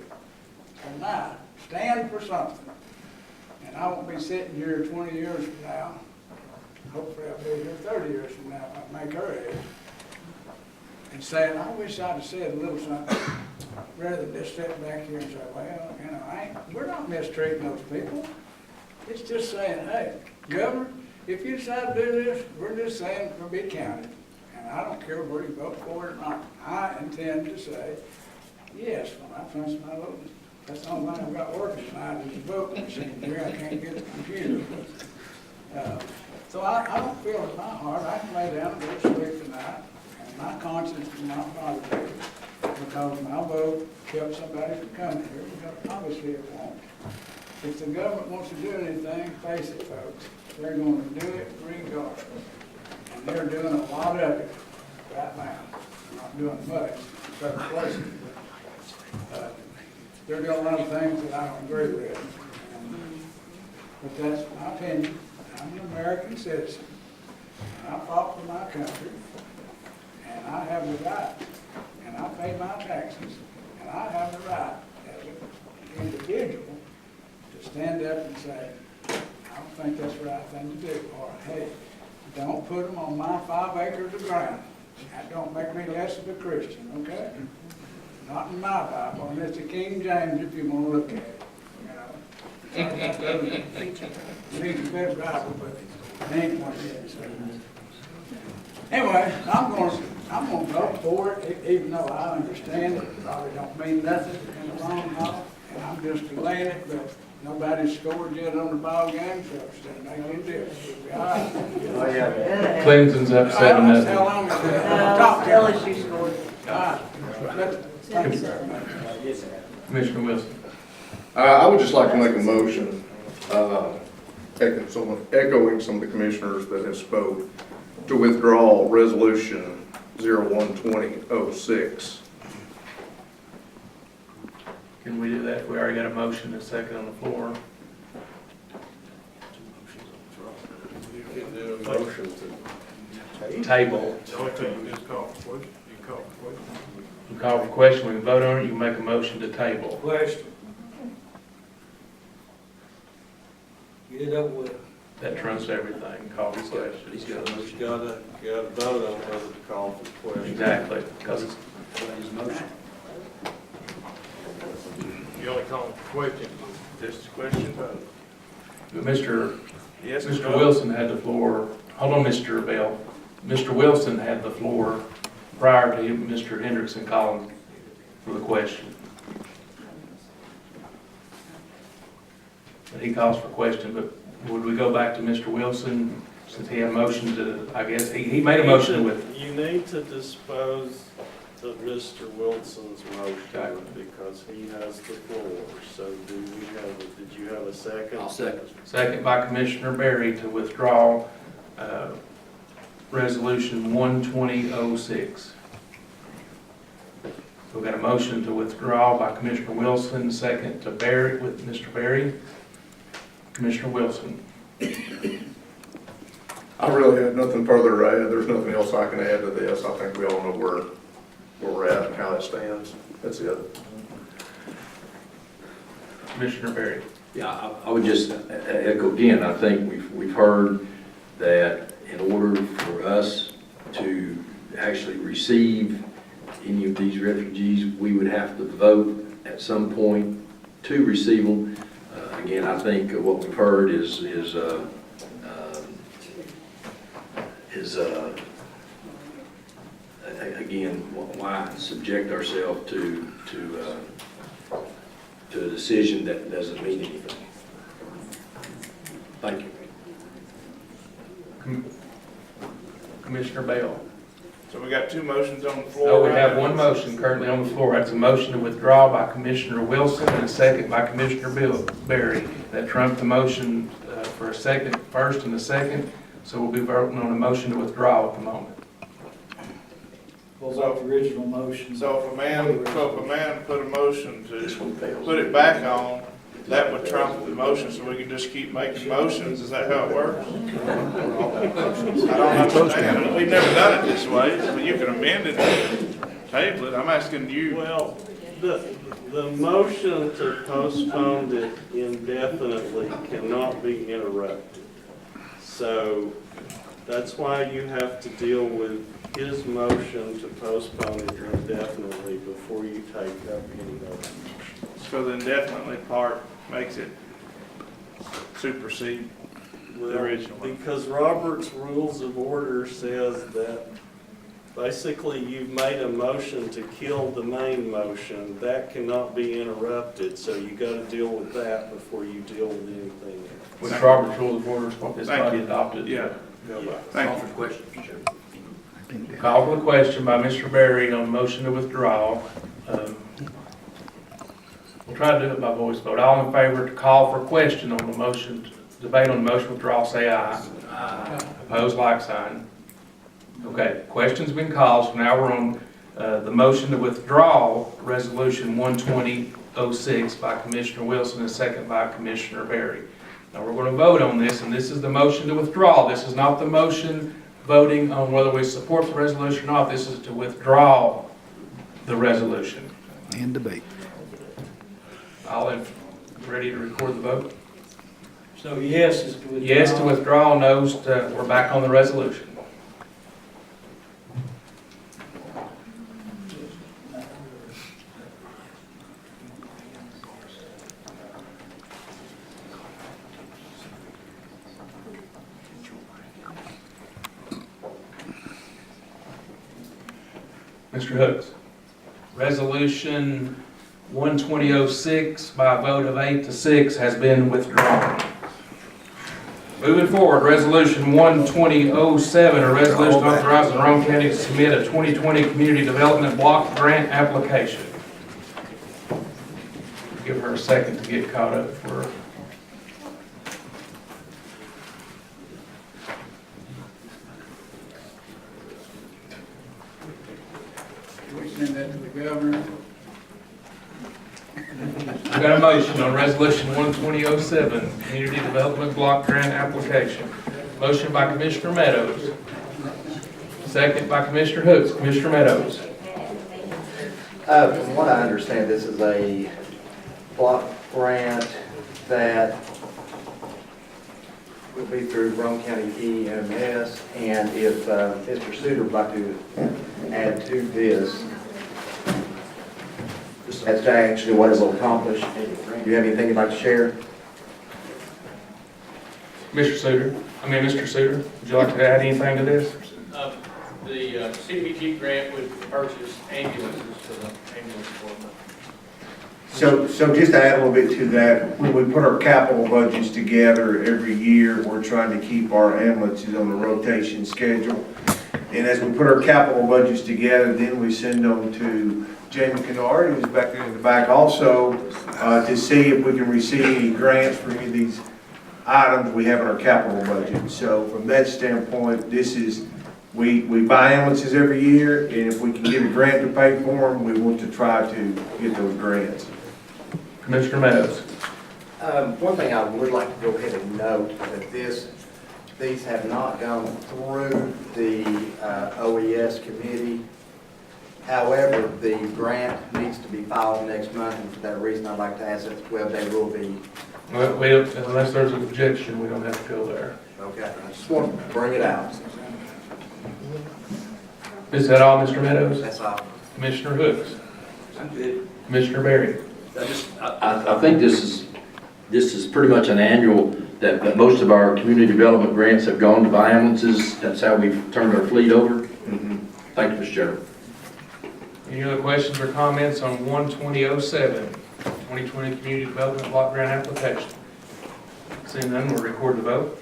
And now, stand for something. And I won't be sitting here 20 years from now. Hopefully I'll be here 30 years from now if I make her age. And saying, I wish I'd have said a little something, rather than just sit back here and say, well, you know, we're not mistreating those people. It's just saying, hey, Governor, if you decide to do this, we're just saying we'll be counted. And I don't care whether you vote for it or not. I intend to say, yes, when I finish my voting. That's the only thing I've got working tonight is the voting machine here. I can't get the computer. So I don't feel in my heart, I can lay down and go to sleep tonight, and my conscience will not bother me, because my vote kept somebody from coming here, because obviously it won't. If the government wants to do anything, face it, folks, they're going to do it regardless. And they're doing a lot of it right now. They're not doing much in certain places, but they're doing a lot of things that I don't agree with. But that's my opinion. I'm an American citizen. I fought for my country, and I have the right, and I pay my taxes, and I have the right as an individual to stand up and say, I don't think that's the right thing to do, or hey, don't put them on my 5 acres of ground. That don't make me less of a Christian, okay? Not in my Bible, and it's the King James if you want to look at it. Needs a better Bible, but it ain't one yet. So. Anyway, I'm gonna vote for it, even though I understand it probably don't mean nothing in the long haul, and I'm just delaying it. But nobody's scored yet on the ball game, so it doesn't make any difference. We'll be all right. Oh, yeah. Clemson's up 7-0. How long is that? LSU scored. All right. Thank you very much. Commissioner Wilson. I would just like to make a motion, echoing some of the commissioners that have spoke, to withdraw resolution 01-2006. Can we do that? We already got a motion and a second on the floor. Motion to Table. Just call for it. You call for it. We call for question, we can vote on it, you can make a motion to table. Question. Get it over with. That trumps everything, call for question. He's gotta vote on whether to call for question. Exactly, because it's His motion. You only call for question, just a question vote. Yes, Mr. no? Wilson had the floor. Hold on, Mr. Bell. Mr. Wilson had the floor prior to Mr. Hendrickson calling for the question. But he calls for question, but would we go back to Mr. Wilson since he had a motion to, I guess, he made a motion with. You need to dispose of Mr. Wilson's motion because he has the floor. So did you have a second? I'll second. Second by Commissioner Berry to withdraw Resolution 12006. We've got a motion to withdraw by Commissioner Wilson, second to Berry, with Mr. Berry. Commissioner Wilson. I really have nothing further to add. There's nothing else I can add to this. I think we all know where we're at and how it stands. That's it. Commissioner Berry. Yeah, I would just echo again, I think we've heard that in order for us to actually receive any of these refugees, we would have to vote at some point to receive them. Again, I think what we've heard is again, why subject ourselves to a decision that doesn't mean anything. Thank you. Commissioner Bell. So we got two motions on the floor. No, we right have now. one motion currently on the floor. That's a motion to withdraw by Commissioner Wilson and a second by Commissioner Berry. That trumped the motion for a second, first and a second. So we'll be voting on a motion to withdraw at the moment. What about the original motion? So if a man put a motion to put it back on, that would trump the motion, so we can just keep making motions. Is that how it works? I don't understand. We've never done it this way, but you can amend it, table it. I'm asking you. Well, the motion to postpone it indefinitely cannot be interrupted. So that's why you have to deal with his motion to postpone it indefinitely before you take up any other motion. So the indefinitely part makes it supersede the original. Because Robert's Rules of Order says that basically you've made a motion to kill the main motion. That cannot be interrupted, so you got to deal with that before you deal with anything else. With Robert's Rules of Order, this body adopted. Yeah. Thank you for the question. Call for the question by Mr. Berry on motion to withdraw. We'll try to do it by voice vote. All in favor to call for question on the motion, debate on the motion withdrawal, say aye. Aye. Opposed, like sign. Okay, question's been called, so now we're on the motion to withdraw Resolution 12006 by Commissioner Wilson and second by Commissioner Berry. Now we're going to vote on this, and this is the motion to withdraw. This is not the motion voting on whether we support the resolution or not. This is to withdraw the resolution. And debate. Olive, ready to record the vote? So yes is to withdraw. Yes to withdraw, no's to, we're back on the resolution. Mr. Hooks, Resolution 12006 by a vote of 8-6 has been withdrawn. Moving forward, Resolution 12007, a resolution authorizing Roane County to submit a 2020 Community Development Block Grant application. Give her a second to get caught up for. We send that to the governor. We've got a motion on Resolution 12007, Community Development Block Grant Application. Motion by Commissioner Meadows. Second by Commissioner Hooks. Commissioner Meadows. From what I understand, this is a block grant that will be through Roane County EMS, and if Mr. Suter would like to add to this, that's actually what it will accomplish. Do you have anything you'd like to share? Mr. Suter, would you like to add anything to this? The CDBG grant would purchase ambulances for the ambulance department. So just to add a little bit to that, when we put our capital budgets together every year, we're trying to keep our ambulances on a rotation schedule. And as we put our capital budgets together, then we send them to Jamie Kennard, who's back there in the back also, to see if we can receive any grants for any of these items we have in our capital budget. So from that standpoint, this is, we buy ambulances every year, and if we can get a grant to pay for them, we want to try to get those grants. Commissioner Meadows. One thing I would like to go ahead and note that these have not gone through the OES committee. However, the grant needs to be filed next month, and for that reason, I'd like to ask that, well, they will be. Well, unless there's an objection, we don't have to go there. Okay, I just want to bring it out. Is that all, Mr. Meadows? That's all. Commissioner Hooks? I'm good. Commissioner Berry? I think this is pretty much an annual, that most of our community development grants have gone to buy ambulances. That's how we've turned our fleet over. Thank you, Mr. Chairman. Any other questions or comments on 12007, 2020 Community Development Block Grant Application? Seeing none, we'll record the vote.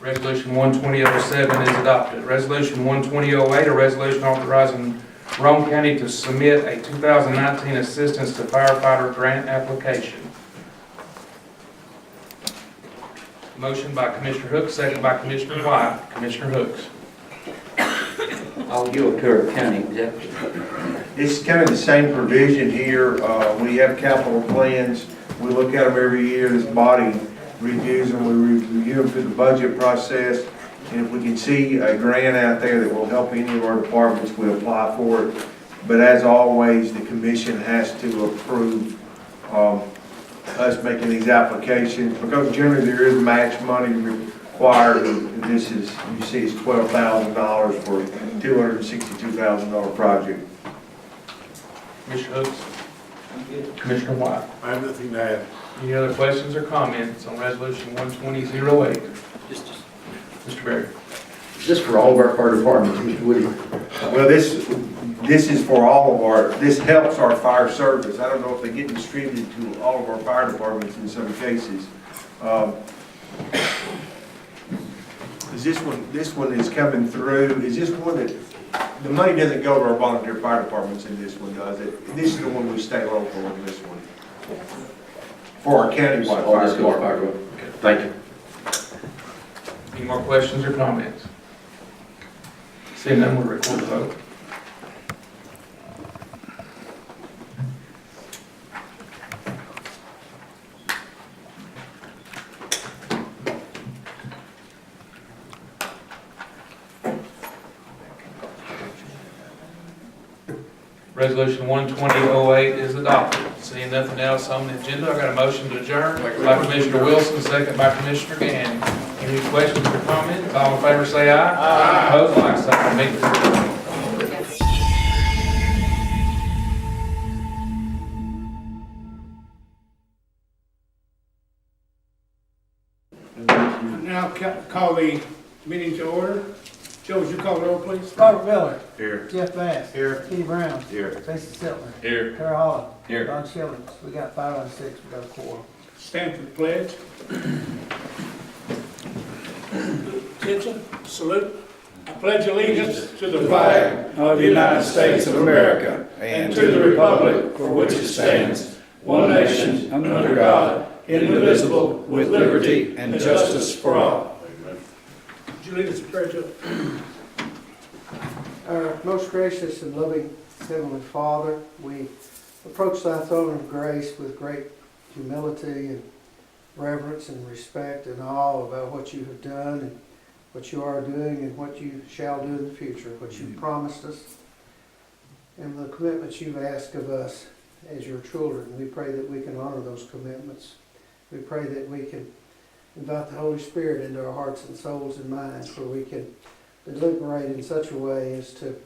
Resolution 12007 is adopted. Resolution 12008, a resolution authorizing Roane County to submit a 2019 Assistance to Firefighter Grant application. Motion by Commissioner Hooks, second by Commissioner White. Commissioner Hooks. I'll yield to our county executive. It's kind of the same provision here. We have capital plans. We look at them every year. This body reviews them. We review them through the budget process. And if we can see a grant out there that will help any of our departments, we apply for it. But as always, the commission has to approve us making these applications, because generally there is match money required, and this is, you see, it's $12,000 for a $262,000 project. Commissioner Hooks. Commissioner White. I have nothing to add. Any other questions or comments on Resolution 12008? Mr. Berry. Is this for all of our fire departments, Mr. Woody? Well, this is for all of our, this helps our fire service. I don't know if they get distributed to all of our fire departments in some cases. Is this one is coming through, is this one that, the money doesn't go to our volunteer fire departments in this one, does it? This is the one we stay local on this one. For our countywide fire department. Okay, thank you. Any more questions or comments? Seeing none, we'll record the vote. Resolution 12008 is adopted. Seeing nothing else on the agenda, I got a motion to adjourn by Commissioner Wilson, second by Commissioner Gann. Any questions or comments? All in favor say aye. Aye. Opposed, like sign. Meeting is adjourned. Now call the meeting to order. Joe, would you call the roll, please? Robert Miller. Here. Jeff Bass. Here. Kenny Brown. Here. Stacy Silver. Here. Tara Holland. Here. Don Shillings. We got 5 on 6. We got a quorum. Stand for the pledge. Attention, salute. I pledge allegiance to the flag of the United States of America and to the republic for which it stands, one nation, under God, indivisible, with liberty and justice for all. Would you lead us in prayer, Joe? Our most gracious and loving Heavenly Father, we approach thy throne of grace with great humility and reverence and respect and awe about what you have done and what you are doing and what you shall do in the future, what you've promised us, and the commitments you've asked of us as your children. We pray that we can honor those commitments. We pray that we can invite the Holy Spirit into our hearts and souls and minds, where we can deliberate in such a way as to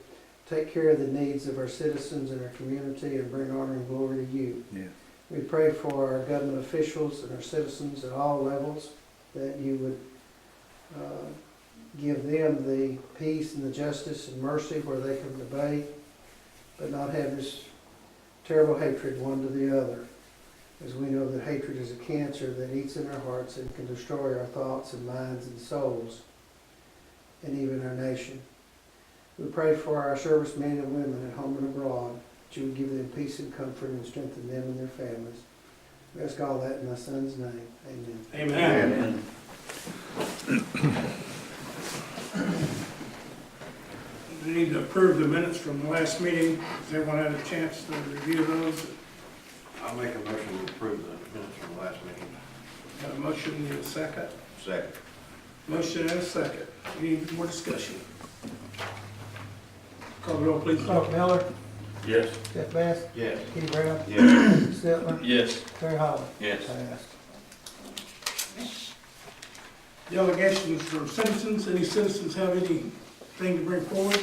take care of the needs of our citizens and our community and bring honor and glory to you. Yeah. We pray for our government officials and our citizens at all levels, that you would give them the peace and the justice and mercy where they can debate, but not have this terrible hatred one to the other, as we know that hatred is a cancer that eats in our hearts and can destroy our thoughts and minds and souls, and even our nation. We pray for our servicemen and women at home and abroad, that you would give them peace and comfort and strengthen them and their families. We ask all that in my son's name. Amen. Amen. We need to approve the minutes from the last meeting. Has everyone had a chance to review those? I'll make a motion to approve the minutes from the last meeting. Got a motion, need a second? Second. Motion and a second. Any more discussion? Call the roll, please. Mark Miller, Yes. Jeff Bass, Yes. Kenny Brown, Yes. Stiltner, Yes. Terry Holland. Yes. Passed. Delegations from citizens. Any citizens have anything to bring forward?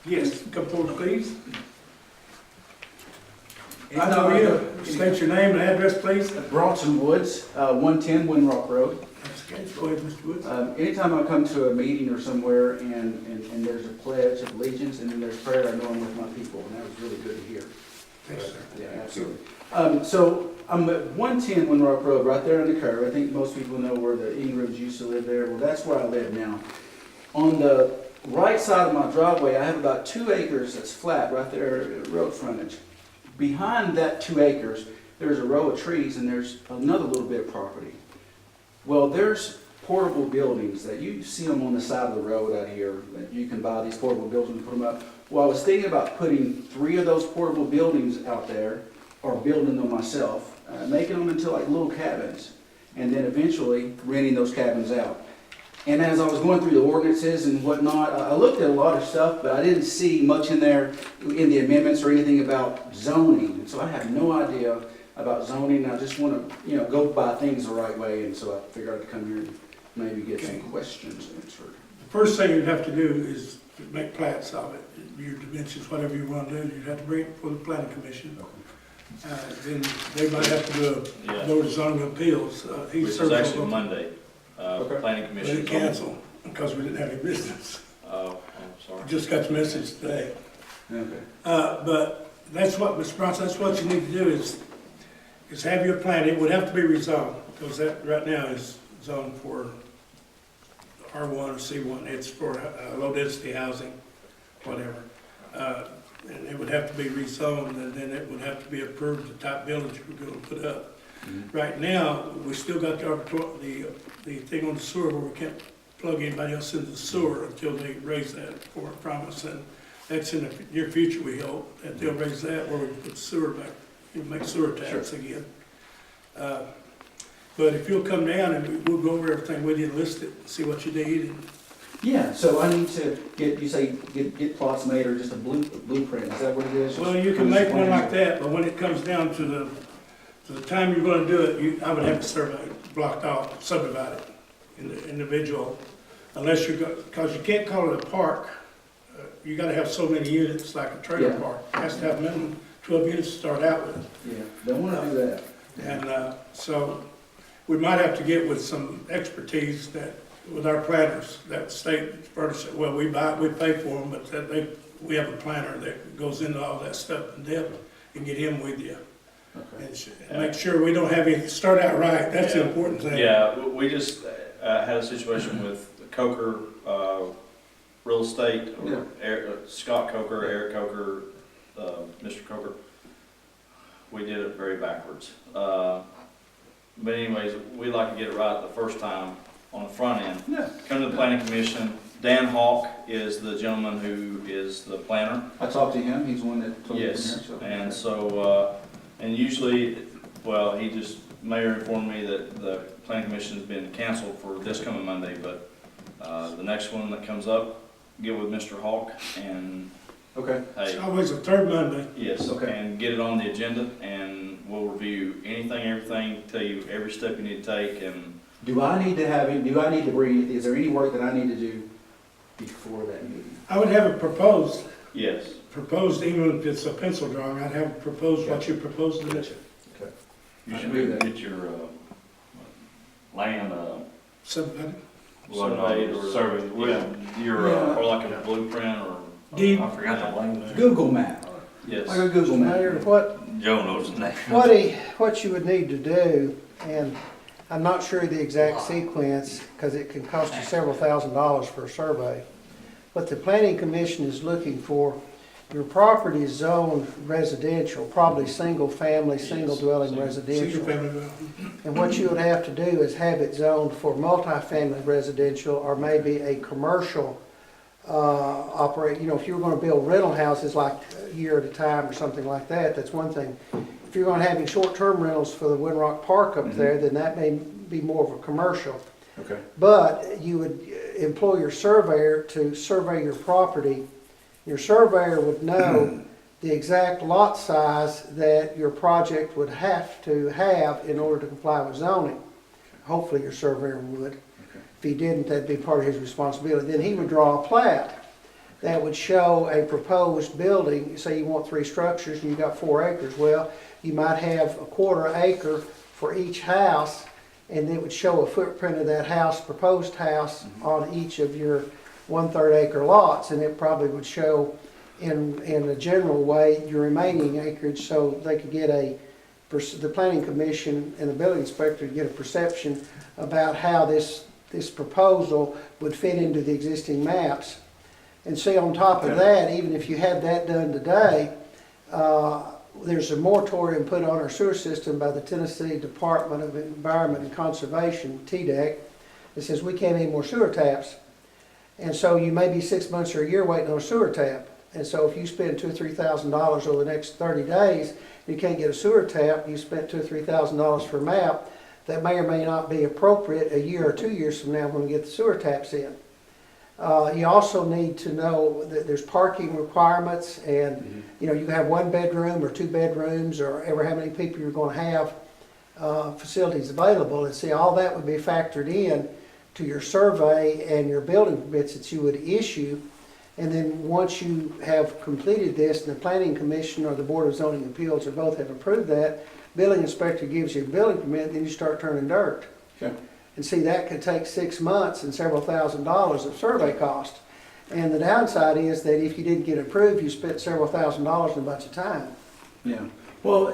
Yes, come forward, please. I know you. State your name and address, please. Bronson Woods, 110 Windrock Road. Okay, go ahead, Mr. Woods. Anytime I come to a meeting or somewhere and there's a pledge of allegiance and then there's prayer, I know I'm with my people, and that was really good to hear. Thanks, sir. Yeah, absolutely. So I'm at 110 Windrock Road, right there on the curve. I think most people know where the Ingrams used to live there. Well, that's where I live now. On the right side of my driveway, I have about 2 acres that's flat right there, road frontage. Behind that 2 acres, there's a row of trees and there's another little bit of property. Well, there's portable buildings that you see them on the side of the road out here, that you can buy these portable buildings and put them up. Well, I was thinking about putting 3 of those portable buildings out there, or building them myself, making them into like little cabins, and then eventually renting those cabins out. And as I was going through the ordinances and whatnot, I looked at a lot of stuff, but I didn't see much in there, in the amendments or anything about zoning. And so I have no idea about zoning. I just want to, go by things the right way. And so I figured I'd come here and maybe get some questions answered. The first thing you'd have to do is to make plats of it. Your dimensions, whatever you want to do, you'd have to bring it before the planning commission. Then they might have to do a board of zoning appeals. Which is actually Monday. Planning But commission. it canceled because we didn't have any business. Oh, I'm sorry. Just got the message today. Okay. But that's what, Mr. Bronson, that's what you need to do is have your plan. It would have to be rezoned, because that right now is zoned for R1 or C1. It's for low density housing, whatever. And it would have to be rezoned, and then it would have to be approved, the type buildings you're going to put up. Right now, we still got the thing on the sewer where we can't plug anybody else into the sewer until they raise that from us. And that's in the near future, we hope, that they'll raise that where we put sewer back, make sewer taps again. But if you'll come down and we'll go over everything with you and list it, see what you need. And Yeah, so I need to get plots made, or just a blueprint, is that what it is? well, you can make one like that, but when it comes down to the time you're going to do it, I would have to survey, blocked off, subdivide it in the individual, unless because you can't call it a park. You got to have so many units, like a trailer park. It has to have minimum 12 units to start out with. Yeah, don't want to do that. And so we might have to get with some expertise with our planners, that state furnish it. Well, we pay for them, but we have a planner that goes into all that stuff in depth, and get him with you. Okay. And make sure we don't have anything, start out right. That's the important thing. Yeah, we just had a situation with Coker Real Estate, Scott Coker, Eric Coker, Mr. Coker. We did it very backwards. But anyways, we like to get it right the first time on the front end. Yeah. Come to the planning commission. Dan Hawk is the gentleman who is the planner. I talked to him, he's the one that told me. Yes, and so, and usually, well, he just mayor informed me that the planning commission has been canceled for this coming Monday, but the next one that comes up, get with Mr. Hawk and, Okay. It's hey, always the third Monday. yes, Okay. and get it on the agenda, and we'll review anything, everything, tell you every step you need to take, and Do I need to bring, is there any work that I need to do before that meeting? I would have it proposed, yes. even if it's a pencil drawing, I'd have it proposed what you proposed to it. You I should can do that. get your land Somebody. surveyed or surveyed, your, or like a blueprint or, Deed. I forgot the name. Google map, Yes. like a Google map. Mayor, what, Joe knows the name. what you would need to do, and I'm not sure the exact sequence, because it can cost you several $1,000s for a survey. What the planning commission is looking for, your property is zoned residential, probably single family, single dwelling residential. Single family dwelling. And what you would have to do is have it zoned for multifamily residential or maybe a commercial operate. You know, if you were going to build rental houses like a year at a time or something like that, that's one thing. If you're going to have short-term rentals for the Windrock Park up there, then that may be more of a commercial. Okay. But you would employ your surveyor to survey your property. Your surveyor would know the exact lot size that your project would have to have in order to comply with zoning. Hopefully your surveyor would. If he didn't, that'd be part of his responsibility. Then he would draw a plat that would show a proposed building. Say you want 3 structures and you've got 4 acres. Well, you might have a 1/4 acre for each house, and it would show a footprint of that house, proposed house, on each of your 1/3 acre lots, and it probably would show in a general way your remaining acreage, so they could get the planning commission and the building inspector to get a perception about how this proposal would fit into the existing maps. And see, on top of that, even if you had that done today, there's a moratorium put on our sewer system by the Tennessee Department of Environment and Conservation, TDEC, that says we can't have any more sewer taps. And so you may be 6 months or a year waiting on a sewer tap. And so if you spend $2,000 or $3,000 over the next 30 days, you can't get a sewer tap, you spent $2,000 or $3,000 for a map, that may or may not be appropriate a year or 2 years from now when we get the sewer taps in. You also need to know that there's parking requirements, and you know, you can have 1 bedroom or 2 bedrooms or ever how many people you're going to have facilities available, and see, all that would be factored in to your survey and your building permits that you would issue. And then once you have completed this, and the planning commission or the board of zoning appeals or both have approved that, building inspector gives you a building permit, then you start turning dirt. Okay. And see, that could take 6 months and several $1,000s of survey cost. And the downside is that if you didn't get approved, you spent several $1,000s and a bunch of time. Yeah. Well,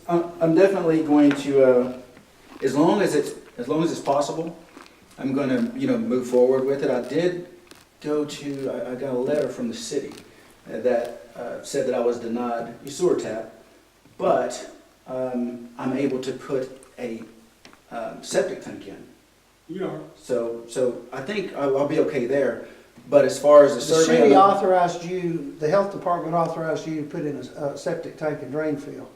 I'm definitely going to, as long as it's possible, I'm going to, move forward with it. I did go to, I got a letter from the city that said that I was denied a sewer tap, but I'm able to put a septic tank in. You are. So I think I'll be okay there. But as far as the The survey, city authorized you, the health department authorized you to put in a septic tank and drain field.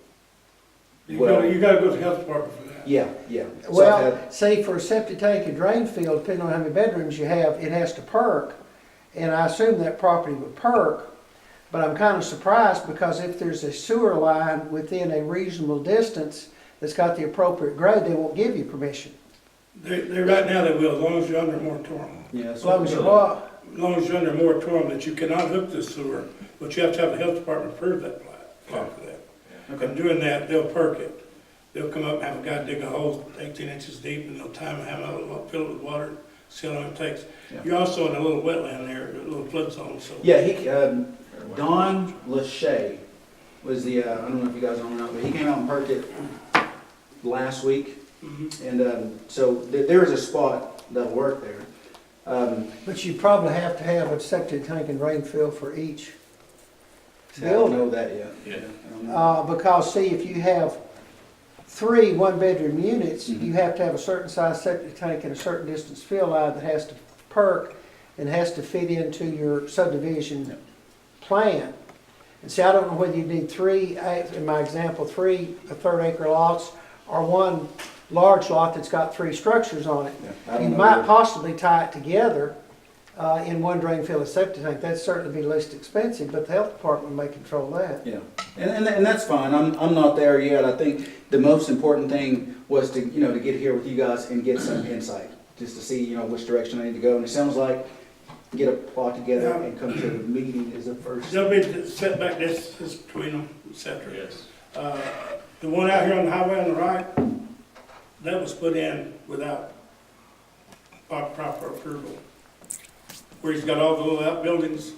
You gotta go to the health department for that. yeah. So Well, say for a septic tank and drain field, depending on how many bedrooms you have, it has to perk. And I assume that property would perk, but I'm kind of surprised because if there's a sewer line within a reasonable distance that's got the appropriate grade, they won't give you permission. They right now they will, as long as you're under moratorium. Yeah. As long as you're what? As long as you're under moratorium that you cannot hook this sewer, but you have to have the health department approve that plat for that. Okay. And doing that, they'll perk it. They'll come up and have a guy dig a hole 18 inches deep, and they'll time it, fill it with water, see how long it takes. Yeah. You're also in a little wetland there, a little flood zone, so. Yeah, Don Lachey was the, I don't know if you guys know or not, but he came out and perked it last week. And so there is a spot that'll work there. But you probably have to have a septic tank and drain field for each I don't building. know that yet. Yeah. I don't know. Because see, if you have 3 one-bedroom units, you have to have a certain size septic tank and a certain distance fill line that has to perk and has to fit into your subdivision plan. And see, I don't know whether you need 3, in my example, 3 1/3 acre lots or one large lot that's got 3 structures on it. I don't You know might either. possibly tie it together in one drain field and septic tank. That'd certainly be least expensive, but the health department may control that. Yeah, and that's fine. I'm not there yet. I think the most important thing was to, to get here with you guys and get some insight, just to see, which direction I need to go. And it sounds like get a plot together and come to the meeting is the first. There'll be the setback distance between them, et cetera. Yes. The one out here on the highway on the right, that was put in without proper approval. Where he's got all the little outbuildings,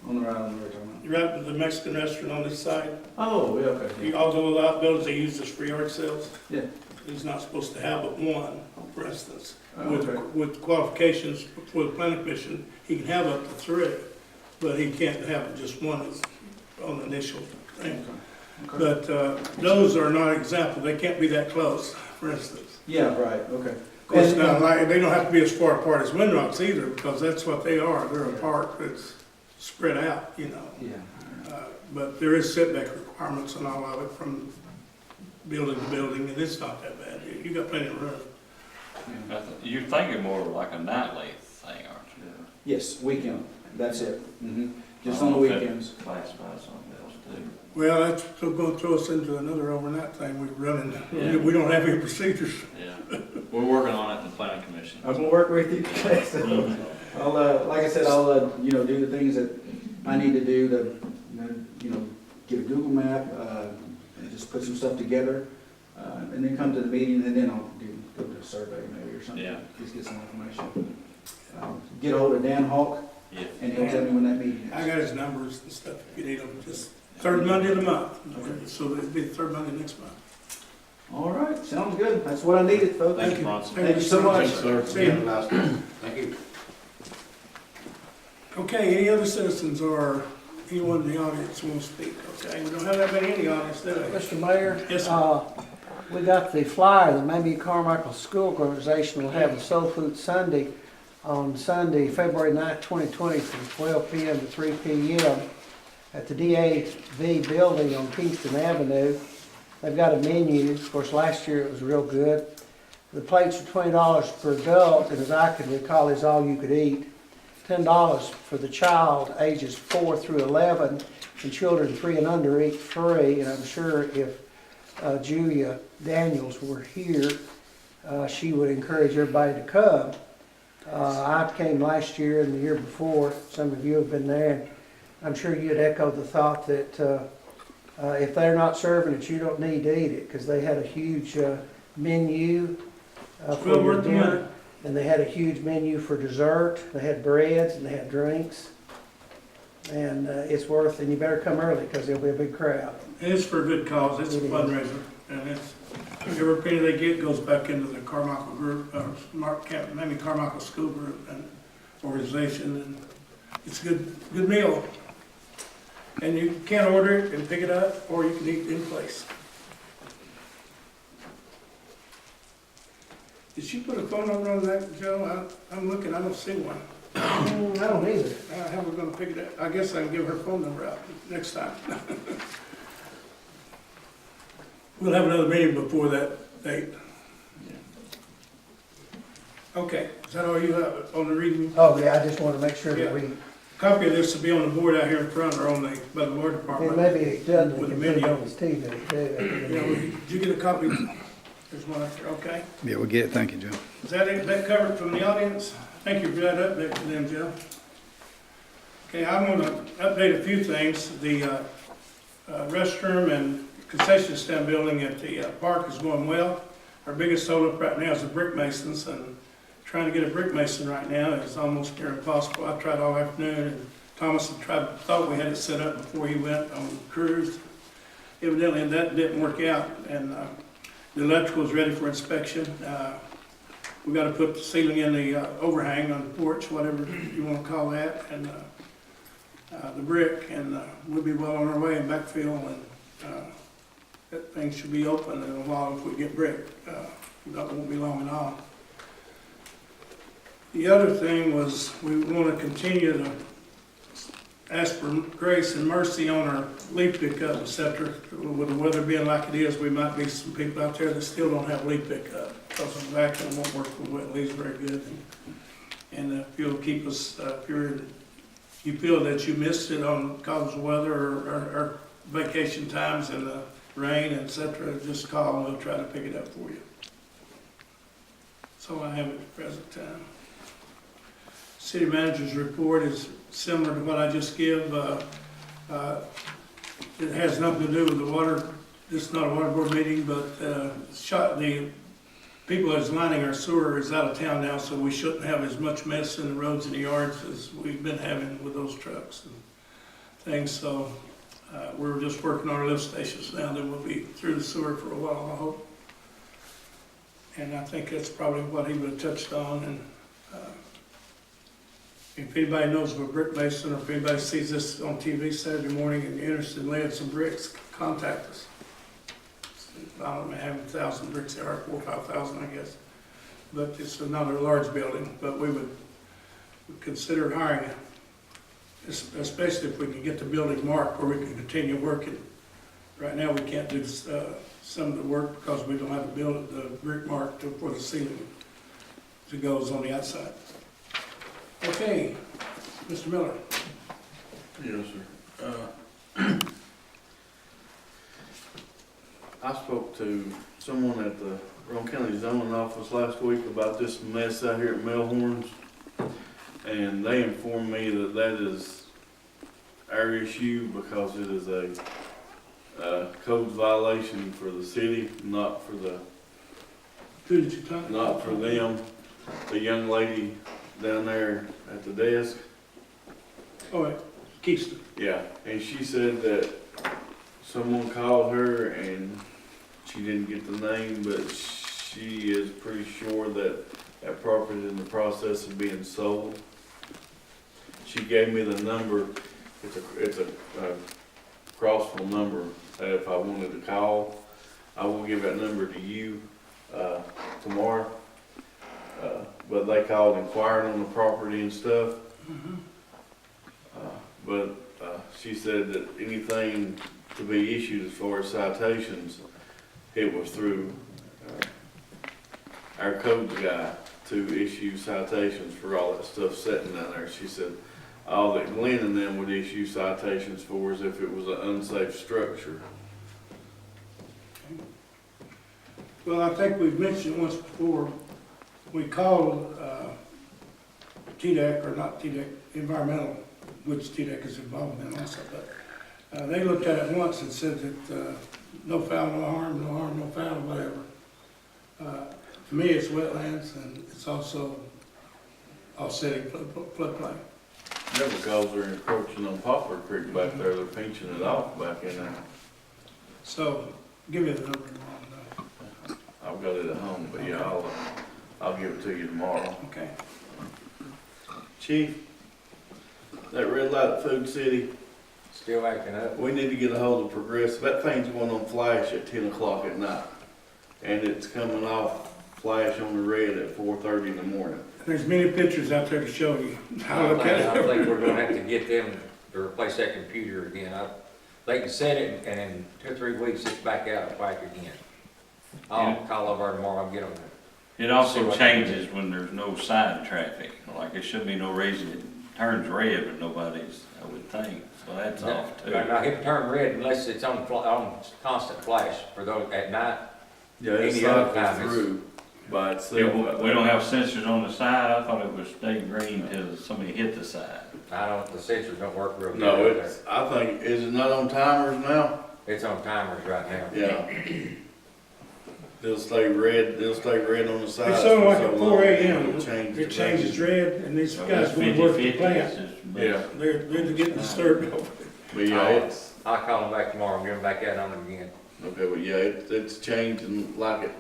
On the right, on the right, on the right with the Mexican restaurant on this side. Oh, yeah, okay. All the little outbuildings they use as free yard sales. Yeah. He's not supposed to have but one, for instance. Oh, okay. With qualifications for the planning commission, he can have up to 3, but he can't have just one on the initial thing. Okay. But those are not examples. They can't be that close, for instance. Yeah, right, okay. Of course, now, they don't have to be as far apart as Windrocks either, because that's what they are. They're apart, it's spread out, Yeah. But there is setback requirements on all of it from building to building, and it's not that bad. You got plenty of room. You're thinking more like a nightly thing, aren't you? Yes, weekend, that's it. Just on the weekends. Classify something else too. Well, that's still going to throw us into another overnight thing we're running. Yeah. We don't have any procedures. Yeah, we're working on it in the planning commission. I'm gonna work with you. So, I'll, like I said, I'll, do the things that I need to do to, get a Google map, and just put some stuff together, and then come to the meeting, and then I'll go to a survey maybe or something. Yeah. Just get some information. Get a hold of Dan Hawk, Yeah. and he'll tell me when that meeting is. I got his numbers and stuff if you need them. Just third Monday of the month. So it'll be the third Monday next month. All right, sounds good. That's what I needed, folks. Thank you. Bronson. Thank you so much. See you. Thank you. Okay, any other citizens or anyone in the audience who wants to speak? Okay, we don't have that many in the audience, do we? Mr. Mayor? Yes, sir. We got the flyer, the Maybe Carmichael School Organization will have a Soul Food Sunday on Sunday, February 9th, 2020, from 12 p.m. to 3 p.m. at the DAV building on Kingston Avenue. They've got a menu. Of course, last year it was real good. The plates are $20 per adult, and as I can recall, is all you could eat. $10 for the child ages 4 through 11, and children 3 and under eat free. And I'm sure if Julia Daniels were here, she would encourage everybody to come. I came last year and the year before. Some of you have been there, and I'm sure you'd echo the thought that if they're not serving it, you don't need to eat it, because they had a huge menu for Well your worth the money. dinner, and they had a huge menu for dessert. They had breads and they had drinks, and it's worth. And you better come early, because there'll be a big crowd. And it's for a good cause. It's a fundraiser. And it's, every penny they get goes back into the Carmichael group, maybe Carmichael School Group and organization. And it's a good meal. And you can order it and pick it up, or you can eat in place. Did she put a phone number on that, Joe? I'm looking, I don't see one. I don't either. How are we gonna pick it up? I guess I can give her phone number out next time. We'll have another meeting before that date. Okay, is that all you have on the reading? Oh, yeah, I just want to make sure that we, Copy of this will be on the board out here in front, or on the, by the law department. and maybe Dudley With can the put it video. on his TV too. Yeah, did you get a copy? There's one up there, okay. Yeah, we get it. Thank you, Joe. Is that it, that covered from the audience? Thank you for that update to them, Joe. Okay, I'm gonna update a few things. The restroom and concession stand building at the park is going well. Our biggest holdup right now is the brick masons, and trying to get a brick mason right now is almost near impossible. I tried all afternoon, and Thomas had thought we had it set up before he went on the cruise. Evidently that didn't work out, and the electrical is ready for inspection. We got to put the ceiling in the overhang on the porch, whatever you want to call that, and the brick, and we'll be well on our way in backfill, and that thing should be open in a while if we get brick. That won't be long at all. The other thing was we want to continue ask for grace and mercy on our leaf pickup, et cetera. With the weather being like it is, we might be some people out there that still don't have leaf pickup, because the vacuum won't work with wet leaves very good. And if you'll keep us, if you feel that you missed it on cause of weather or vacation times and rain, et cetera, just call and we'll try to pick it up for you. That's all I have at the present time. City manager's report is similar to what I just give. It has nothing to do with the water. This is not a water board meeting, but the people that's lining our sewer is out of town now, so we shouldn't have as much mess in the roads and the yards as we've been having with those trucks and things. So we're just working on our lift stations now. Then we'll be through the sewer for a while, I hope. And I think that's probably what he would have touched on. And if anybody knows of a brick mason, or if anybody sees this on TV Saturday morning and you're interested in laying some bricks, contact us. I don't know, how many thousand bricks there are, 4,000 or 5,000, I guess. But it's not a large building, but we would consider hiring it, especially if we can get the building marked where we can continue working. Right now, we can't do some of the work because we don't have the brick marked for the ceiling that goes on the outside. Okay, Mr. Miller. Yes, sir. I spoke to someone at the Roane County zoning office last week about this mess out here at Melhorns, and they informed me that that is our issue because it is a code violation for the city, not for the, Who did you talk to? not for them. The young lady down there at the desk. Oh, wait, Keystone. Yeah, and she said that someone called her and she didn't get the name, but she is pretty sure that that property is in the process of being sold. She gave me the number. It's a crossful number that if I wanted to call, I will give that number to you tomorrow. But they called inquiring on the property and stuff. But she said that anything to be issued as far as citations, it was through our codes guy to issue citations for all that stuff sitting down there. She said all that Glenn and them would issue citations for is if it was an unsafe structure. Well, I think we've mentioned once before, we called TDEC, or not TDEC, environmental, which TDEC is involved in also, but they looked at it once and said that no foul, no harm, no harm, no foul, whatever. To me, it's wetlands, and it's also offsetting floodplain. Yeah, because they're encroaching on Poplar Creek back there, they're pinching it off back in there. So, give me the number tomorrow. I've got it at home, but yeah, I'll give it to you tomorrow. Okay. Chief, that red light at Food City, Still acting up. we need to get a hold of Progressive. That thing's going on flash at 10 o'clock at night. And it's coming off flash on the red at 4:30 in the morning. There's many pictures out there to show you how to look at I it. think we're gonna have to get them to replace that computer again. They can set it, and in 2 or 3 weeks, it's back out of whack again. I'll call over tomorrow, I'll get on there. It also changes when there's no side traffic, like there should be no reason it turns red, but nobody's, I would think, so that's off too. Now, hit turn red unless it's on constant flash for those at night. Yeah, it's Any other cycles time it's- through by Yeah, itself. we don't have sensors on the side, I thought it was stay green till somebody hit the side. The sensors don't work real good. No, out it's, I think, is it not on timers now? there. It's on timers right now. Yeah. They'll stay red on the side. It's only like at 4 a.m. a.m. It changes red, and these guys going to work the plant. Yeah. They're getting disturbed over it. But yeah, I'll call them back tomorrow and get them back out on them again. okay, but yeah, it's changing like at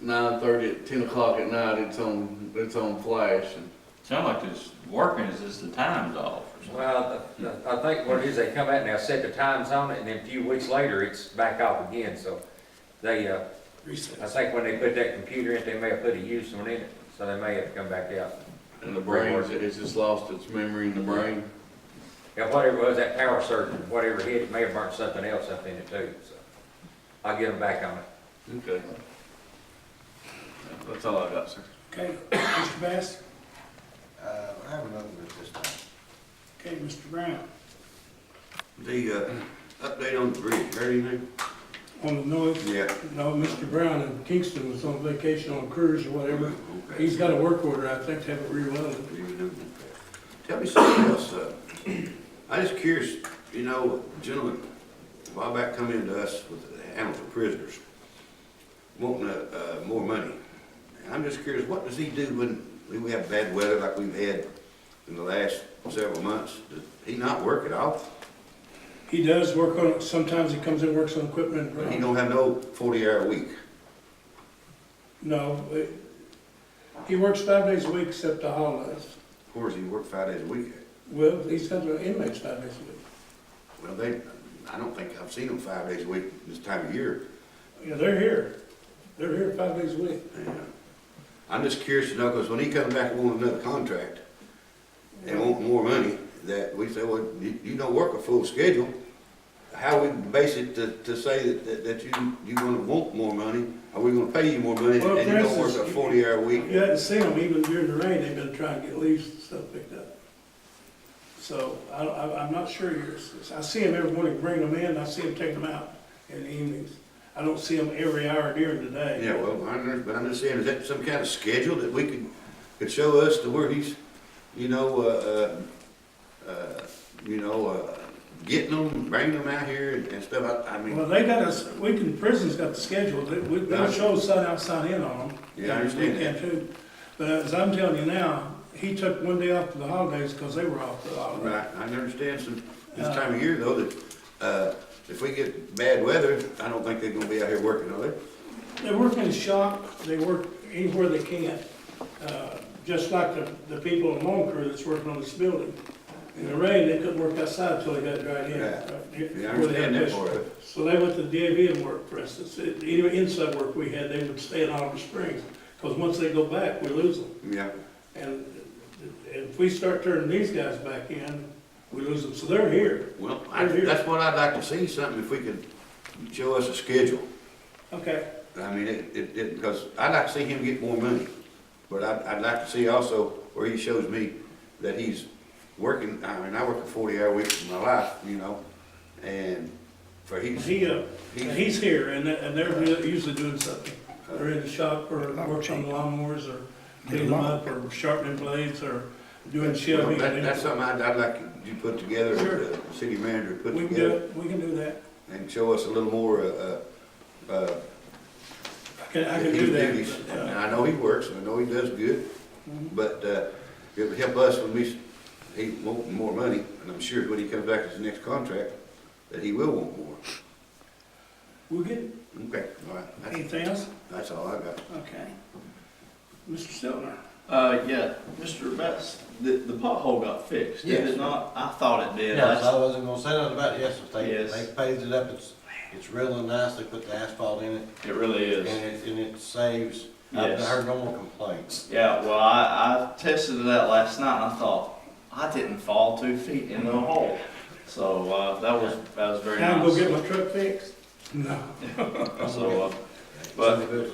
9:30, at 10 o'clock at night, it's on flash. And Sound like it's working, it's just the time's off or something. Well, I think what it is, they come out and they'll set the times on it, and then a few weeks later, it's back off again, so they, I think when they put that computer in, they may have put a used one in it, so they may have to come back out. the brain, it's just lost its memory in the brain. Yeah, whatever it was, that power surge, whatever hit, it may have burnt something else up in it too, so. I'll get them back on it. Okay. That's all I got, sir. Okay, Mr. Bass? I have nothing at this time. Okay, Mr. Brown? The, update on the bridge, heard anything? On the north? Yeah. No, Mr. Brown in Kingston was on vacation on a cruise or whatever. Okay. He's got a work order, I think, to have it rewelded. Tell me something else, I just curious, you know, a gentleman a while back come into us with animals for prisoners, wanting, more money. And I'm just curious, what does he do when we have bad weather like we've had in the last several months? Does he not work at all? He does work on, sometimes he comes in and works on equipment. But he don't have no 40-hour week? No, he works 5 days a week except the holidays. Of course, he work 5 days a week. Well, he's got the inmates 5 days a week. Well, I don't think I've seen them 5 days a week this time of year. Yeah, they're here. They're here 5 days a week. Yeah. I'm just curious to know, because when he comes back and wants another contract and want more money, that we say, well, you don't work a full schedule. How we base it to say that you're gonna want more money? Are we gonna pay you more money Well, and you don't work a 40-hour week? You hadn't seen them, even during the rain, they've been trying to get leaves and stuff picked up. So I'm not sure I see them every morning bringing them in, I see them taking them out in the evenings. I don't see them every hour during the day. Yeah, well, but I'm just saying, is that some kind of schedule that we could show us to where he's, getting them, bringing them out here and stuff? I mean. Well, they got us, prison's got the schedule, they'll show us sign out, sign in on them. Yeah, I understand We can too. But as I'm telling you now, he took 1 day off for the holidays because they were off for the holidays. Right, I understand this time of year though, that, if we get bad weather, I don't think they're gonna be out here working, are they? They work in the shop, they work anywhere they can. Just like the people in the lawn crew that's working on this building. In the rain, they couldn't work outside until they got dried in. Yeah, I understand that part of it. So they went to the DAV and worked, for instance. Any inside work we had, they would stay in Oliver Springs, because once they go back, we lose them. Yeah. And if we start turning these guys back in, we lose them. So they're here. Well, They're here. that's what I'd like to see, something if we could show us a schedule. Okay. I mean, because I'd like to see him get more money, but I'd like to see also where he shows me that he's working. I mean, I work a 40-hour week in my life, and for he's here, and they're usually doing something. They're in the shop or working on the lawnmowers or cleaning them up or sharpening blades or doing shelving. That's something I'd like you put together, Sure. the city manager put We together. we can do that. And show us a little more, I can do that. And I know he works, and I know he does good, but, it would help us when he want more money, and I'm sure when he comes back to his next contract, that he will want more. We'll get it. Okay, all right. Anything else? That's all I got. Okay. Mr. Stiltner? Yeah, Mr. Best, the pothole got fixed, did Yes. it not? I thought it did. Yes, I wasn't gonna say nothing about it, yes, Yes. they paved it up, it's really nice, they put the asphalt in it. It really is. And it saves, I've Yes. heard no more complaints. Yeah, well, I tested it out last night, and I thought, I didn't fall 2 feet in the hole. So, that was very nice. Can I go get my truck fixed? No. So, but